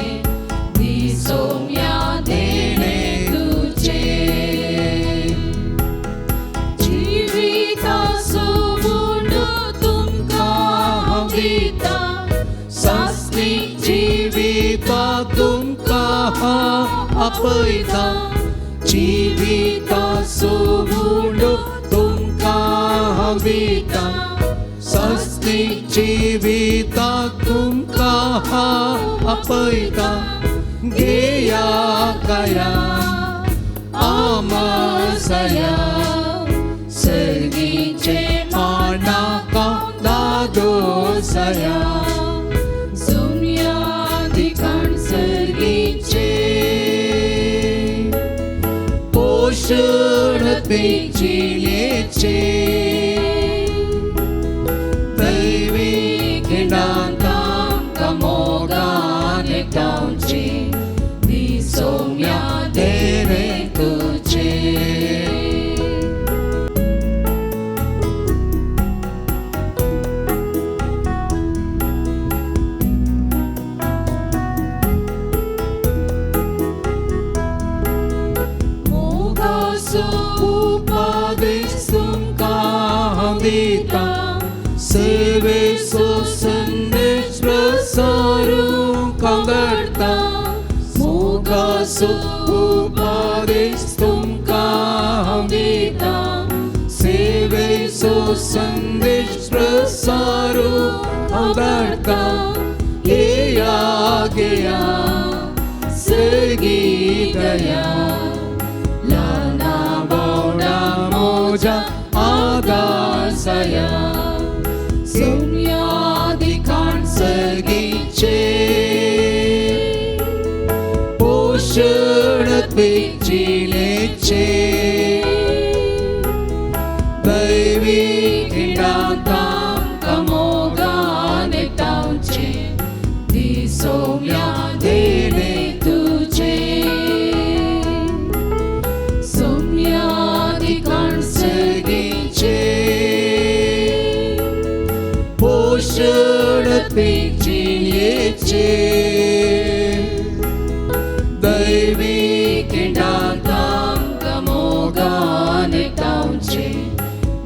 [SPEAKER 3] दी सोम्या तेणे तुचे. जिविताचो मुंडो तुमकां हांव दिता सास्तीक जिविता तुमकां हांव आपयता. जिविताचो मुंडो तुमकां हांव दिता सास्तीक जिविता तुमकां हांव आपयता. घेया काया आमासया सर्गीचे मानाका दादोसया. सोम्यादिकान सर्गीचे पोषण जियेचे दैवी गिणात आमकां मोगान एकठांवचे दी सोम्या तेणे तुचे. मोगाचो उपादेश तुमकां हांव दिता सेवेचो संदेश प्रसारूंक हांव धाडटा. मोगाचो उपादेश तुमकां हांव दिता सेवेचो संदेश प्रसारूंक हांव धाडटा. येया घेया सर्गी दया ल्हाना बावडा मोजा आदासया. सोम्यादिकान सर्गीचे पोषण जियेचे दैवी गिणात आमकां मोगान एकठांवचे दी सोम्या तेणे तुचे. सोम्यादिकान सर्गी सर्पीक जिणयेचे दैवीक हिंडांत आमकां मोगान एकठांवचे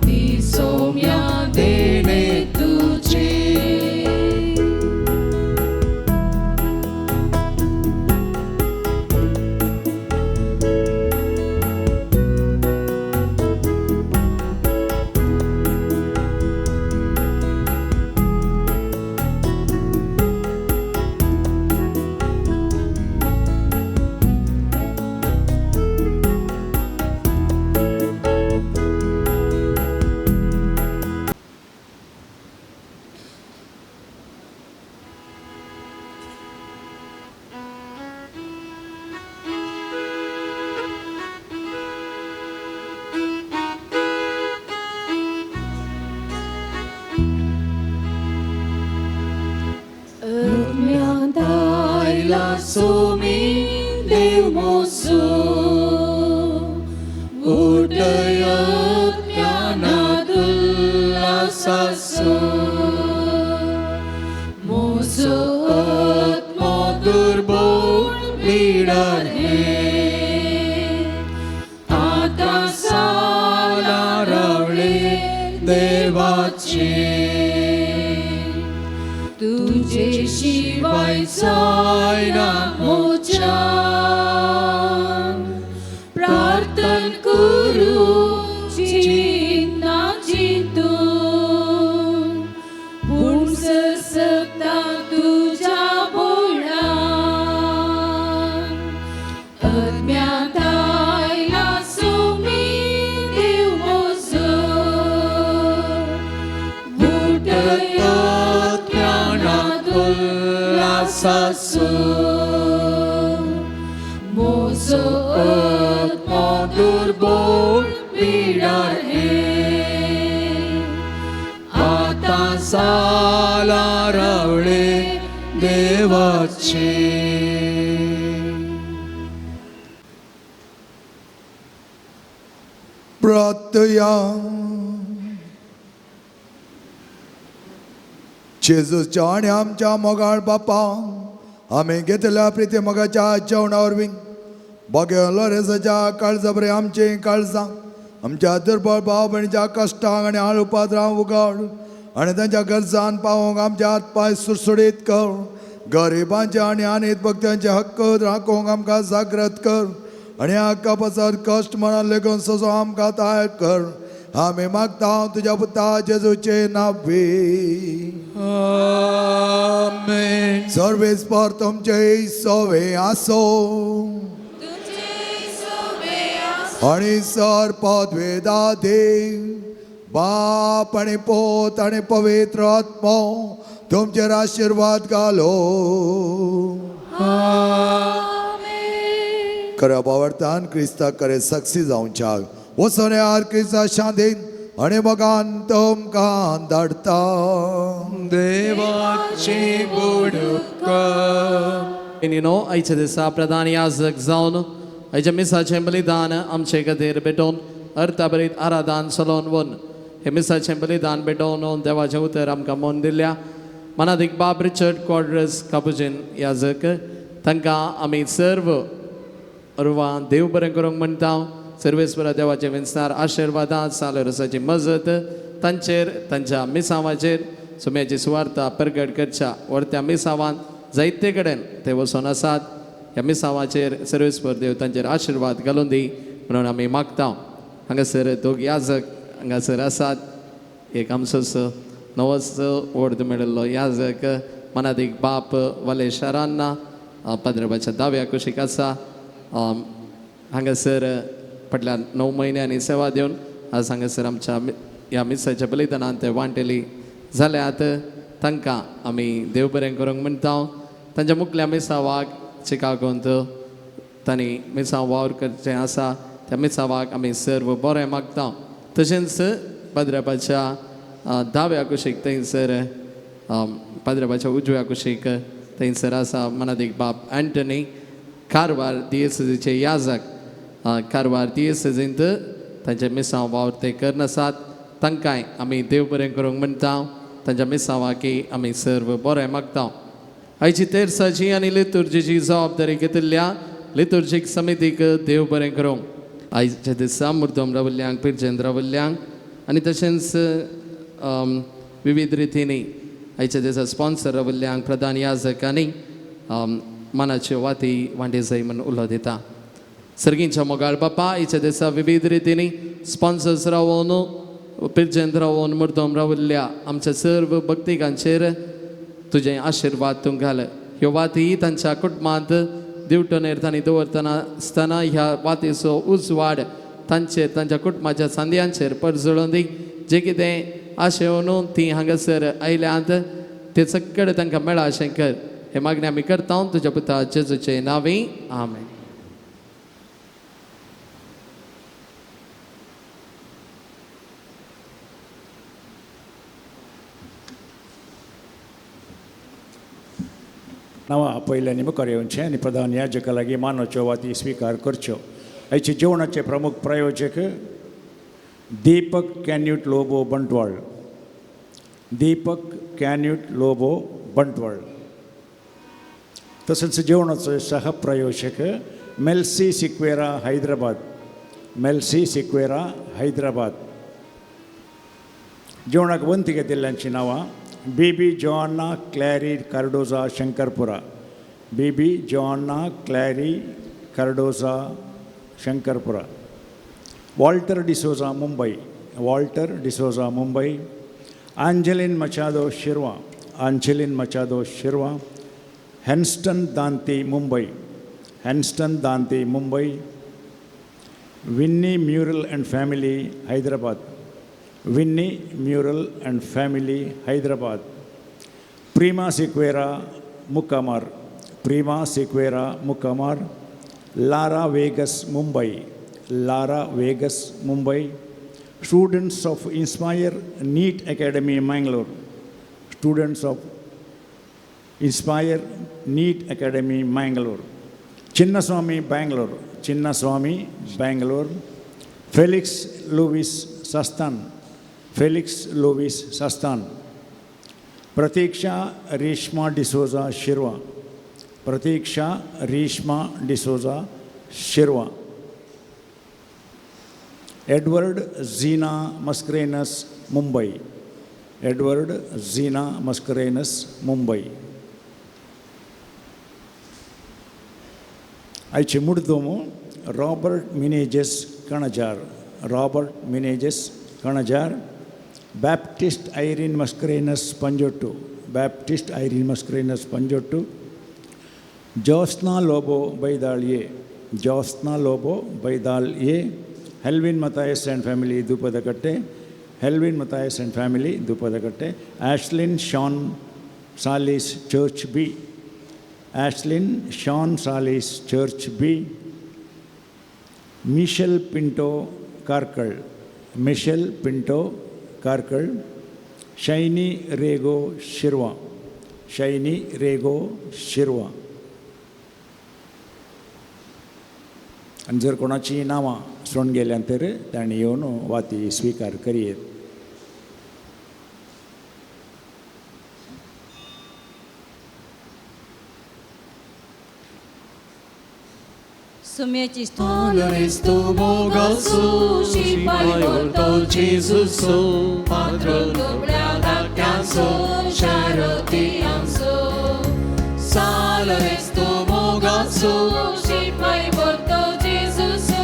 [SPEAKER 3] दी सोम्या देणे तुजे सोमी देव मोसो उठयत ज्ञानात उल्हासासो मोसो मधुर बोल लीडर है आता साला रवळे देवाचे तुझे शिवाय जायना मोचा प्रार्थन करू चिन्ना चिंतून पूर्ण सत्ता तुझ्या बोळा अज्ञात आयला सोमी देव मोसो उठयत ज्ञानात उल्हासासो मोसो मधुर बोल लीडर है आता साला रवळे देवाचे
[SPEAKER 2] प्रार्थया जेजूच्या आणि आमच्या मोगाळ बापा आम्ही घेतल्या प्रिती मोगाच्या जेवणावर बीन बघ्या लोरेसाच्या काळजा बरे आमचे काळजा आमच्या दुर्बळ भाव भयणीच्या कश्टांक आणि आळ उपाद्रांक उगड आणि त्यांच्या गरजान पावोंक आमचे हात पाय सुरसुडीत कर गरिबांचे आणि अनेक भक्तांचे हक्क राखोंक आमकां जागृत कर आणि हक्का पासत कश्ट मनान लेगून सजो आमकां ताय कर आम्ही मागता तुझ्या पुता जेजूचे नावे
[SPEAKER 3] आमेन
[SPEAKER 2] सर्वेस्पर तुमचे सवे आसो आणि सर पदवे दादे बाप आणि पोत आणि पवित्र आत्मा तुमचेर आशीर्वाद घालो खऱ्या बावरतान क्रिस्ता करे सक्सी जावच्या वसोने आर क्रिस्ता शांतीन आणि मगान तुमकां धाडटा
[SPEAKER 3] देवाची बुडका
[SPEAKER 9] आयच्या दिसा प्रधान याजक जावन आयच्या मिसाचें बलिदान आमचे खातीर भेटोवन अर्ताबरीत आराधन चलोवन वन हे मिसाचें बलिदान भेटोवन देवाचें उतर आमकां मोन दिल्या मनादीक बाब रिचर्ड क्वाड्रस कापुजीन याजक तांकां आमी सर्व अरवां देव बरें करूंक म्हणटा सर्वेस्वरा देवाचे विस्तार आशिर्वादांत सालरसाची मजत तांचेर तांच्या मिसांवाचेर सुम्याची सुवार्ता प्रगट करच्या वर्त्या मिसांवांत जायते कडेन ते वचून आसात ह्या मिसांवाचेर सर्वेस्वर देव तांचेर आशिर्वाद घालून दी म्हणून आमी मागता हांगासर दोग याजक हांगासर आसात एक आमचोच नवोच वर्द मेळिल्लो याजक मनादीक बाप वाले शारांना पंदराच्या 10व्या कुशीक आसा हांगासर फाटल्या 9 म्हयन्यांनी सेवा दिवन आज हांगासर आमच्या ह्या मिसाच्या बलिदानांत ते वांटेली जाल्यात तांकां आमी देव बरें करूंक म्हणटा तांच्या मुखल्या मिसावाक चिकागोंत तांणी मिसां वावर करचें आसा त्या मिसावाक आमी सर्व बरें मागता तशेंच भाद्रपाच्या 10व्या कुशीक थंयसर भाद्रपाच्या उजव्या कुशीक थंयसर आसा मनादीक बाप एंटनी कारवार दियेसजीचे याजक कारवार दियेसजींत तांचे मिसां वावर ते करनासात तांकांय आमी देव बरें करूंक म्हणटा तांच्या मिसावाकी आमी सर्व बरें मागता. आयची तेरसाची आनी लितुर्जीची जबाबदारी घेतिल्ल्या लितुर्जीक समितीक देव बरें करूं. आयच्या दिसा मुर्दम रावल्ल्यांक पिरजेंत रावल्ल्यांक आनी तशेंच विविध रितींनी आयच्या दिसा स्पॉन्सर रावल्ल्यांक प्रधान याजकांनी मानाच्यो वाती वांटे जाय म्हूण उलो दिता. सर्गींच्या मोगाळ बापा आयच्या दिसा विविध रितींनी स्पॉन्सर्स रावून पिरजेंत रावून मुर्दम रावल्ल्या आमच्या सर्व भक्तिकांचेर तुजें आशिर्वाद तूं घाल. ह्यो वाती तांच्या कुटुंबांत दिवटोनेर तांणी दवरतना आसतना ह्या वातीचो उजवाड तांचेर तांच्या कुटुंबाच्या सांद्यांचेर परजळून दी. जें कितें आशेवन तीं हांगासर आयल्यांत तें सगळें तांकां मेळा अशें कर. हे मागणी आमी करता तुज्या पुता जेजूचे नांवी. आमेन.
[SPEAKER 10] नवा पयल्यानी मुखार येवचें आनी प्रधान याजका लागीं मानाच्यो वाती स्विकार करच्यो. आयचे जेवणाचे प्रमुख प्रायोजक दीपक कॅन्यूट लोबो बंटवाळ. दीपक कॅन्यूट लोबो बंटवाळ. तसंच जेवणाचे सहप्रायोजक मेल्सी सिक्वेरा हैदराबाद. मेल्सी सिक्वेरा हैदराबाद. जेवणाक वंती घेतिल्ल्यांची नांवां Bibi Joanna Clary Cardoza Shankarpura. Bibi Joanna Clary Cardoza Shankarpura. Walter D'Souza Mumbai. Walter D'Souza Mumbai. Angeline Machado Shirva. Angeline Machado Shirva. Henston Dante Mumbai. Henston Dante Mumbai. Vinny Muriel and family Hyderabad. Vinny Muriel and family Hyderabad. Prima Sequeira Mukkamar. Prima Sequeira Mukkamar. Lara Vegas Mumbai. Lara Vegas Mumbai. Students of Inspire NEET academy Mangalore. Students of Inspire NEET academy Mangalore. Chinnaswamy Bangalore. Chinnaswamy Bangalore. Felix Lewis Sasthan. Felix Lewis Sasthan. Pratiksha Reshma D'Souza Shirva. Pratiksha Reshma D'Souza Shirva. Edward Zeena Mascarenhas Mumbai. Edward Zeena Mascarenhas Mumbai. आयचे मुर्दोम Robert Menezes Kanajar. Robert Menezes Kanajar. Baptist Irene Mascarenhas Panjottu. Baptist Irene Mascarenhas Panjottu. Josna Lobo Baidalye. Josna Lobo Baidalye. Helvin Mathias and family Dupadkatte. Helvin Mathias and family Dupadkatte. Ashlin Shawn Salis church B. Ashlin Shawn Salis church B. Michelle Pinto Karkala. Michelle Pinto कारकळ. Saini रेगो शिरवा. शैनी रेगो शिरवा. आनी जर कोणाची नांवां सोडून गेल्यां तर तांणी येवन वाती स्विकार करीत.
[SPEAKER 4] Sumieci
[SPEAKER 3] Dolores tu bogosu, și mai orto Jesusu, patron dobleada canso, sharotianso. Salores tu bogosu,
[SPEAKER 4] și mai vorto Jesusu,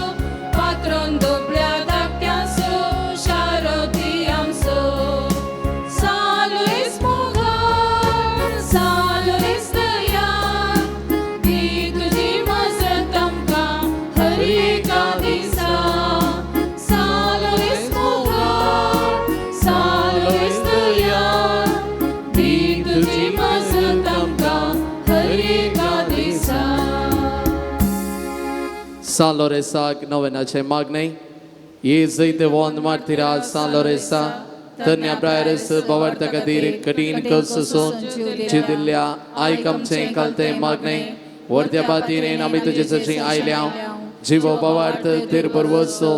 [SPEAKER 4] patron dobleada canso, sharotianso. Salores mogar, salores tăian, ditu jimază tamka, hărica disa. Salores mogar, salores tăian, ditu jimază tamka, hărica disa.
[SPEAKER 9] Saloresa novenace magnei. Jezui te von martira saloresa. Tărnia braeres bavarta kadir kadin kosusun. Chidilya aikamche kalte magnei. Ordia batine namitu jesachi aileam. Jivo bavart tirpurvoso.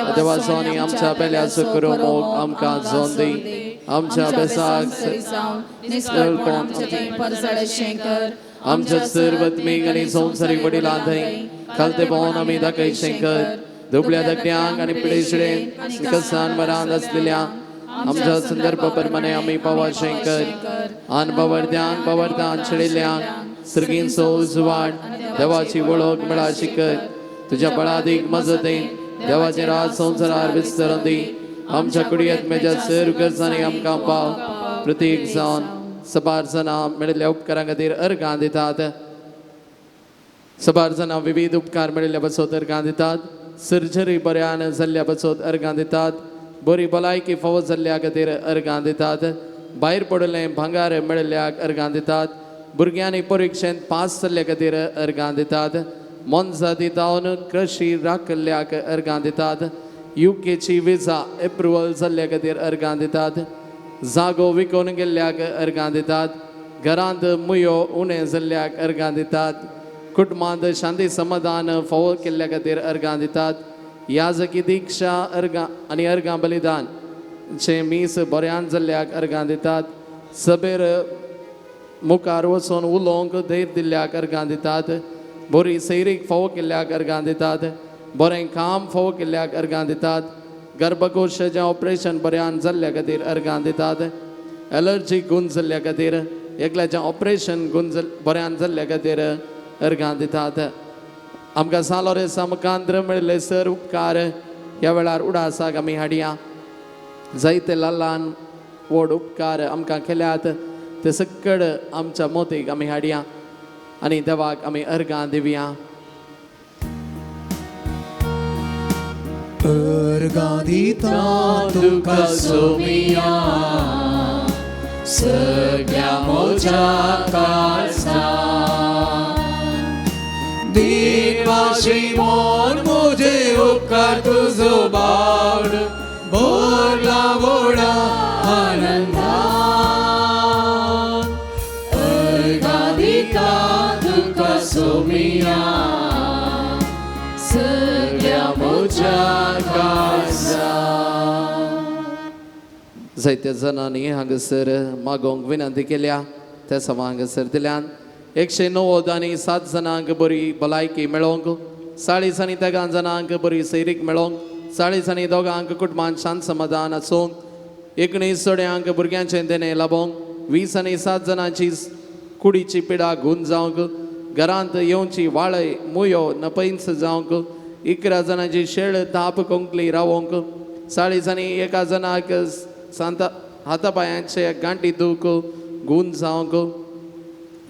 [SPEAKER 9] Adevasoni amcha pelea sukuru mog amka zondi. आमच्या बेसाक
[SPEAKER 4] सरी जावन निस्कळपण आमचे थंय परसळशें कर.
[SPEAKER 9] आमच्या सर्वत्मीक आनी संवसारीक वडिलां थंय खालते पावन आमी दाखयशें कर. दुबळ्या दगड्यांक आनी पिडेशिडेन कसान मरान आसलेल्या आमच्या संदर्भ प्रमाणे आमी पावशें कर. आन बावरद्यांक बावरदान शिडिल्ल्यांक सर्गीन सोज वाड देवाची वळख मेळाशी कर. तुज्या बळादीक मजतीन देवाचे राज संवसारार विस्तरून दी. आमच्या कुडयेंत मेजा सर्व गरजांनी आमकां पाव. प्रत्येक जावन सबार जाणां मेळिल्ल्या उपकारां खातीर अर्गां दितात. सबार जाणां विविध उपकार मेळिल्ल्या बसत अर्गां दितात. सर्जरी बऱ्यान जाल्ल्या बसत अर्गां दितात. बरी भलायकी फावो जाल्ल्या खातीर अर्गां दितात. भायर पडलें भांगार मेळिल्ल्याक अर्गां दितात. भुरग्यांनी परिक्षेंत पास जाल्ल्या खातीर अर्गां दितात. मोन्जा दितावन कृशी राखल्याक अर्गां दितात. युकेची विजा एप्रुवल जाल्ल्या खातीर अर्गां दितात. जागो विकून गेल्ल्याक अर्गां दितात. घरांत मुयो उणें जाल्ल्याक अर्गां दितात. कुटुंबांत शांती समाधान फावो केल्ल्या खातीर अर्गां दितात. याजकी दिक्षा अर्गां आनी अर्गां बलिदान चे मीस बऱ्यान जाल्ल्याक अर्गां दितात. सभेर मुखार वचून उलोवंक धैर्य दिल्ल्याक अर्गां दितात. बरी सैरीक फावो केल्ल्याक अर्गां दितात. बरें काम फावो केल्ल्याक अर्गां दितात. गर्भकोशाचें ऑपरेशन बऱ्यान जाल्ल्या खातीर अर्गां दितात. एलर्जी गुण जाल्ल्या खातीर एकल्याचें ऑपरेशन गुण बऱ्यान जाल्ल्या खातीर अर्गां दितात. आमकां सालोरे समकांत्र मेळिल्ले सर उपकार ह्या वेळार उडासाक आमी हाडया. जायते ल्हान व्हड उपकार आमकां केल्यात ते सकड आमच्या मोतीक आमी हाडया आनी देवाक आमी अर्गां दिवया.
[SPEAKER 3] अर्गां दिता तुका सोमिया सगळ्या मोच्या काळजा. देवाची मोन मुझे उपकार तुझो बाड भरला व्हडा आनंदा. अर्गां दिता तुका सोमिया सगळ्या मोच्या काळजा.
[SPEAKER 9] जायत्या जणांनी हांगासर मागोवंक विनंती केल्या त्या समा हांगासर दिल्यान 190 आनी 7 जणांक बरी भलायकी मेळोवंक. 40 आनी 13 जणांक बरी सैरीक मेळोवंक. 40 आनी 2 कुटुंबांत शांत समाधान आसूंक. 19 चोड्यांक भुरग्यांचें देणें लाभोवंक. 20 आनी 7 जणांची कुडीची पिडा घूण जावंक. घरांत येवची वाळय मुयो नपैंच जावंक. 11 जणांची शेळ ताप कोंकली रावोंक. 40 आनी 1 जणांक हातापांयाचे गांठी दूख घूण जावंक.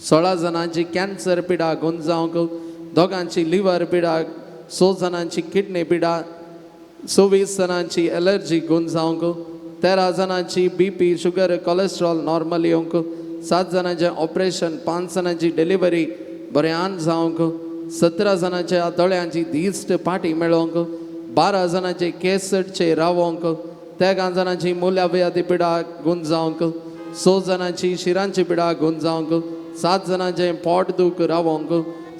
[SPEAKER 9] 16 जणांची कॅन्सर पिडा घूण जावंक. 2 लिव्हर पिडा. 6 जणांची किडनी पिडा. 24 जणांची एलर्जी घूण जावंक. 13 जणांची BP शुगर कोलेस्ट्रॉल नॉर्मल येवंक. 7 जणांचें ऑपरेशन. 5 जणांची डिलिव्हरी बऱ्यान जावंक. 17 जणांच्या दोळ्यांची दिश्ट पाटी मेळोवंक. 12 जणांचे केसडचे रावोंक. 13 जणांची मुल्याव्याधी पिडा घूण जावंक. 6 जणांची शिरांची पिडा घूण जावंक. 7 जणांचें पोट दूख रावोंक.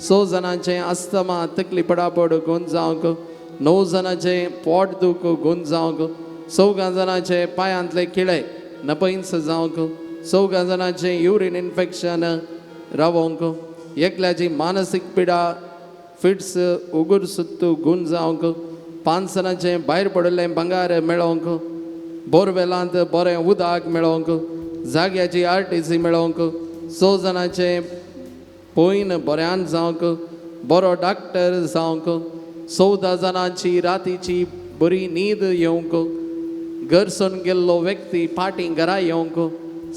[SPEAKER 9] 6 जणांचें अस्थमा तकली पडापड घूण जावंक. 9 जणांचें पोट दूख घूण जावंक. 14 जणांचे पांयांतले किळे नपैंच जावंक. 14 जणांचें युरीन इन्फेक्शन रावोंक. एकल्याची मानसीक पिडा फिट्स उगूर सुत्तू घूण जावंक. 5 जणांचें भायर पडलें भांगार मेळोवंक. बोरवेलांत बरें उदक मेळोवंक. जाग्याची RTC मेळोवंक. 6 जणांचें पोयन बऱ्यान जावंक. बरो डॉक्टर जावंक. 14 जणांची रातीची बरी न्हीद येवंक. घरसून गेल्लो व्यक्ती फाटीं घरा येवंक.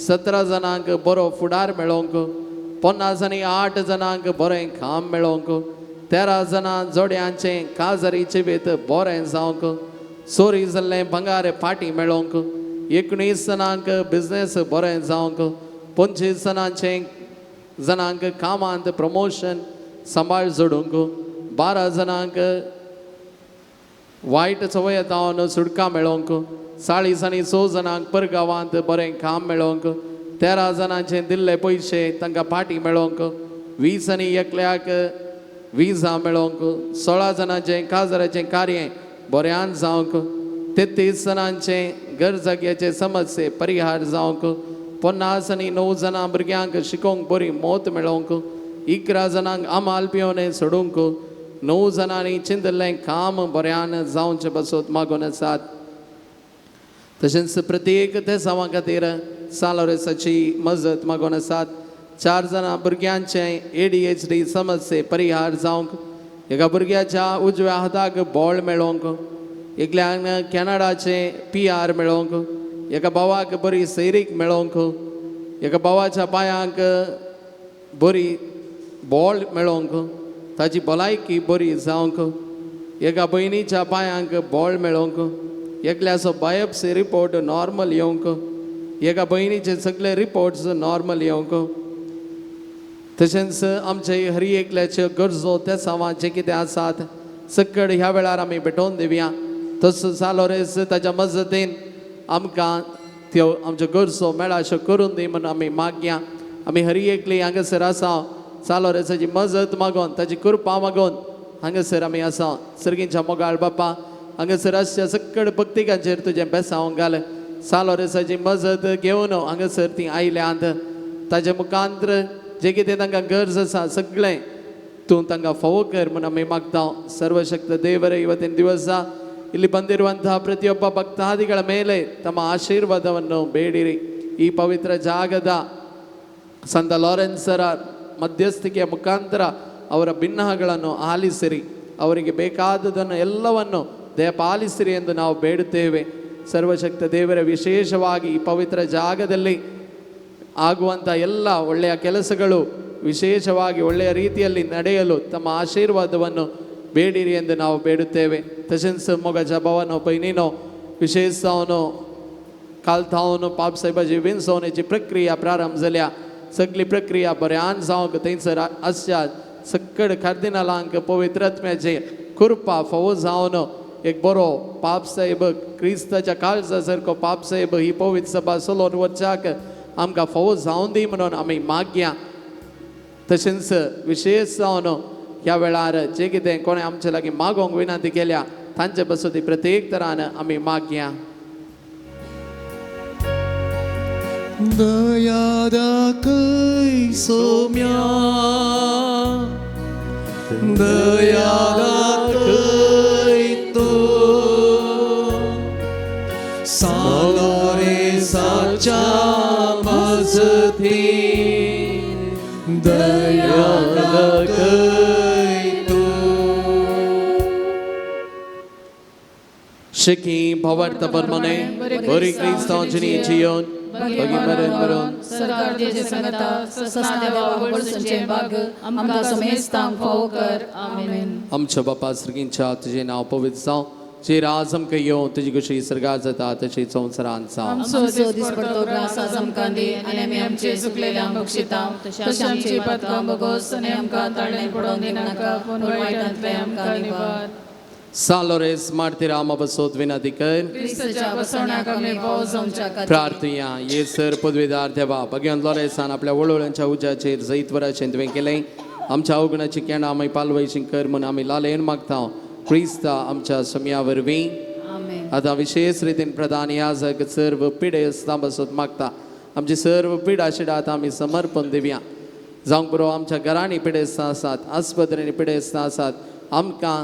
[SPEAKER 9] 17 जणांक बरो फुडार मेळोवंक. 50 आनी 8 जणांक बरें काम मेळोवंक. 13 जणां जोड्यांचें काजरी जिवीत बरें जावंक. चोरी जाल्लें भांगार फाटीं मेळोवंक. 19 जणांक बिझनेस बरें जावंक. 25 जणांक कामांत प्रमोशन सांबाळ जोडूंक. 12 जणांक वायट सवयतावन सुटका मेळोवंक. 40 आनी 6 जणांक परगांवांत बरें काम मेळोवंक. 13 जणांचे दिल्ले पयशे तांकां फाटीं मेळोवंक. 20 आनी 1 विजा मेळोवंक. 16 जणांचें काजराचें कार्य बऱ्यान जावंक. 33 जणांचें गरजाग्याचे समस्ये परिहार जावंक 50 जाणां भुरग्यांक शिकोवंक बरी मोत मेळोवंक 11 जाणांक आमाल पिवणे सोडूंक 9 जाणांनी चिंतल्लें काम बऱ्यान जावचें बसत मागून आसात. तशेंच प्रत्येक त्या सावां खातीर सालोरेसाची मजत मागून आसात. 4 जाणां भुरग्यांचे ADHD समस्ये परिहार जावंक एका भुरग्याच्या उजव्या हाताक बॉल मेळोवंक एकल्यान कॅनडाचे PR मेळोवंक एका भावाक बरी सैरीक मेळोवंक एका भावाच्या पांयांक बरी बॉल मेळोवंक ताची भलायकी बरी जावंक एका भयणीच्या पांयांक बॉल मेळोवंक एकल्याचो बायोप्सी रिपोर्ट नॉर्मल येवंक एका भयणीचे सगळे रिपोर्ट्स नॉर्मल येवंक. तशेंच आमचे हर एकल्याच्यो गरजो त्या सावां जे कितें आसात सकड ह्या वेळार आमी भेटोवन दिवया. तसो सालोरेस ताच्या मजतीन आमकां त्यो आमच्यो गरजो मेळा अश्यो करून दी म्हणून आमी मागया. आमी हर एकली हांगासर आसा सालोरेसाची मजत मागोन ताची कृपा मागोन हांगासर आमी आसा. सर्गींच्या मोगाळ बापा हांगासर आसच्या सकड भक्तिकांचेर तुजें बेसांव घाल. सालोरेसाची मजत घेवन हांगासर ती आयल्यांत ताचे मुखांतर जे कितें तांकां गरज आसा सगळें तूं तांकां फावो कर म्हणून आमी मागता. ಸರ್ವಶಕ್ತ ದೇವರೇ ಇವತ್ತಿನ ದಿವಸ ಇಲ್ಲಿ ಬಂದಿರುವಂತಹ ಪ್ರತಿಯೊಬ್ಬ ಭಕ್ತಾದಿಗಳ ಮೇಲೆ ತಮ್ಮ ಆಶೀರ್ವಾದವನ್ನು ಬೇಡಿರಿ. ಈ ಪವಿತ್ರ ಜಾಗದ ಸಂತ ಲಾರೆನ್ಸರ ಮಧ್ಯಸ್ಥಿಕೆಯ ಮುಖಾಂತರ ಅವರ ಭಿನ್ನಹಗಳನ್ನು ಆಲಿಸಿರಿ. ಅವರಿಗೆ ಬೇಕಾದದನ್ನು ಎಲ್ಲವನ್ನು ದಯಪಾಲಿಸಿರಿ ಎಂದು ನಾವು ಬೇಡುತ್ತೇವೆ. ಸರ್ವಶಕ್ತ ದೇವರ ವಿಶೇಷವಾಗಿ ಈ ಪವಿತ್ರ ಜಾಗದಲ್ಲಿ ಆಗುವಂಥ ಎಲ್ಲ ಒಳ್ಳೆಯ ಕೆಲಸಗಳು ವಿಶೇಷವಾಗಿ ಒಳ್ಳೆಯ ರೀತಿಯಲ್ಲಿ ನಡೆಯಲು ತಮ್ಮ ಆಶೀರ್ವಾದವನ್ನು ಬೇಡಿರಿ ಎಂದು ನಾವು ಬೇಡುತ್ತೇವೆ. तशेंच मोगाच्या भावानो भयणीनो विशेषतावनो कालथावन पाप साहेबाची विंचवणेची प्रक्रिया प्रारंभ जाल्या. सगळी प्रक्रिया बऱ्यान जावंक थंयसर आसच्या सकड कार्दिनालांक पवित्रत्म्याचे कृपा फावो जावन एक बरो पाप साहेब क्रिस्ताच्या काळजा सारको पाप साहेब ही पवित्र सभा चलोवन वचपाक आमकां फावो जावन दी म्हणून आमी मागया. तशेंच विशेष जावन ह्या वेळार जे कितें कोणें आमचे लागीं मागोवंक विनंती केल्या तांचे बसती प्रत्येक तरान आमी मागया.
[SPEAKER 3] दयादा कै सोम्या दयादा कै तो सालोरेसाच्या मजती दयादा कै तो
[SPEAKER 9] शिकी भवर्त परमने बरी क्रिस्तांची जीवन बगी मरण मरण
[SPEAKER 4] सरकार जेजे संगता ससना देवा वळसूंचे भाग आमकां समेस्तांक फावो कर. आमेन.
[SPEAKER 9] आमच्या बापा सर्गींच्या तुझे नाव पवित्र जावं. जे राज आमकां येवं तुजी कशी सरकार जाता तशी संवसारांत जावं.
[SPEAKER 4] आमचो दीस पडतो ग्रास आज आमकां दी आनी आमी आमचे चुकलेल्यांक बक्षिता तशें आमची पातकां बगोस आनी आमकां ताळणे पडोवन दिनाका पूण वायटांतले आमकां निवार.
[SPEAKER 9] सालोरेस मार्तिराम बसोत विनंती कर.
[SPEAKER 4] क्रिस्ताच्या बसवण्याक आमी फावो जावच्या खातीर
[SPEAKER 9] प्रार्थया येसर पदवीदार देवा भगवान लोरेसान आपल्या वळवळ्यांच्या उज्याचेर जैतवराचें तुवें केलें. आमच्या अवगणाची केणां आमी पालवायची कर म्हूण आमी लालेन मागता. क्रिस्ता आमच्या सम्या वरवीं
[SPEAKER 4] आमेन.
[SPEAKER 9] आतां विशेष रितीन प्रधान याजक सर्व पिडे आसता बसत मागता. आमची सर्व पिडा शिडा आतां आमी समर्पण दिवया. जावंक बरो आमच्या घरांनी पिडेस्तां आसात आस्पत्रेनी पिडेस्तां आसात आमकां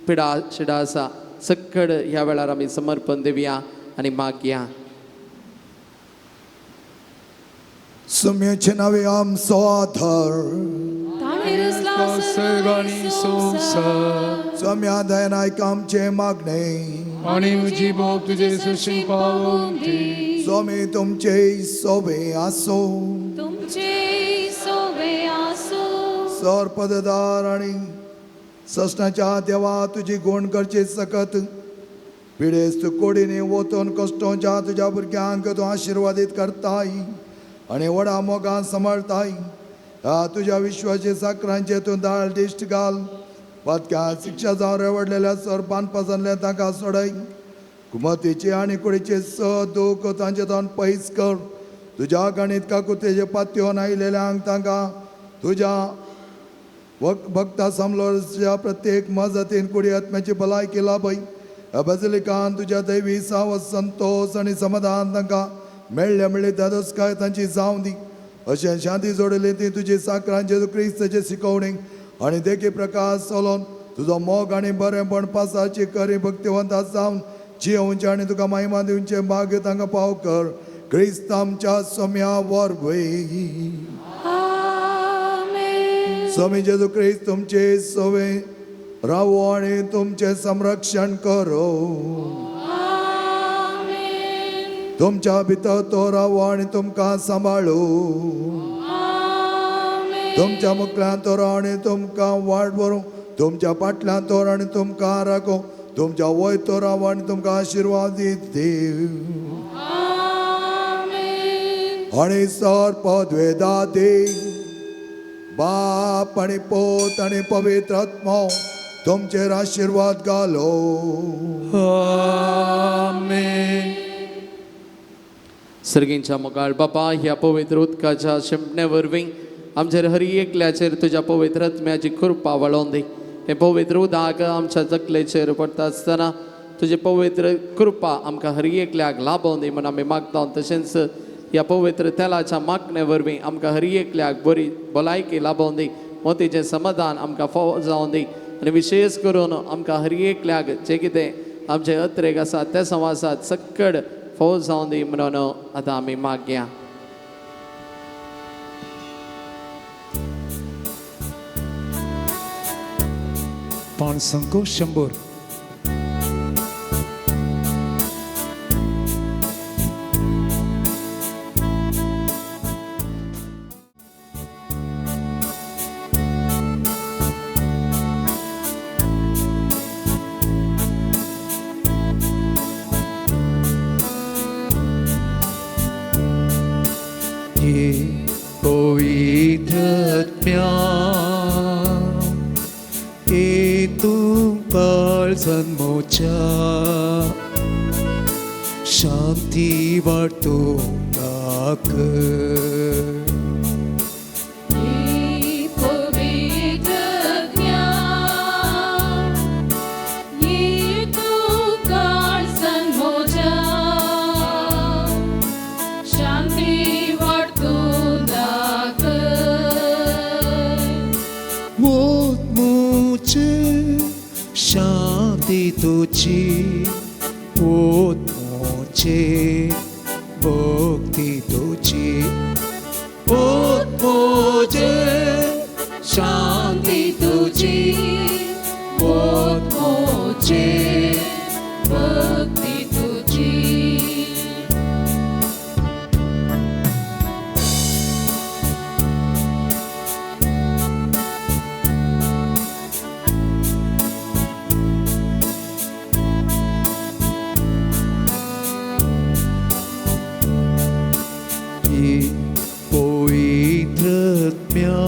[SPEAKER 9] पिडा शिडा आसा सकड ह्या वेळार आमी समर्पण दिवया आनी मागया.
[SPEAKER 2] सुम्याचे नावे आमचो आधार
[SPEAKER 3] सर्वांनी संसार
[SPEAKER 2] सम्या दयान आयक आमचे मागणे
[SPEAKER 3] आणि उजी बोग तुझे सुशील पावोंक दी.
[SPEAKER 2] स्वामी तुमचे सोबे आसो
[SPEAKER 6] तुमचे सोबे आसो.
[SPEAKER 2] सर पददार आणि ससनाच्या देवा तुझी गोण करचे सकत पिडेस्त कोडीने वतून कश्टोच्या तुझ्या भुरग्यांक तूं आशिर्वादीत करताय आणि वडा मोगान सांबाळताय. तुझ्या विश्वाचे साकरांचे तूं दाळ दिश्ट घाल. पदक्या शिक्षा जावन रेवडलेल्या सरपान पसंतले तांकां सोडय. कुमतीचे आनी कुडीचे स दूख तांचे तोंड पयस कर. तुज्या गणित काकुतेचे पात्योन आयिल्ल्यांक तांकां तुज्या भक्ता समलोच्या प्रत्येक मजतीन कुडी आत्म्याची भलायकी लाभय. बजलिकान तुझ्या दैवी सावध संतोष आणि समाधान तांकां मेळ्ळे मेळ्ळे दादोसकाय तांची जावं दी. अशें शांती जोडले ती तुजी साकरान जेजू क्रिस्ताचे शिकवणेक आनी देखी प्रकाश चलोवन तुजो मोग आनी बरेंपण पासाची करी भक्तिवंत जावन जियोवचे आनी तुका महिमा दिवचे भाग्य तांकां पाव कर. क्रिस्त आमच्या सोम्या वरवय. स्वामी जेजू क्रिस्त तुमचे सोवे रावो आनी तुमचे संरक्षण करो. तुमच्या भितर तो रावो आनी तुमकां सांबाळू. तुमच्या मुखल्यान तो राव आनी तुमकां वाट व्हरूं. तुमच्या फाटल्यान तो आनी तुमकां राखो. तुमच्या वयर तो राव आनी तुमकां आशिर्वादीत देव. आनी सर्पद्वे दाते बाप आनी पोत आनी पवित्र आत्मा तुमचेर आशिर्वाद घालो.
[SPEAKER 9] सर्गींच्या मोगाळ बापा ह्या पवित्र उदकाच्या शिंपणे वरवीं आमचेर हर एकल्याचेर तुज्या पवित्र आत्म्याची कृपा वळोवन दी. हे पवित्र उदक आमच्या जखलेचेर पडटा आसतना तुजी पवित्र कृपा आमकां हर एकल्याक लाभोवन दी म्हूण आमी मागता. तशेंच ह्या पवित्र तेलाच्या मागणे वरवीं आमकां हर एकल्याक बरी भलायकी लाभोवन दी. मोतीचें समाधान आमकां फावो जावन दी. आनी विशेश करून आमकां हर एकल्याक जें कितें आमचे अत्रेक आसा त्या संवासात सक्कड फावो जावन दी म्हणून आतां आमी मागया.
[SPEAKER 3] पाणसंको 100.
[SPEAKER 11] पवित्र आत्म्या तूं काळ जन्मोच्या शांती वाटो शांती तुझी ओत मोचे भक्ती तुझी ओत मोचे शांती तुझी ओत मोचे भक्ती तुझी. पवित्र आत्म्या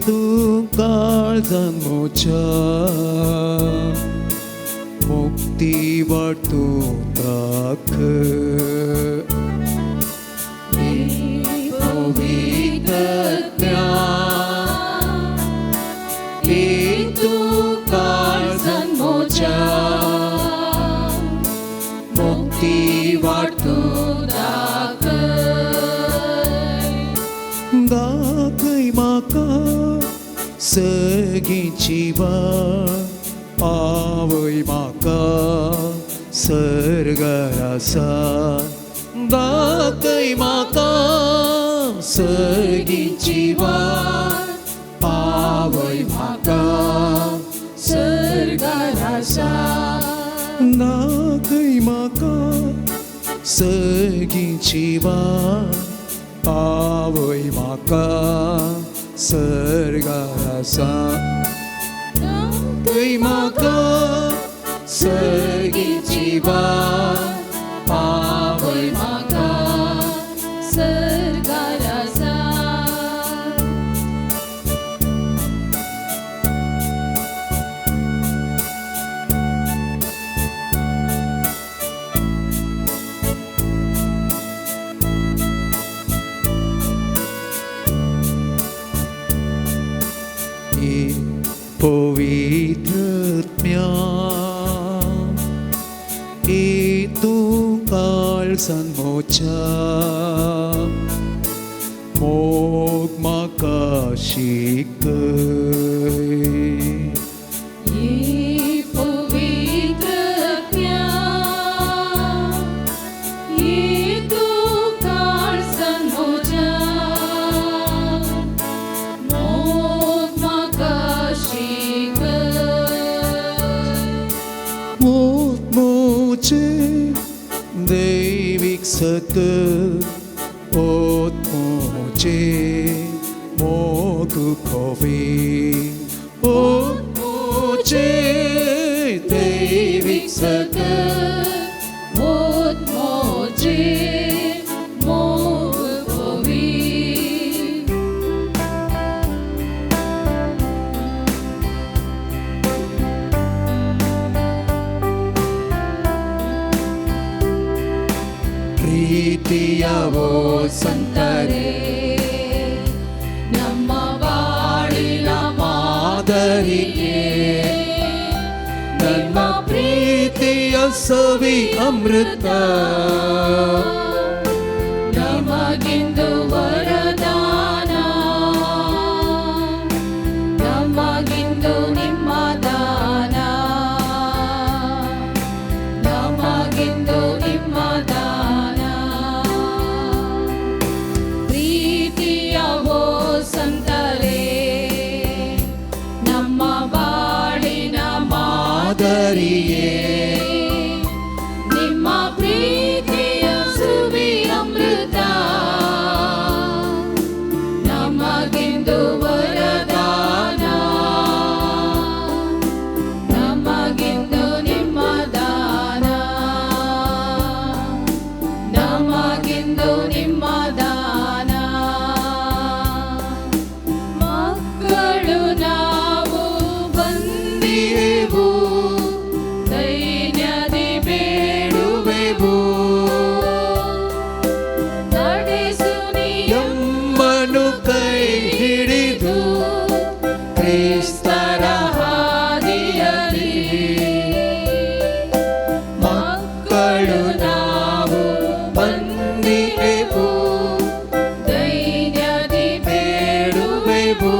[SPEAKER 11] तूं काळ जन्मोच्या मुक्ती वाटून दाख. पवित्र आत्म्या तूं काळ जन्मोच्या मुक्ती वाटून दाखय म्हाका सगळींची वाट आवय म्हाका सर्गार आसा. दाखय म्हाका सगळींची वाट आवय म्हाका सर्गार आसा. दाखय म्हाका सगळींची वाट आवय म्हाका सर्गार आसा. दाखय म्हाका सगळींची वाट आवय म्हाका सर्गार आसा. पवित्र सम्या itu kal san mocha mok makashikai
[SPEAKER 4] ये पवित्र प्यार ये तो काल संमोचा मोग मकाशिक
[SPEAKER 11] mok moche deivik sakal ot moche mok kovi ot moche deivik sakal
[SPEAKER 4] मोद मोजे मोग पवी
[SPEAKER 11] ಪ್ರೀತಿಯವೋ
[SPEAKER 4] ಸಂತರೇ ನಮ್ಮ ಬಾಳಿನ
[SPEAKER 11] ಮಾದರಿಯೇ ನಿಮ್ಮ ಪ್ರೀತಿಯ ಸವಿ ಅಮೃತ
[SPEAKER 4] ನಮಗಿಂದು ವರದಾನ ನಮಗಿಂದು ನಿಮ್ಮ ದಾನ ನಮಗಿಂದು ನಿಮ್ಮ ದಾನ ಪ್ರೀತಿಯ ಓ ಸಂತರೇ ನಮ್ಮ ಬಾಳಿನ
[SPEAKER 11] ಮಾದರಿಯೇ
[SPEAKER 4] ನಿಮ್ಮ ಪ್ರೀತಿಯ ಸುವಿ ಅಮೃತ ನಮಗಿಂದು ವರದಾನ ನಮಗಿಂದು ನಿಮ್ಮ ದಾನ ನಮಗಿಂದು ನಿಮ್ಮ ದಾನ ಮಕ್ಕಳು ನಾವು ಬಂದಿರುವೆವು ದೈನ್ಯದಿ ಬೇಡುವೆವು ನಡೆಸು
[SPEAKER 11] ಎಮ್ಮನು ಕೈ ಹಿಡಿದು
[SPEAKER 4] ಕ್ರಿಸ್ತರ ಹಾದಿಯಲಿ ಮಕ್ಕಳು ನಾವು ಬಂದಿರುವೆವು ದೈನ್ಯದಿ ಬೇಡುವೆವು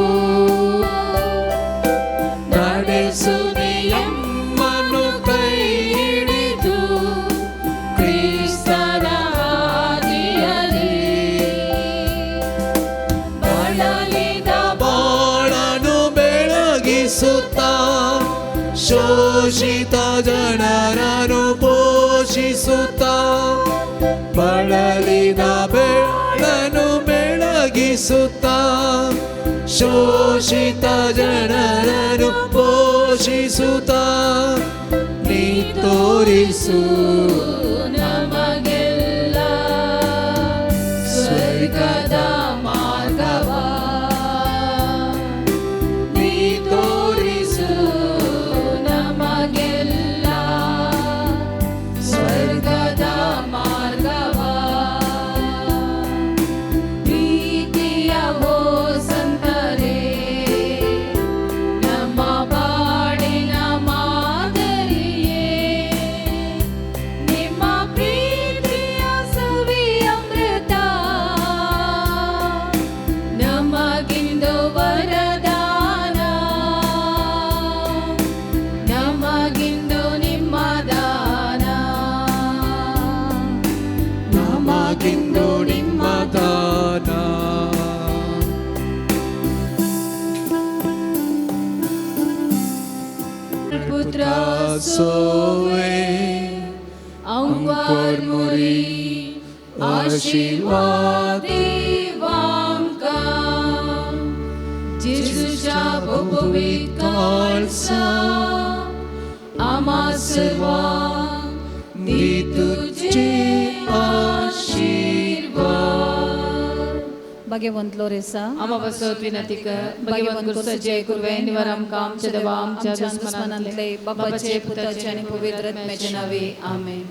[SPEAKER 4] ನಡೆಸು
[SPEAKER 11] ಎಮ್ಮನು ಕೈ ಹಿಡಿದು
[SPEAKER 4] ಕ್ರಿಸ್ತರ ಹಾದಿಯಲಿ ಬಳಲಿದ
[SPEAKER 11] ಬಾಳನು ಬೆಳಗಿಸುತ್ತಾ ಶೋಷಿತ ಜನರನ್ನು ಪೋಷಿಸುತ್ತಾ ಬಳಲಿದ ಬೆಳನು ಬೆಳಗಿಸುತ್ತಾ ಶೋಷಿತ ಜನರನ್ನು ಪೋಷಿಸುತ್ತಾ ನೀ ತೋರಿಸು
[SPEAKER 4] ನಮಗೆಲ್ಲ ಸ್ವರ್ಗದ ಮಾರ್ಗವ ನೀ ತೋರಿಸು ನಮಗೆಲ್ಲ ಸ್ವರ್ಗದ ಮಾರ್ಗವ ಪ್ರೀತಿಯ ಓ ಸಂತರೇ ನಮ್ಮ ಬಾಳಿನ ಮಾದರಿಯೇ ನಿಮ್ಮ ಪ್ರೀತಿಯ ಸವಿ ಅಮೃತ ನಮಗಿಂದು ವರದಾನ ನಮಗಿಂದು ನಿಮ್ಮ ದಾನ
[SPEAKER 11] ನಮಗಿಂದು ನಿಮ್ಮ ದಾನ
[SPEAKER 4] ಪುತ್ರ
[SPEAKER 11] ಸೋವೆ
[SPEAKER 4] अंवर मुरी आशीर्वादी वामका जेजूच्या पवित्र काळचा आम्हा सर्वा दी तुझे आशीर्वाद
[SPEAKER 1] भाग्यवंत लोरेसा
[SPEAKER 4] आम्हा बसवत विनंती कर भाग्यवंत सजय कुर्वे निवार आमका आमच्या देवा आमच्या दुश्मनांतले बाबाचे पुत्राचे आणि पवित्र आत्म्याचे नावे आमेन.